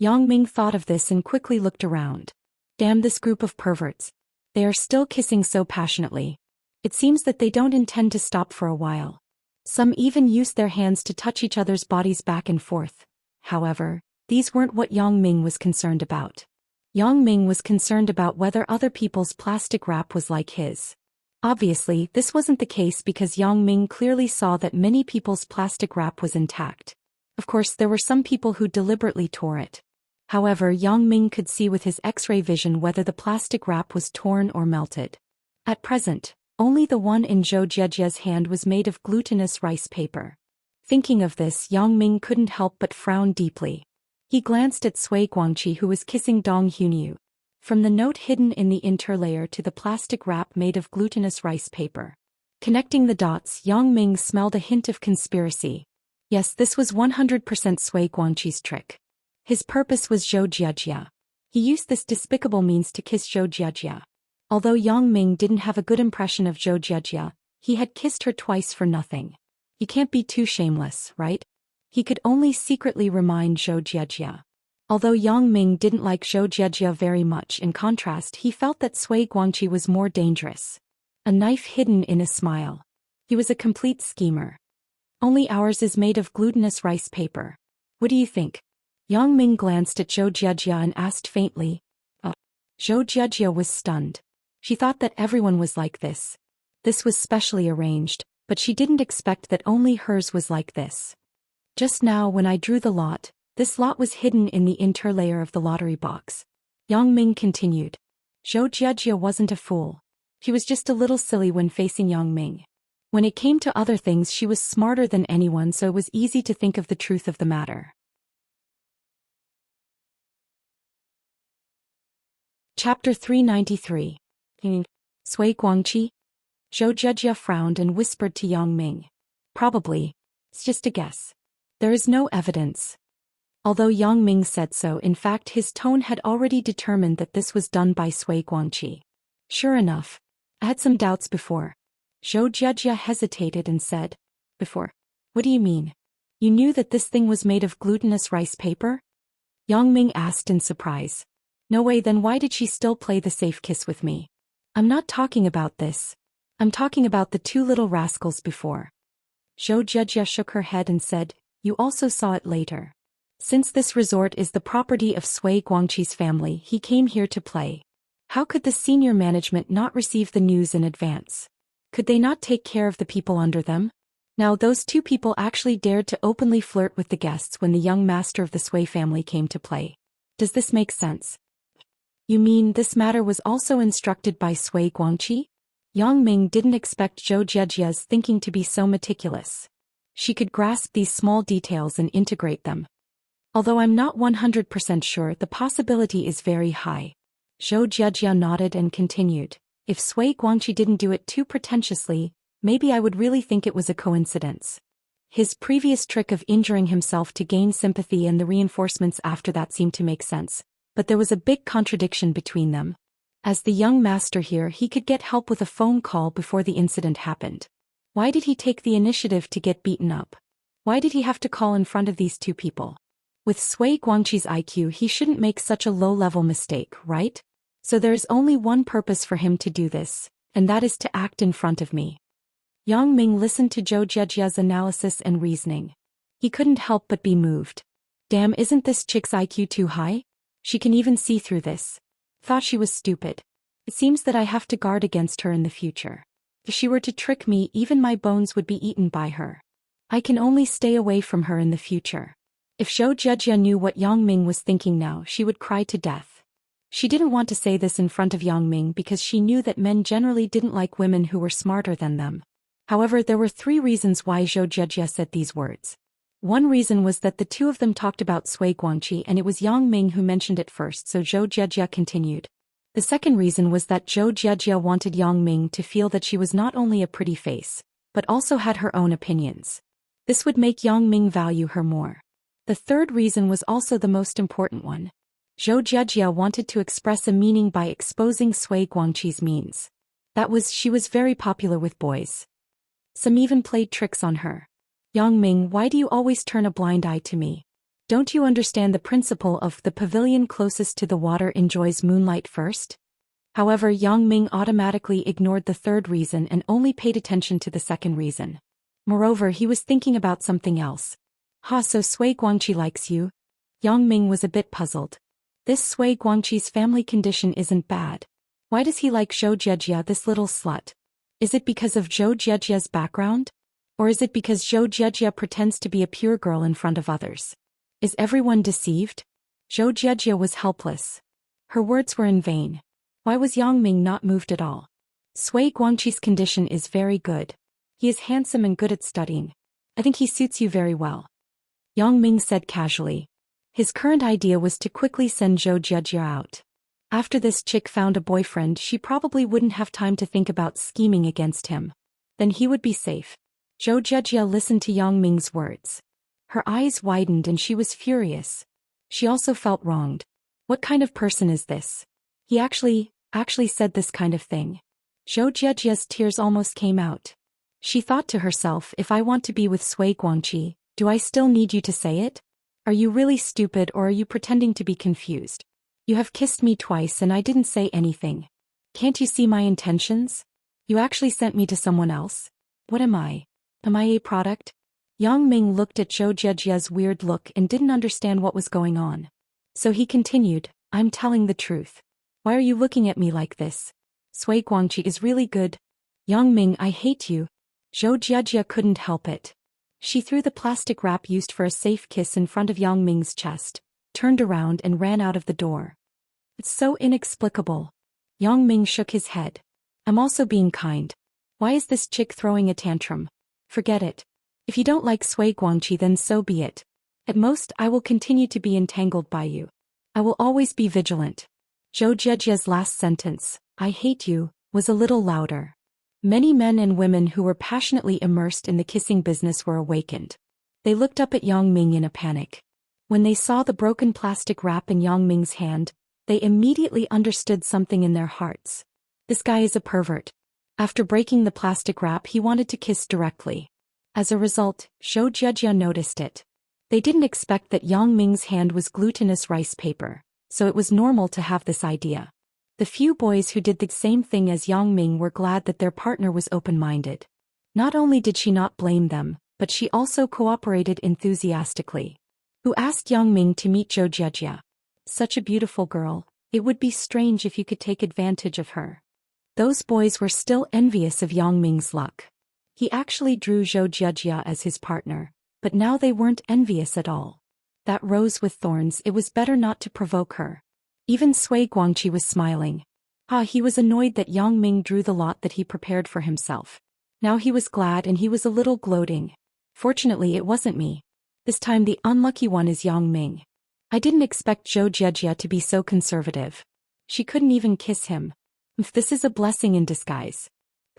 Speaker 1: Yang Ming thought of this and quickly looked around. Damn this group of perverts. They are still kissing so passionately. It seems that they don't intend to stop for a while. Some even use their hands to touch each other's bodies back and forth. However, these weren't what Yang Ming was concerned about. Yang Ming was concerned about whether other people's plastic wrap was like his. Obviously, this wasn't the case because Yang Ming clearly saw that many people's plastic wrap was intact. Of course, there were some people who deliberately tore it. However, Yang Ming could see with his X-ray vision whether the plastic wrap was torn or melted. At present, only the one in Zhou Jiejia's hand was made of glutinous rice paper. Thinking of this, Yang Ming couldn't help but frown deeply. He glanced at Sui Guangqi, who was kissing Dong Hyunwoo. From the note hidden in the interlayer to the plastic wrap made of glutinous rice paper. Connecting the dots, Yang Ming smelled a hint of conspiracy. Yes, this was 100% Sui Guangqi's trick. His purpose was Zhou Jiajia. He used this despicable means to kiss Zhou Jiajia. Although Yang Ming didn't have a good impression of Zhou Jiajia, he had kissed her twice for nothing. You can't be too shameless, right? He could only secretly remind Zhou Jiajia. Although Yang Ming didn't like Zhou Jiajia very much, in contrast he felt that Sui Guangqi was more dangerous. A knife hidden in a smile. He was a complete schemer. Only ours is made of glutinous rice paper. What do you think? Yang Ming glanced at Zhou Jiajia and asked faintly. Zhou Jiajia was stunned. She thought that everyone was like this. This was specially arranged, but she didn't expect that only hers was like this. Just now when I drew the lot, this lot was hidden in the interlayer of the lottery box. Yang Ming continued. Zhou Jiajia wasn't a fool. She was just a little silly when facing Yang Ming. When it came to other things she was smarter than anyone, so it was easy to think of the truth of the matter. Chapter 393. Sui Guangqi? Zhou Jiajia frowned and whispered to Yang Ming. Probably. It's just a guess. There is no evidence. Although Yang Ming said so, in fact his tone had already determined that this was done by Sui Guangqi. Sure enough. I had some doubts before. Zhou Jiajia hesitated and said. Before? What do you mean? You knew that this thing was made of glutinous rice paper? Yang Ming asked in surprise. No way, then why did she still play the safe kiss with me? I'm not talking about this. I'm talking about the two little rascals before. Zhou Jiajia shook her head and said, you also saw it later. Since this resort is the property of Sui Guangqi's family, he came here to play. How could the senior management not receive the news in advance? Could they not take care of the people under them? Now those two people actually dared to openly flirt with the guests when the young master of the Sui family came to play. Does this make sense? You mean this matter was also instructed by Sui Guangqi? Yang Ming didn't expect Zhou Jiajia's thinking to be so meticulous. She could grasp these small details and integrate them. Although I'm not 100% sure, the possibility is very high. Zhou Jiajia nodded and continued. If Sui Guangqi didn't do it too pretentiously, maybe I would really think it was a coincidence. His previous trick of injuring himself to gain sympathy and the reinforcements after that seemed to make sense, but there was a big contradiction between them. As the young master here, he could get help with a phone call before the incident happened. Why did he take the initiative to get beaten up? Why did he have to call in front of these two people? With Sui Guangqi's IQ, he shouldn't make such a low-level mistake, right? So there's only one purpose for him to do this, and that is to act in front of me. Yang Ming listened to Zhou Jiajia's analysis and reasoning. He couldn't help but be moved. Damn, isn't this chick's IQ too high? She can even see through this. Thought she was stupid. It seems that I have to guard against her in the future. If she were to trick me, even my bones would be eaten by her. I can only stay away from her in the future. If Zhou Jiajia knew what Yang Ming was thinking now, she would cry to death. She didn't want to say this in front of Yang Ming because she knew that men generally didn't like women who were smarter than them. However, there were 3 reasons why Zhou Jiajia said these words. One reason was that the two of them talked about Sui Guangqi and it was Yang Ming who mentioned it first, so Zhou Jiajia continued. The second reason was that Zhou Jiajia wanted Yang Ming to feel that she was not only a pretty face, but also had her own opinions. This would make Yang Ming value her more. The third reason was also the most important one. Zhou Jiajia wanted to express a meaning by exposing Sui Guangqi's means. That was, she was very popular with boys. Some even played tricks on her. Yang Ming, why do you always turn a blind eye to me? Don't you understand the principle of the pavilion closest to the water enjoys moonlight first? However, Yang Ming automatically ignored the third reason and only paid attention to the second reason. Moreover, he was thinking about something else. So Sui Guangqi likes you? Yang Ming was a bit puzzled. This Sui Guangqi's family condition isn't bad. Why does he like Zhou Jiajia, this little slut? Is it because of Zhou Jiajia's background? Or is it because Zhou Jiajia pretends to be a pure girl in front of others? Is everyone deceived? Zhou Jiajia was helpless. Her words were in vain. Why was Yang Ming not moved at all? Sui Guangqi's condition is very good. He is handsome and good at studying. I think he suits you very well. Yang Ming said casually. His current idea was to quickly send Zhou Jiajia out. After this chick found a boyfriend, she probably wouldn't have time to think about scheming against him. Then he would be safe. Zhou Zhejia listened to Yang Ming's words. Her eyes widened and she was furious. She also felt wronged. What kind of person is this? He actually said this kind of thing. Zhou Zhejia's tears almost came out. She thought to herself, if I want to be with Sui Guangqi, do I still need you to say it? Are you really stupid or are you pretending to be confused? You have kissed me twice and I didn't say anything. Can't you see my intentions? You actually sent me to someone else. What am I? Am I a product? Yang Ming looked at Zhou Zhejia's weird look and didn't understand what was going on. So he continued, I'm telling the truth. Why are you looking at me like this? Sui Guangqi is really good. Yang Ming, I hate you. Zhou Zhejia couldn't help it. She threw the plastic wrap used for a safe kiss in front of Yang Ming's chest, turned around and ran out of the door. It's so inexplicable. Yang Ming shook his head. I'm also being kind. Why is this chick throwing a tantrum? Forget it. If you don't like Sui Guangqi, then so be it. At most, I will continue to be entangled by you. I will always be vigilant. Zhou Zhejia's last sentence, I hate you, was a little louder. Many men and women who were passionately immersed in the kissing business were awakened. They looked up at Yang Ming in a panic. When they saw the broken plastic wrap in Yang Ming's hand, they immediately understood something in their hearts. This guy is a pervert. After breaking the plastic wrap, he wanted to kiss directly. As a result, Zhou Zhejia noticed it. They didn't expect that Yang Ming's hand was glutinous rice paper, so it was normal to have this idea. The few boys who did the same thing as Yang Ming were glad that their partner was open-minded. Not only did she not blame them, but she also cooperated enthusiastically. Who asked Yang Ming to meet Zhou Zhejia? Such a beautiful girl, it would be strange if you could take advantage of her. Those boys were still envious of Yang Ming's luck. He actually drew Zhou Zhejia as his partner, but now they weren't envious at all. That rose with thorns, it was better not to provoke her. Even Sui Guangqi was smiling. He was annoyed that Yang Ming drew the lot that he prepared for himself. Now he was glad and he was a little gloating. Fortunately, it wasn't me. This time the unlucky one is Yang Ming. I didn't expect Zhou Zhejia to be so conservative. She couldn't even kiss him. If this is a blessing in disguise.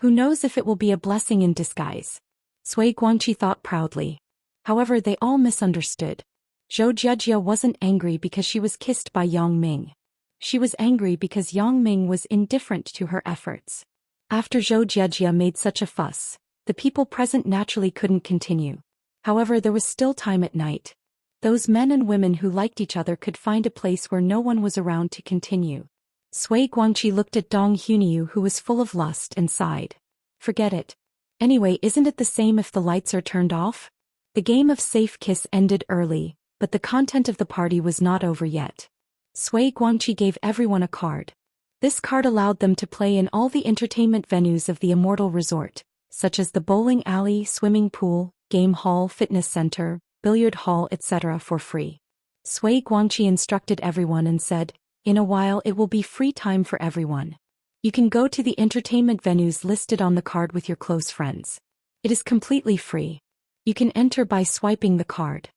Speaker 1: Who knows if it will be a blessing in disguise? Sui Guangqi thought proudly. However, they all misunderstood. Zhou Zhejia wasn't angry because she was kissed by Yang Ming. She was angry because Yang Ming was indifferent to her efforts. After Zhou Zhejia made such a fuss, the people present naturally couldn't continue. However, there was still time at night. Those men and women who liked each other could find a place where no one was around to continue. Sui Guangqi looked at Dong Hunyu, who was full of lust, and sighed. Forget it. Anyway, isn't it the same if the lights are turned off? The game of safe kiss ended early, but the content of the party was not over yet. Sui Guangqi gave everyone a card. This card allowed them to play in all the entertainment venues of the Immortal Resort, such as the bowling alley, swimming pool, game hall, fitness center, billiard hall, etc. for free. Sui Guangqi instructed everyone and said, in a while it will be free time for everyone. You can go to the entertainment venues listed on the card with your close friends. It is completely free. You can enter by swiping the card.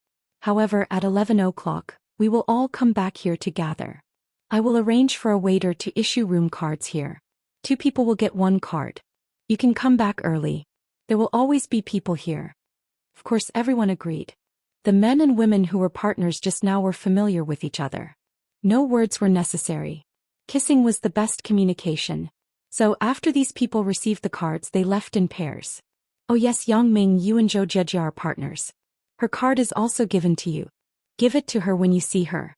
Speaker 1: However, at 11 o'clock, we will all come back here to gather. I will arrange for a waiter to issue room cards here. 2 people will get 1 card. You can come back early. There will always be people here. Of course, everyone agreed. The men and women who were partners just now were familiar with each other. No words were necessary. Kissing was the best communication. So after these people received the cards, they left in pairs. Oh yes, Yang Ming, you and Zhou Zhejia are partners. Her card is also given to you. Give it to her when you see her.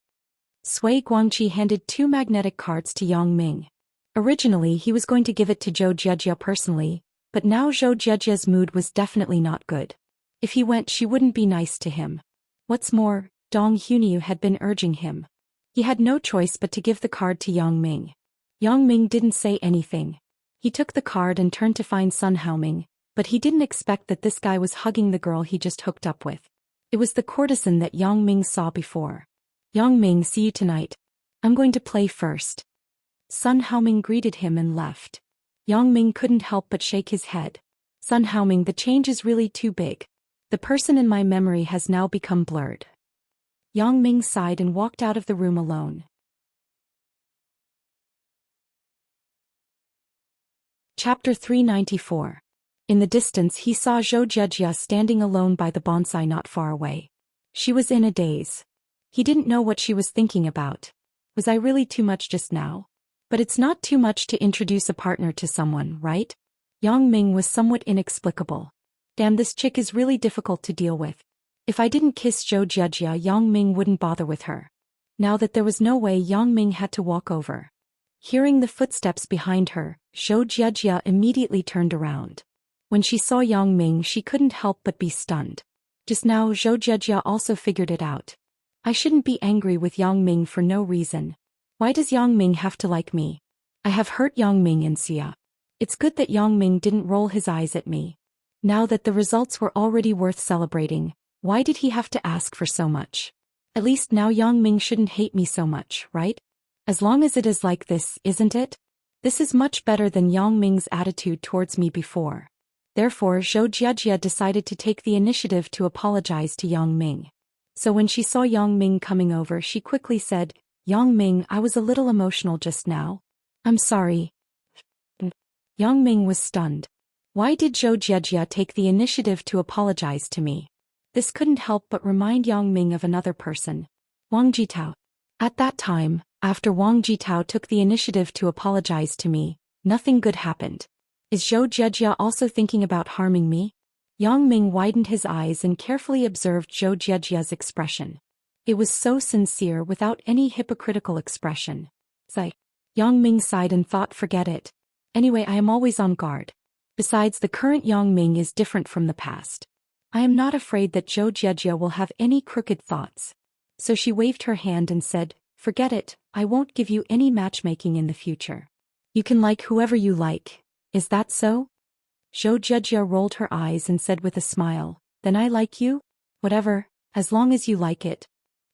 Speaker 1: Sui Guangqi handed 2 magnetic cards to Yang Ming. Originally, he was going to give it to Zhou Zhejia personally, but now Zhou Zhejia's mood was definitely not good. If he went, she wouldn't be nice to him. What's more, Dong Hunyu had been urging him. He had no choice but to give the card to Yang Ming. Yang Ming didn't say anything. He took the card and turned to find Sun Haoming, but he didn't expect that this guy was hugging the girl he just hooked up with. It was the courtesan that Yang Ming saw before. Yang Ming, see you tonight. I'm going to play first. Sun Haoming greeted him and left. Yang Ming couldn't help but shake his head. Sun Haoming, the change is really too big. The person in my memory has now become blurred. Yang Ming sighed and walked out of the room alone. Chapter 394. In the distance he saw Zhou Jiejia standing alone by the bonsai not far away. She was in a daze. He didn't know what she was thinking about. Was I really too much just now? But it's not too much to introduce a partner to someone, right? Yang Ming was somewhat inexplicable. Damn, this chick is really difficult to deal with. If I didn't kiss Zhou Jiejia, Yang Ming wouldn't bother with her. Now that there was no way, Yang Ming had to walk over. Hearing the footsteps behind her, Zhou Jiejia immediately turned around. When she saw Yang Ming, she couldn't help but be stunned. Just now, Zhou Jiejia also figured it out. I shouldn't be angry with Yang Ming for no reason. Why does Yang Ming have to like me? I have hurt Yang Ming and Xia. It's good that Yang Ming didn't roll his eyes at me. Now that the results were already worth celebrating, why did he have to ask for so much? At least now Yang Ming shouldn't hate me so much, right? As long as it is like this, isn't it? This is much better than Yang Ming's attitude towards me before. Therefore, Zhou Jiejia decided to take the initiative to apologize to Yang Ming. So when she saw Yang Ming coming over, she quickly said, Yang Ming, I was a little emotional just now. I'm sorry. Yang Ming was stunned. Why did Zhou Jiejia take the initiative to apologize to me? This couldn't help but remind Yang Ming of another person. Wang Jitao. At that time, after Wang Jitao took the initiative to apologize to me, nothing good happened. Is Zhou Jiejia also thinking about harming me? Yang Ming widened his eyes and carefully observed Zhou Jiejia's expression. It was so sincere without any hypocritical expression. Sigh. Yang Ming sighed and thought, forget it. Anyway, I am always on guard. Besides, the current Yang Ming is different from the past. I am not afraid that Zhou Jiejia will have any crooked thoughts. So she waved her hand and said, forget it, I won't give you any matchmaking in the future. You can like whoever you like. Is that so? Zhou Jiejia rolled her eyes and said with a smile, then I like you? Whatever, as long as you like it.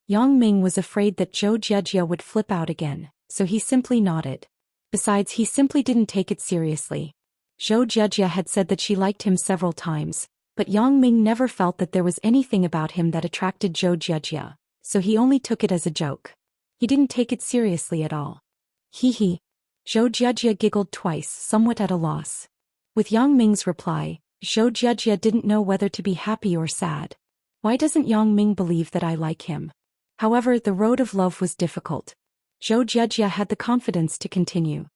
Speaker 1: Yang Ming was afraid that Zhou Jiejia would flip out again, so he simply nodded. Besides, he simply didn't take it seriously. Zhou Jiejia had said that she liked him several times, but Yang Ming never felt that there was anything about him that attracted Zhou Jiejia, so he only took it as a joke. He didn't take it seriously at all. Hee hee. Zhou Jiejia giggled twice, somewhat at a loss. With Yang Ming's reply, Zhou Jiejia didn't know whether to be happy or sad. Why doesn't Yang Ming believe that I like him? However, the road of love was difficult. Zhou Jiejia had the confidence to continue.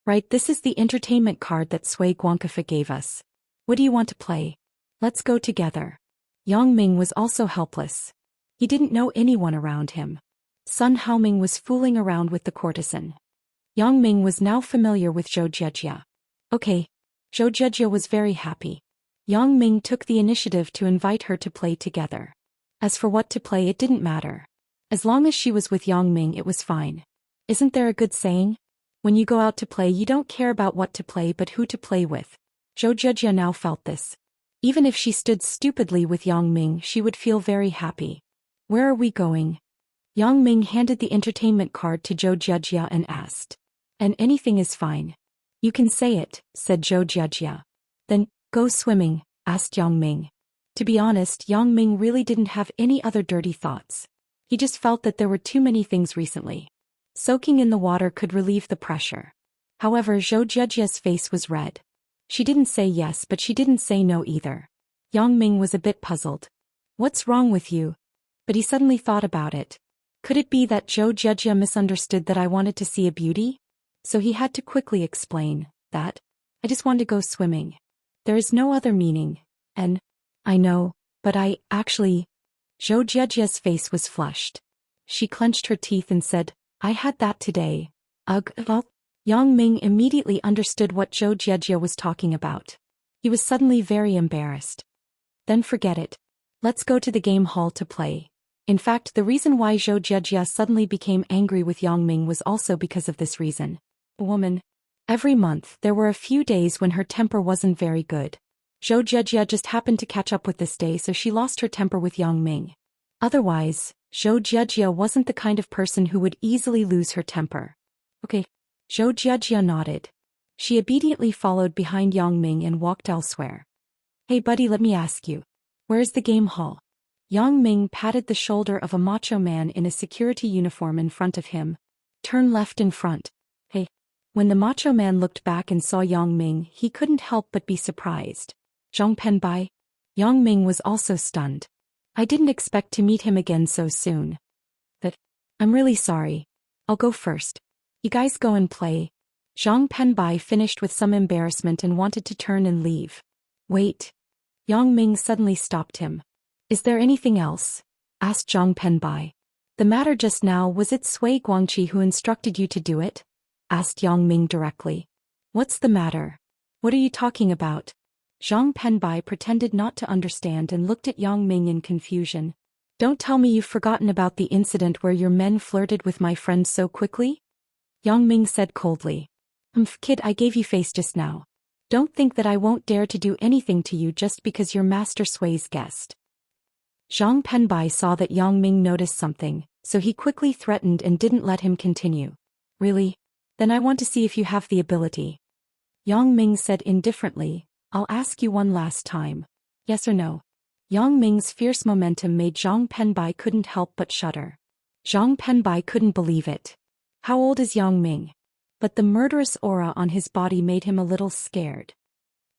Speaker 1: Right, this is the entertainment card that Sui Guangkefa gave us. What do you want to play? Let's go together. Yang Ming was also helpless. He didn't know anyone around him. Sun Haoming was fooling around with the courtesan. Yang Ming was now familiar with Zhou Jiejia. Okay. Zhou Jiejia was very happy. Yang Ming took the initiative to invite her to play together. As for what to play, it didn't matter. As long as she was with Yang Ming, it was fine. Isn't there a good saying? When you go out to play, you don't care about what to play but who to play with. Zhou Jiejia now felt this. Even if she stood stupidly with Yang Ming, she would feel very happy. Where are we going? Yang Ming handed the entertainment card to Zhou Jiejia and asked. And anything is fine. You can say it, said Zhou Jiejia. Then, go swimming, asked Yang Ming. To be honest, Yang Ming really didn't have any other dirty thoughts. He just felt that there were too many things recently. Soaking in the water could relieve the pressure. However, Zhou Jiejia's face was red. She didn't say yes, but she didn't say no either. Yang Ming was a bit puzzled. What's wrong with you? But he suddenly thought about it. Could it be that Zhou Jiejia misunderstood that I wanted to see a beauty? So he had to quickly explain that I just want to go swimming. There is no other meaning, and I know, but I actually. Zhou Jiejia's face was flushed. She clenched her teeth and said, I had that today. Ugh, well. Yang Ming immediately understood what Zhou Jiejia was talking about. He was suddenly very embarrassed. Then forget it. Let's go to the game hall to play. In fact, the reason why Zhou Jiejia suddenly became angry with Yang Ming was also because of this reason. Woman. Every month, there were a few days when her temper wasn't very good. Zhou Jiejia just happened to catch up with this day, so she lost her temper with Yang Ming. Otherwise, Zhou Jiejia wasn't the kind of person who would easily lose her temper. Okay. Zhou Jiejia nodded. She obediently followed behind Yang Ming and walked elsewhere. Hey buddy, let me ask you. Where's the game hall? Yang Ming patted the shoulder of a macho man in a security uniform in front of him. Turn left in front. Hey. When the macho man looked back and saw Yang Ming, he couldn't help but be surprised. Zhang Penbai? Yang Ming was also stunned. I didn't expect to meet him again so soon. But I'm really sorry. I'll go first. You guys go and play. Zhang Penbai finished with some embarrassment and wanted to turn and leave. Wait. Yang Ming suddenly stopped him. Is there anything else? Asked Zhang Penbai. The matter just now, was it Sui Guangqi who instructed you to do it? Asked Yang Ming directly. What's the matter? What are you talking about? Zhang Penbai pretended not to understand and looked at Yang Ming in confusion. Don't tell me you've forgotten about the incident where your men flirted with my friend so quickly? Yang Ming said coldly. Kid, I gave you face just now. Don't think that I won't dare to do anything to you just because you're Master Sui's guest. Zhang Penbai saw that Yang Ming noticed something, so he quickly threatened and didn't let him continue. Really? Then I want to see if you have the ability. Yang Ming said indifferently, I'll ask you one last time. Yes or no? Yang Ming's fierce momentum made Zhang Penbai couldn't help but shudder. Zhang Penbai couldn't believe it. How old is Yang Ming? But the murderous aura on his body made him a little scared.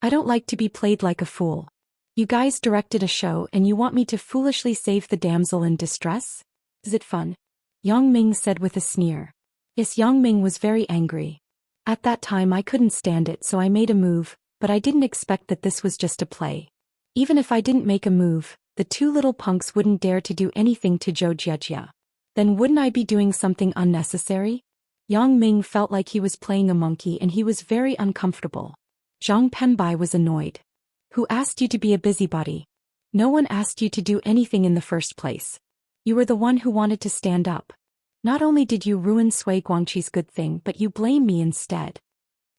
Speaker 1: I don't like to be played like a fool. You guys directed a show and you want me to foolishly save the damsel in distress? Is it fun? Yang Ming said with a sneer. Yes, Yang Ming was very angry. At that time I couldn't stand it, so I made a move, but I didn't expect that this was just a play. Even if I didn't make a move, the two little punks wouldn't dare to do anything to Zhou Jiejia. Then wouldn't I be doing something unnecessary? Yang Ming felt like he was playing a monkey and he was very uncomfortable. Zhang Penbai was annoyed. Who asked you to be a busybody? No one asked you to do anything in the first place. You were the one who wanted to stand up. Not only did you ruin Sui Guangqi's good thing, but you blame me instead.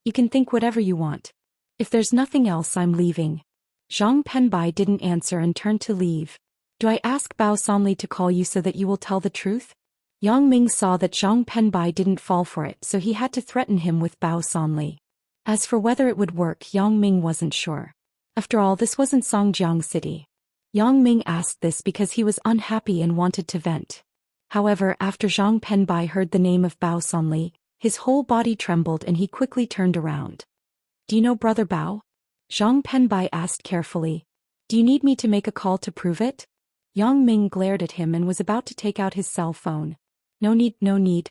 Speaker 1: You can think whatever you want. If there's nothing else, I'm leaving. Zhang Penbai didn't answer and turned to leave. Do I ask Bao Sanli to call you so that you will tell the truth? Yang Ming saw that Zhang Penbai didn't fall for it, so he had to threaten him with Bao Sanli. As for whether it would work, Yang Ming wasn't sure. After all, this wasn't Songjiang City. Yang Ming asked this because he was unhappy and wanted to vent. However, after Zhang Penbai heard the name of Bao Sanli, his whole body trembled and he quickly turned around. Do you know Brother Bao? Zhang Penbai asked carefully. Do you need me to make a call to prove it? Yang Ming glared at him and was about to take out his cell phone. No need, no need.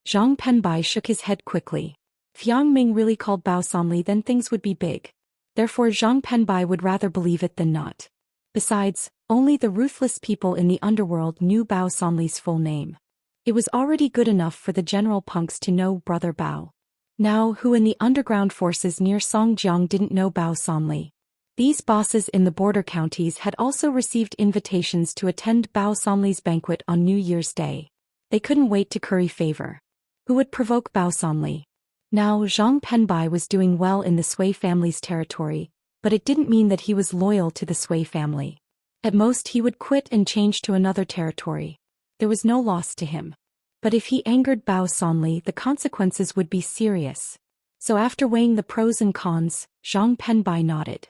Speaker 1: Zhang Penbai shook his head quickly. If Yang Ming really called Bao Sanli, then things would be big. Therefore Zhang Penbai would rather believe it than not. Besides, only the ruthless people in the underworld knew Bao Sanli's full name. It was already good enough for the general punks to know Brother Bao. Now, who in the underground forces near Songjiang didn't know Bao Sanli? These bosses in the border counties had also received invitations to attend Bao Sanli's banquet on New Year's Day. They couldn't wait to curry favor. Who would provoke Bao Sanli? Now, Zhang Penbai was doing well in the Sui family's territory, but it didn't mean that he was loyal to the Sui family. At most he would quit and change to another territory. There was no loss to him. But if he angered Bao Sanli, the consequences would be serious. So after weighing the pros and cons, Zhang Penbai nodded.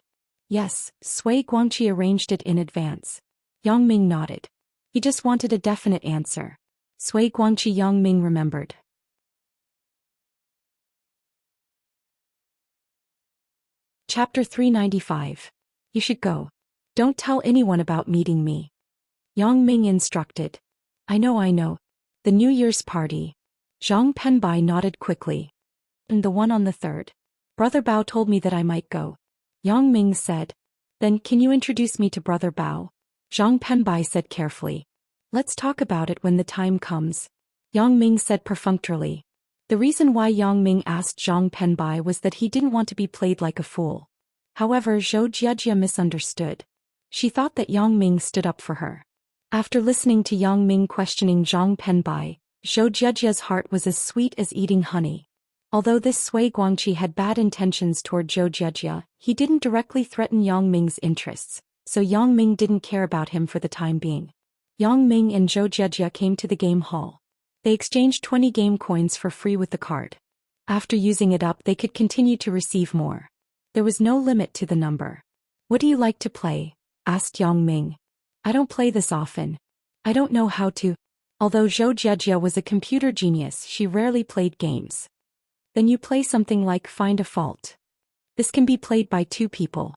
Speaker 1: Yes, Sui Guangqi arranged it in advance. Yang Ming nodded. He just wanted a definite answer. Sui Guangqi. Yang Ming remembered. Chapter 395. You should go. Don't tell anyone about meeting me. Yang Ming instructed. I know. The New Year's party. Zhang Penbai nodded quickly. And the one on the 3rd. Brother Bao told me that I might go. Yang Ming said. Then can you introduce me to Brother Bao? Zhang Penbai said carefully. Let's talk about it when the time comes. Yang Ming said perfunctorily. The reason why Yang Ming asked Zhang Penbai was that he didn't want to be played like a fool. However, Zhou Jiejia misunderstood. She thought that Yang Ming stood up for her. After listening to Yang Ming questioning Zhang Penbai, Zhou Jiejia's heart was as sweet as eating honey. Although this Sui Guangqi had bad intentions toward Zhou Jiejia, he didn't directly threaten Yang Ming's interests, so Yang Ming didn't care about him for the time being. Yang Ming and Zhou Jiejia came to the game hall. They exchanged 20 game coins for free with the card. After using it up, they could continue to receive more. There was no limit to the number. What do you like to play? Asked Yang Ming. I don't play this often. I don't know how to. Although Zhou Jiejia was a computer genius, she rarely played games. Then you play something like Find a Fault. This can be played by 2 people.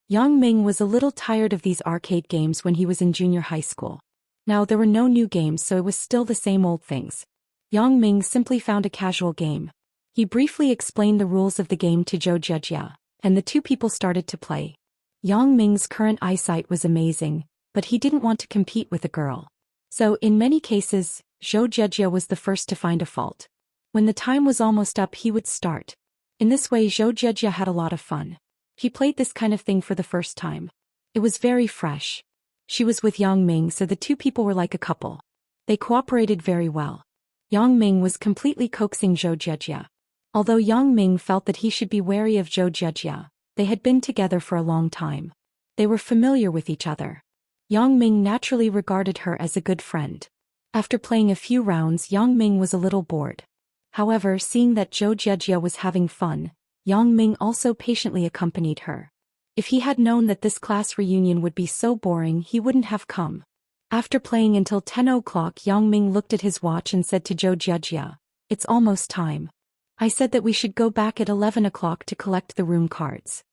Speaker 1: Yang Ming was a little tired of these arcade games when he was in junior high school. Now there were no new games, so it was still the same old things. Yang Ming simply found a casual game. He briefly explained the rules of the game to Zhou Jejia, and the 2 people started to play. Yang Ming's current eyesight was amazing, but he didn't want to compete with a girl. So in many cases, Zhou Jejia was the first to find a fault. When the time was almost up, he would start. In this way, Zhou Jejia had a lot of fun. He played this kind of thing for the first time. It was very fresh. She was with Yang Ming, so the 2 people were like a couple. They cooperated very well. Yang Ming was completely coaxing Zhou Jejia. Although Yang Ming felt that he should be wary of Zhou Jejia, they had been together for a long time. They were familiar with each other. Yang Ming naturally regarded her as a good friend. After playing a few rounds, Yang Ming was a little bored. However, seeing that Zhou Jejia was having fun, Yang Ming also patiently accompanied her. If he had known that this class reunion would be so boring, he wouldn't have come. After playing until 10 o'clock, Yang Ming looked at his watch and said to Zhou Jejia, "It's almost time. I said that we should go back at 11 o'clock to collect the room cards."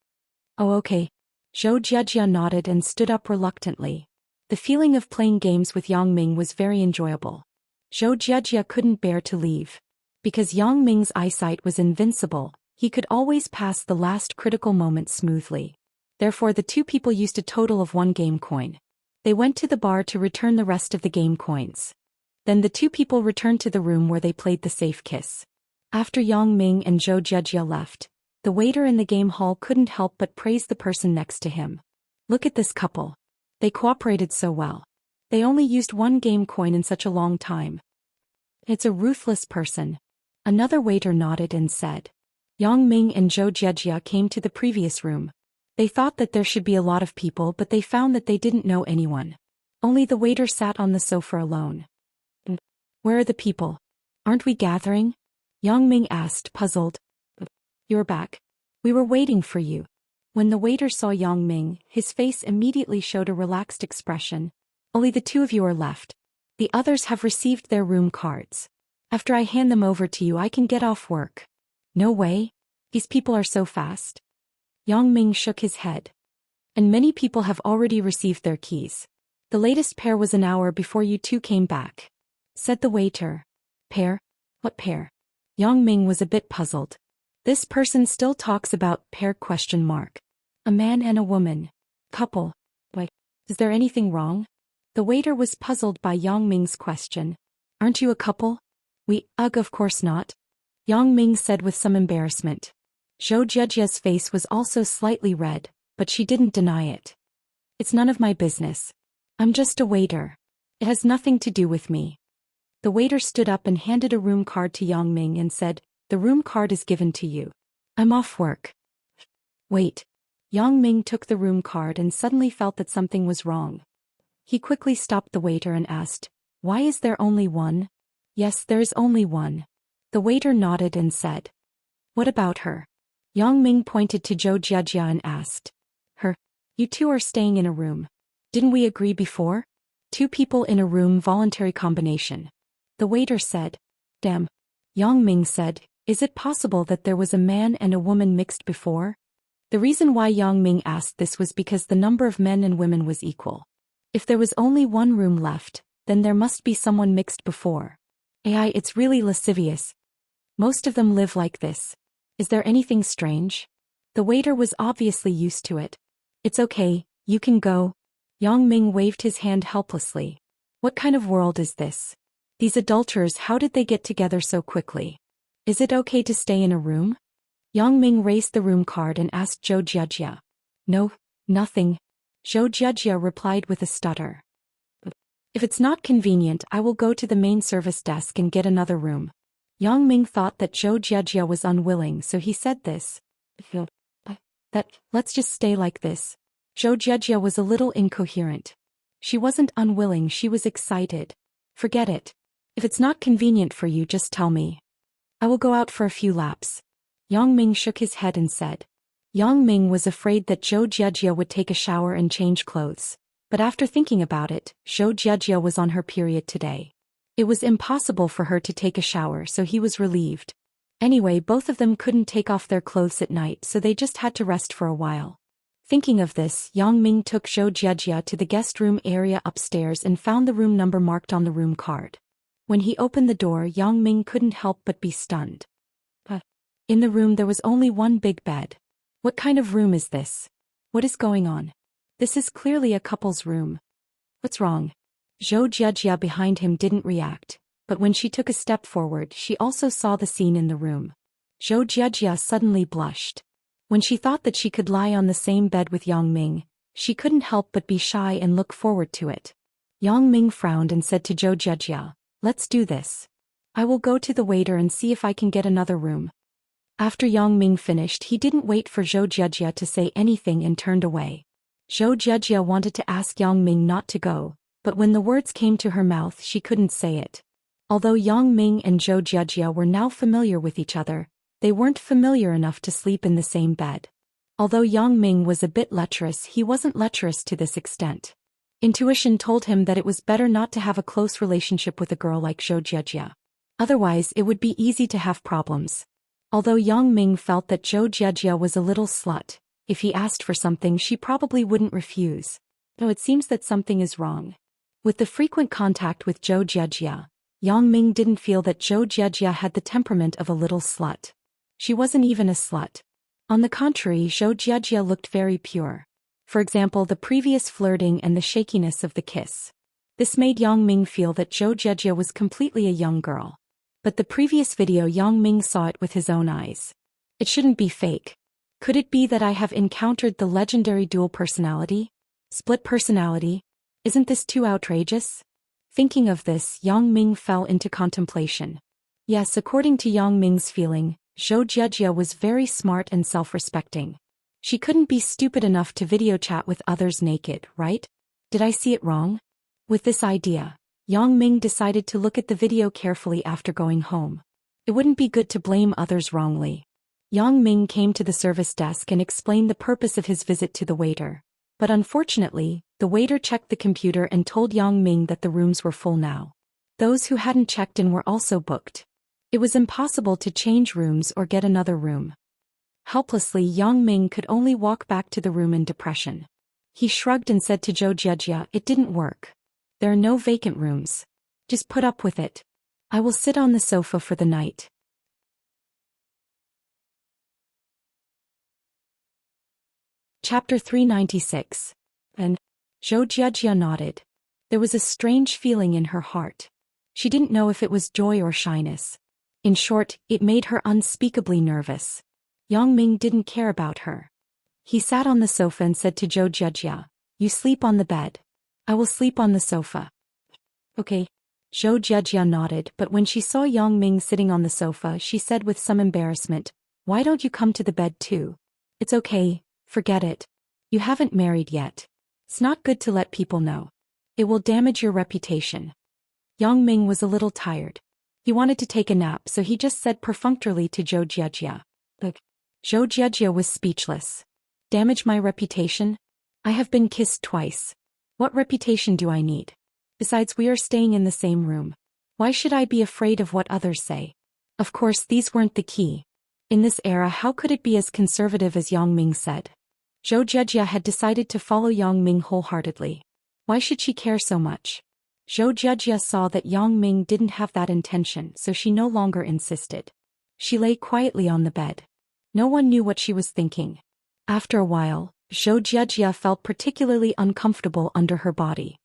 Speaker 1: "Oh, okay." Zhou Jejia nodded and stood up reluctantly. The feeling of playing games with Yang Ming was very enjoyable. Zhou Jejia couldn't bear to leave. Because Yang Ming's eyesight was invincible, he could always pass the last critical moment smoothly. Therefore the 2 people used a total of 1 game coin. They went to the bar to return the rest of the game coins. Then the 2 people returned to the room where they played the safe kiss. After Yang Ming and Zhou Jejia left, the waiter in the game hall couldn't help but praise the person next to him. "Look at this couple. They cooperated so well. They only used 1 game coin in such a long time. It's a ruthless person." Another waiter nodded and said. Yang Ming and Zhou Jejia came to the previous room. They thought that there should be a lot of people, but they found that they didn't know anyone. Only the waiter sat on the sofa alone. "Where are the people? Aren't we gathering?" Yang Ming asked, puzzled. "You're back. We were waiting for you." When the waiter saw Yang Ming, his face immediately showed a relaxed expression. "Only the 2 of you are left. The others have received their room cards. After I hand them over to you, I can get off work." "No way. These people are so fast." Yang Ming shook his head. "And many people have already received their keys. The latest pair was an hour before you 2 came back," said the waiter. "Pair? What pair?" Yang Ming was a bit puzzled. This person still talks about pair ? A man and a woman. Couple. Why, is there anything wrong? The waiter was puzzled by Yang Ming's question. "Aren't you a couple?" Of course not," Yang Ming said with some embarrassment. Zhou Jejia's face was also slightly red, but she didn't deny it. "It's none of my business. I'm just a waiter. It has nothing to do with me." The waiter stood up and handed a room card to Yang Ming and said, "The room card is given to you. I'm off work." "Wait." Yang Ming took the room card and suddenly felt that something was wrong. He quickly stopped the waiter and asked, "Why is there only 1? "Yes, there is only 1. The waiter nodded and said. "What about her?" Yang Ming pointed to Zhou Jejia and asked. "Her? You 2 are staying in a room. Didn't we agree before? 2 people in a room, voluntary combination." The waiter said. "Damn." Yang Ming said, "Is it possible that there was a man and a woman mixed before?" The reason why Yang Ming asked this was because the number of men and women was equal. If there was only 1 room left, then there must be someone mixed before. It's really lascivious. Most of them live like this. Is there anything strange? The waiter was obviously used to it. "It's okay, you can go." Yang Ming waved his hand helplessly. What kind of world is this? These adulterers, how did they get together so quickly? Is it okay to stay in a room? Yang Ming raised the room card and asked Zhou Jejia. "No, nothing." Zhou Jejia replied with a stutter. "If it's not convenient, I will go to the main service desk and get another room." Yang Ming thought that Zhou Jejia was unwilling, so he said this. Let's just stay like this." Zhou Jejia was a little incoherent. She wasn't unwilling, she was excited. "Forget it. If it's not convenient for you, just tell me. I will go out for a few laps." Yang Ming shook his head and said. Yang Ming was afraid that Zhou Jejia would take a shower and change clothes. But after thinking about it, Zhou Jejia was on her period today. It was impossible for her to take a shower, so he was relieved. Anyway, both of them couldn't take off their clothes at night, so they just had to rest for a while. Thinking of this, Yang Ming took Zhou Jiajia to the guest room area upstairs and found the room number marked on the room card. When he opened the door, Yang Ming couldn't help but be stunned. In the room there was only one big bed. What kind of room is this? What is going on? This is clearly a couple's room. What's wrong? Zhou Jiajia behind him didn't react, but when she took a step forward, she also saw the scene in the room. Zhou Jiajia suddenly blushed. When she thought that she could lie on the same bed with Yang Ming, she couldn't help but be shy and look forward to it. Yang Ming frowned and said to Zhou Jiajia, "Let's do this. I will go to the waiter and see if I can get another room." After Yang Ming finished, he didn't wait for Zhou Jiajia to say anything and turned away. Zhou Jiajia wanted to ask Yang Ming not to go, but when the words came to her mouth she couldn't say it. Although Yang Ming and Zhou Jiajia were now familiar with each other, they weren't familiar enough to sleep in the same bed. Although Yang Ming was a bit lecherous, he wasn't lecherous to this extent. Intuition told him that it was better not to have a close relationship with a girl like Zhou Jiajia. Otherwise it would be easy to have problems. Although Yang Ming felt that Zhou Jiajia was a little slut, if he asked for something she probably wouldn't refuse. Though it seems that something is wrong. With the frequent contact with Zhou Jiajia, Yang Ming didn't feel that Zhou Jiajia had the temperament of a little slut. She wasn't even a slut. On the contrary, Zhou Jiajia looked very pure. For example, the previous flirting and the shakiness of the kiss. This made Yang Ming feel that Zhou Jiajia was completely a young girl. But the previous video, Yang Ming saw it with his own eyes. It shouldn't be fake. Could it be that I have encountered the legendary dual personality? Split personality? Isn't this too outrageous? Thinking of this, Yang Ming fell into contemplation. Yes, according to Yang Ming's feeling, Zhou Jiajia was very smart and self-respecting. She couldn't be stupid enough to video chat with others naked, right? Did I see it wrong? With this idea, Yang Ming decided to look at the video carefully after going home. It wouldn't be good to blame others wrongly. Yang Ming came to the service desk and explained the purpose of his visit to the waiter. But unfortunately, the waiter checked the computer and told Yang Ming that the rooms were full now. Those who hadn't checked in were also booked. It was impossible to change rooms or get another room. Helplessly, Yang Ming could only walk back to the room in depression. He shrugged and said to Zhou Jiajia, "It didn't work. There are no vacant rooms. Just put up with it. I will sit on the sofa for the night." Chapter 396. And Zhou Jiajia nodded. There was a strange feeling in her heart. She didn't know if it was joy or shyness. In short, it made her unspeakably nervous. Yang Ming didn't care about her. He sat on the sofa and said to Zhou Jiajia, "You sleep on the bed. I will sleep on the sofa." Okay. Zhou Jiajia nodded, but when she saw Yang Ming sitting on the sofa, she said with some embarrassment, "Why don't you come to the bed too?" "It's okay, forget it. You haven't married yet. It's not good to let people know. It will damage your reputation." Yang Ming was a little tired. He wanted to take a nap, so he just said perfunctorily to Zhou Jiajia. Zhou Jiajia was speechless. Damage my reputation? I have been kissed twice. What reputation do I need? Besides, we are staying in the same room. Why should I be afraid of what others say? Of course, these weren't the key. In this era, how could it be as conservative as Yang Ming said? Zhou Jiajia had decided to follow Yang Ming wholeheartedly. Why should she care so much? Zhou Jiajia saw that Yang Ming didn't have that intention, so she no longer insisted. She lay quietly on the bed. No one knew what she was thinking. After a while, Zhou Jiajia felt particularly uncomfortable under her body.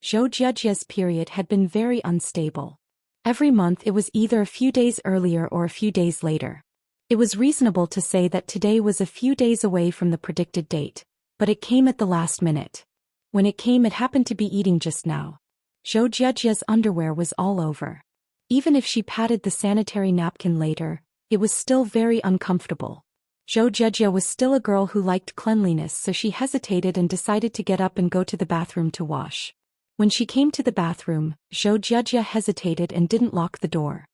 Speaker 1: Zhou Jiajia's period had been very unstable. Every month it was either a few days earlier or a few days later. It was reasonable to say that today was a few days away from the predicted date, but it came at the last minute. When it came, it happened to be eating just now. Zhou Jiajia's underwear was all over. Even if she patted the sanitary napkin later, it was still very uncomfortable. Zhou Jiajia was still a girl who liked cleanliness, so she hesitated and decided to get up and go to the bathroom to wash. When she came to the bathroom, Zhou Jiajia hesitated and didn't lock the door.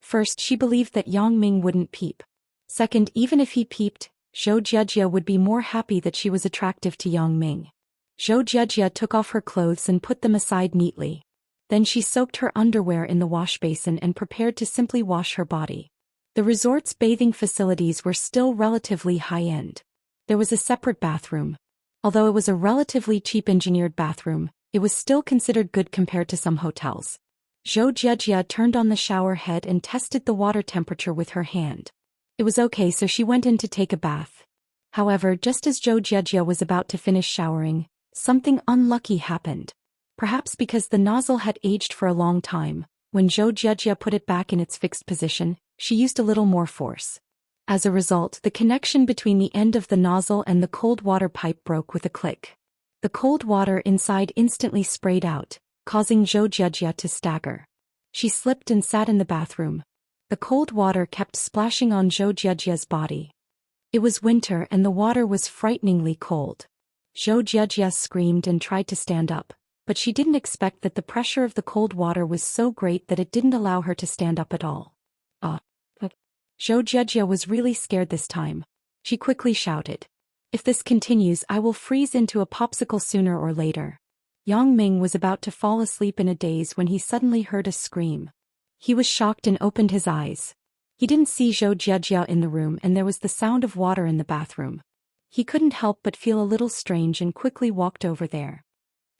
Speaker 1: First, she believed that Yang Ming wouldn't peep. Second, even if he peeped, Zhou Jiajia would be more happy that she was attractive to Yang Ming. Zhou Jiajia took off her clothes and put them aside neatly. Then she soaked her underwear in the wash basin and prepared to simply wash her body. The resort's bathing facilities were still relatively high-end. There was a separate bathroom. Although it was a relatively cheap engineered bathroom, it was still considered good compared to some hotels. Zhou Jiejia turned on the shower head and tested the water temperature with her hand. It was okay, so she went in to take a bath. However, just as Zhou Jiejia was about to finish showering, something unlucky happened. Perhaps because the nozzle had aged for a long time, when Zhou Jiejia put it back in its fixed position, she used a little more force. As a result, the connection between the end of the nozzle and the cold water pipe broke with a click. The cold water inside instantly sprayed out, causing Zhou Jiejia to stagger. She slipped and sat in the bathroom. The cold water kept splashing on Zhou Jiejia's body. It was winter and the water was frighteningly cold. Zhou Jiejia screamed and tried to stand up, but she didn't expect that the pressure of the cold water was so great that it didn't allow her to stand up at all. Zhou Jiejia was really scared this time. She quickly shouted, "If this continues, I will freeze into a popsicle sooner or later." Yang Ming was about to fall asleep in a daze when he suddenly heard a scream. He was shocked and opened his eyes. He didn't see Zhou Jiejia in the room and there was the sound of water in the bathroom. He couldn't help but feel a little strange and quickly walked over there.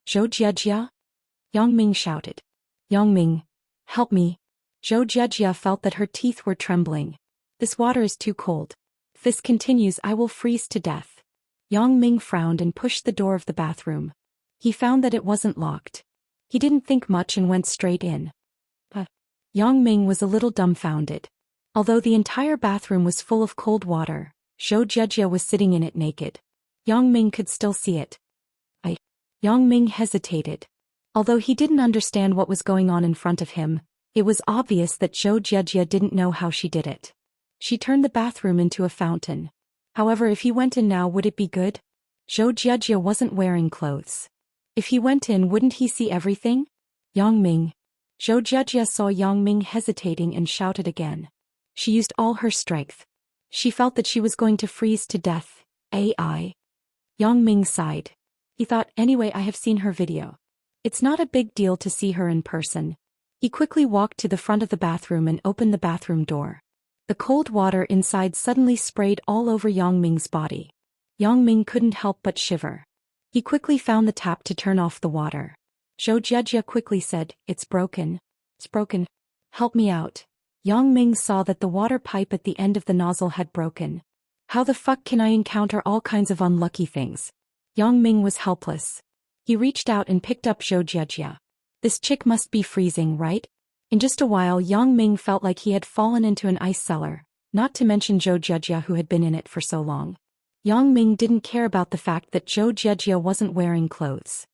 Speaker 1: "Zhou Jiejia?" Yang Ming shouted. "Yang Ming, help me." Zhou Jiejia felt that her teeth were trembling. "This water is too cold. If this continues, I will freeze to death." Yang Ming frowned and pushed the door of the bathroom. He found that it wasn't locked. He didn't think much and went straight in. Yang Ming was a little dumbfounded. Although the entire bathroom was full of cold water, Zhou Jiejia was sitting in it naked. Yang Ming could still see it. Yang Ming hesitated. Although he didn't understand what was going on in front of him, it was obvious that Zhou Jiejia didn't know how she did it. She turned the bathroom into a fountain. However, if he went in now, would it be good? Zhou Jiejia wasn't wearing clothes. If he went in, wouldn't he see everything? "Yang Ming." Zhou Jiejia saw Yang Ming hesitating and shouted again. She used all her strength. She felt that she was going to freeze to death. AI. Yang Ming sighed. He thought, anyway, I have seen her video. It's not a big deal to see her in person. He quickly walked to the front of the bathroom and opened the bathroom door. The cold water inside suddenly sprayed all over Yang Ming's body. Yang Ming couldn't help but shiver. He quickly found the tap to turn off the water. Zhou Jiejia quickly said, "It's broken. It's broken. Help me out." Yang Ming saw that the water pipe at the end of the nozzle had broken. How the fuck can I encounter all kinds of unlucky things? Yang Ming was helpless. He reached out and picked up Zhou Jiejia. This chick must be freezing, right? In just a while, Yang Ming felt like he had fallen into an ice cellar, not to mention Zhou Jiejia who had been in it for so long. Yang Ming didn't care about the fact that Zhou Jiejia wasn't wearing clothes.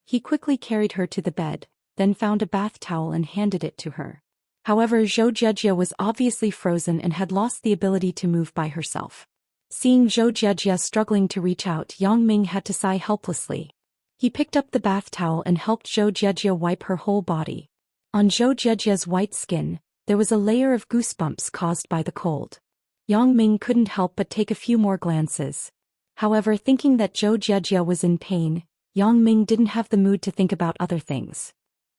Speaker 1: He quickly carried her to the bed, then found a bath towel and handed it to her. However, Zhou Jiejia was obviously frozen and had lost the ability to move by herself. Seeing Zhou Jiejia struggling to reach out, Yang Ming had to sigh helplessly. He picked up the bath towel and helped Zhou Jiejia wipe her whole body. On Zhou Jiejia's white skin, there was a layer of goosebumps caused by the cold. Yang Ming couldn't help but take a few more glances. However, thinking that Zhou Jiejia was in pain, Yang Ming didn't have the mood to think about other things.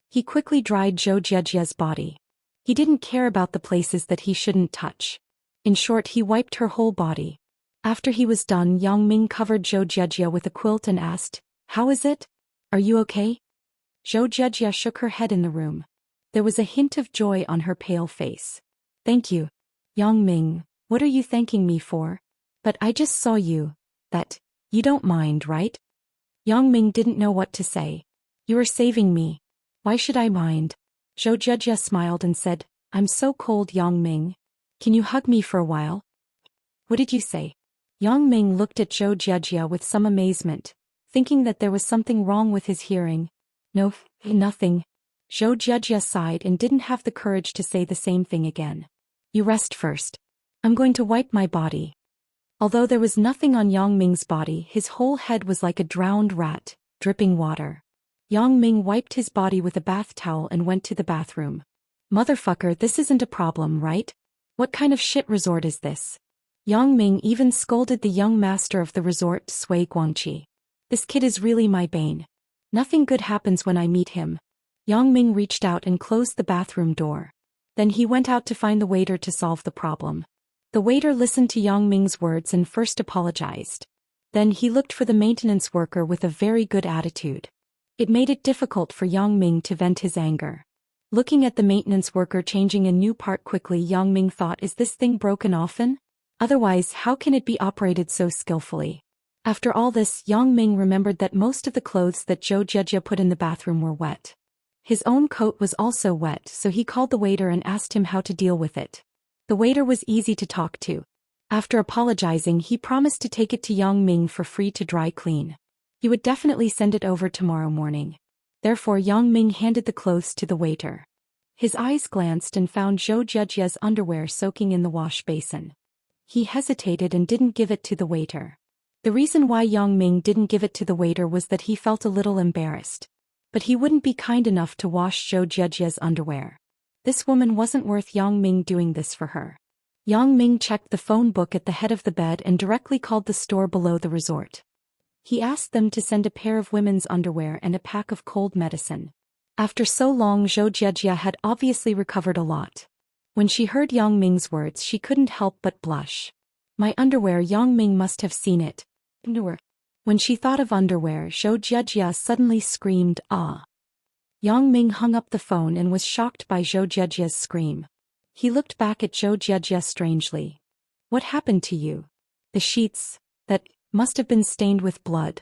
Speaker 1: He quickly dried Zhou Jiejia's body. He didn't care about the places that he shouldn't touch. In short, he wiped her whole body. After he was done, Yang Ming covered Zhou Jiejia with a quilt and asked, "How is it? Are you okay?" Zhou Jiejia shook her head in the room. There was a hint of joy on her pale face. "Thank you. Yang Ming, what are you thanking me for? But I just saw you. You don't mind, right?" Yang Ming didn't know what to say. "You are saving me. Why should I mind?" Zhou Jiejia smiled and said, "I'm so cold, Yang Ming. Can you hug me for a while?" "What did you say?" Yang Ming looked at Zhou Jiejia with some amazement, thinking that there was something wrong with his hearing. "No, nothing." Zhou Jiejia sighed and didn't have the courage to say the same thing again. "You rest first. I'm going to wipe my body." Although there was nothing on Yang Ming's body, his whole head was like a drowned rat, dripping water. Yang Ming wiped his body with a bath towel and went to the bathroom. "Motherfucker, this isn't a problem, right? What kind of shit resort is this?" Yang Ming even scolded the young master of the resort, Sui Guangqi. "This kid is really my bane. Nothing good happens when I meet him." Yang Ming reached out and closed the bathroom door. Then he went out to find the waiter to solve the problem. The waiter listened to Yang Ming's words and first apologized. Then he looked for the maintenance worker with a very good attitude. It made it difficult for Yang Ming to vent his anger. Looking at the maintenance worker changing a new part quickly, Yang Ming thought, is this thing broken often? Otherwise, how can it be operated so skillfully? After all this, Yang Ming remembered that most of the clothes that Zhou Jieji put in the bathroom were wet. His own coat was also wet, so he called the waiter and asked him how to deal with it. The waiter was easy to talk to. After apologizing, he promised to take it to Yang Ming for free to dry clean. He would definitely send it over tomorrow morning. Therefore, Yang Ming handed the clothes to the waiter. His eyes glanced and found Zhou Jieji's underwear soaking in the wash basin. He hesitated and didn't give it to the waiter. The reason why Yang Ming didn't give it to the waiter was that he felt a little embarrassed. But he wouldn't be kind enough to wash Zhou Jieji's underwear. This woman wasn't worth Yang Ming doing this for her. Yang Ming checked the phone book at the head of the bed and directly called the store below the resort. He asked them to send a pair of women's underwear and a pack of cold medicine. After so long, Zhou Jieji had obviously recovered a lot. When she heard Yang Ming's words, she couldn't help but blush. My underwear, Yang Ming must have seen it. Underwear. When she thought of underwear, Zhou Jieji suddenly screamed, "Ah!" Yang Ming hung up the phone and was shocked by Zhou Jieji's scream. He looked back at Zhou Jieji strangely. What happened to you? The sheets, that must have been stained with blood.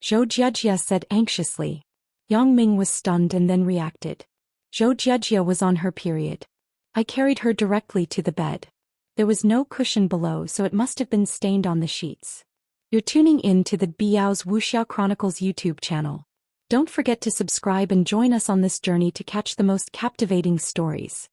Speaker 1: Zhou Jieji said anxiously. Yang Ming was stunned and then reacted. Zhou Jieji was on her period. I carried her directly to the bed. There was no cushion below, so it must have been stained on the sheets. You're tuning in to the Biao's Wuxiao Chronicles YouTube channel. Don't forget to subscribe and join us on this journey to catch the most captivating stories.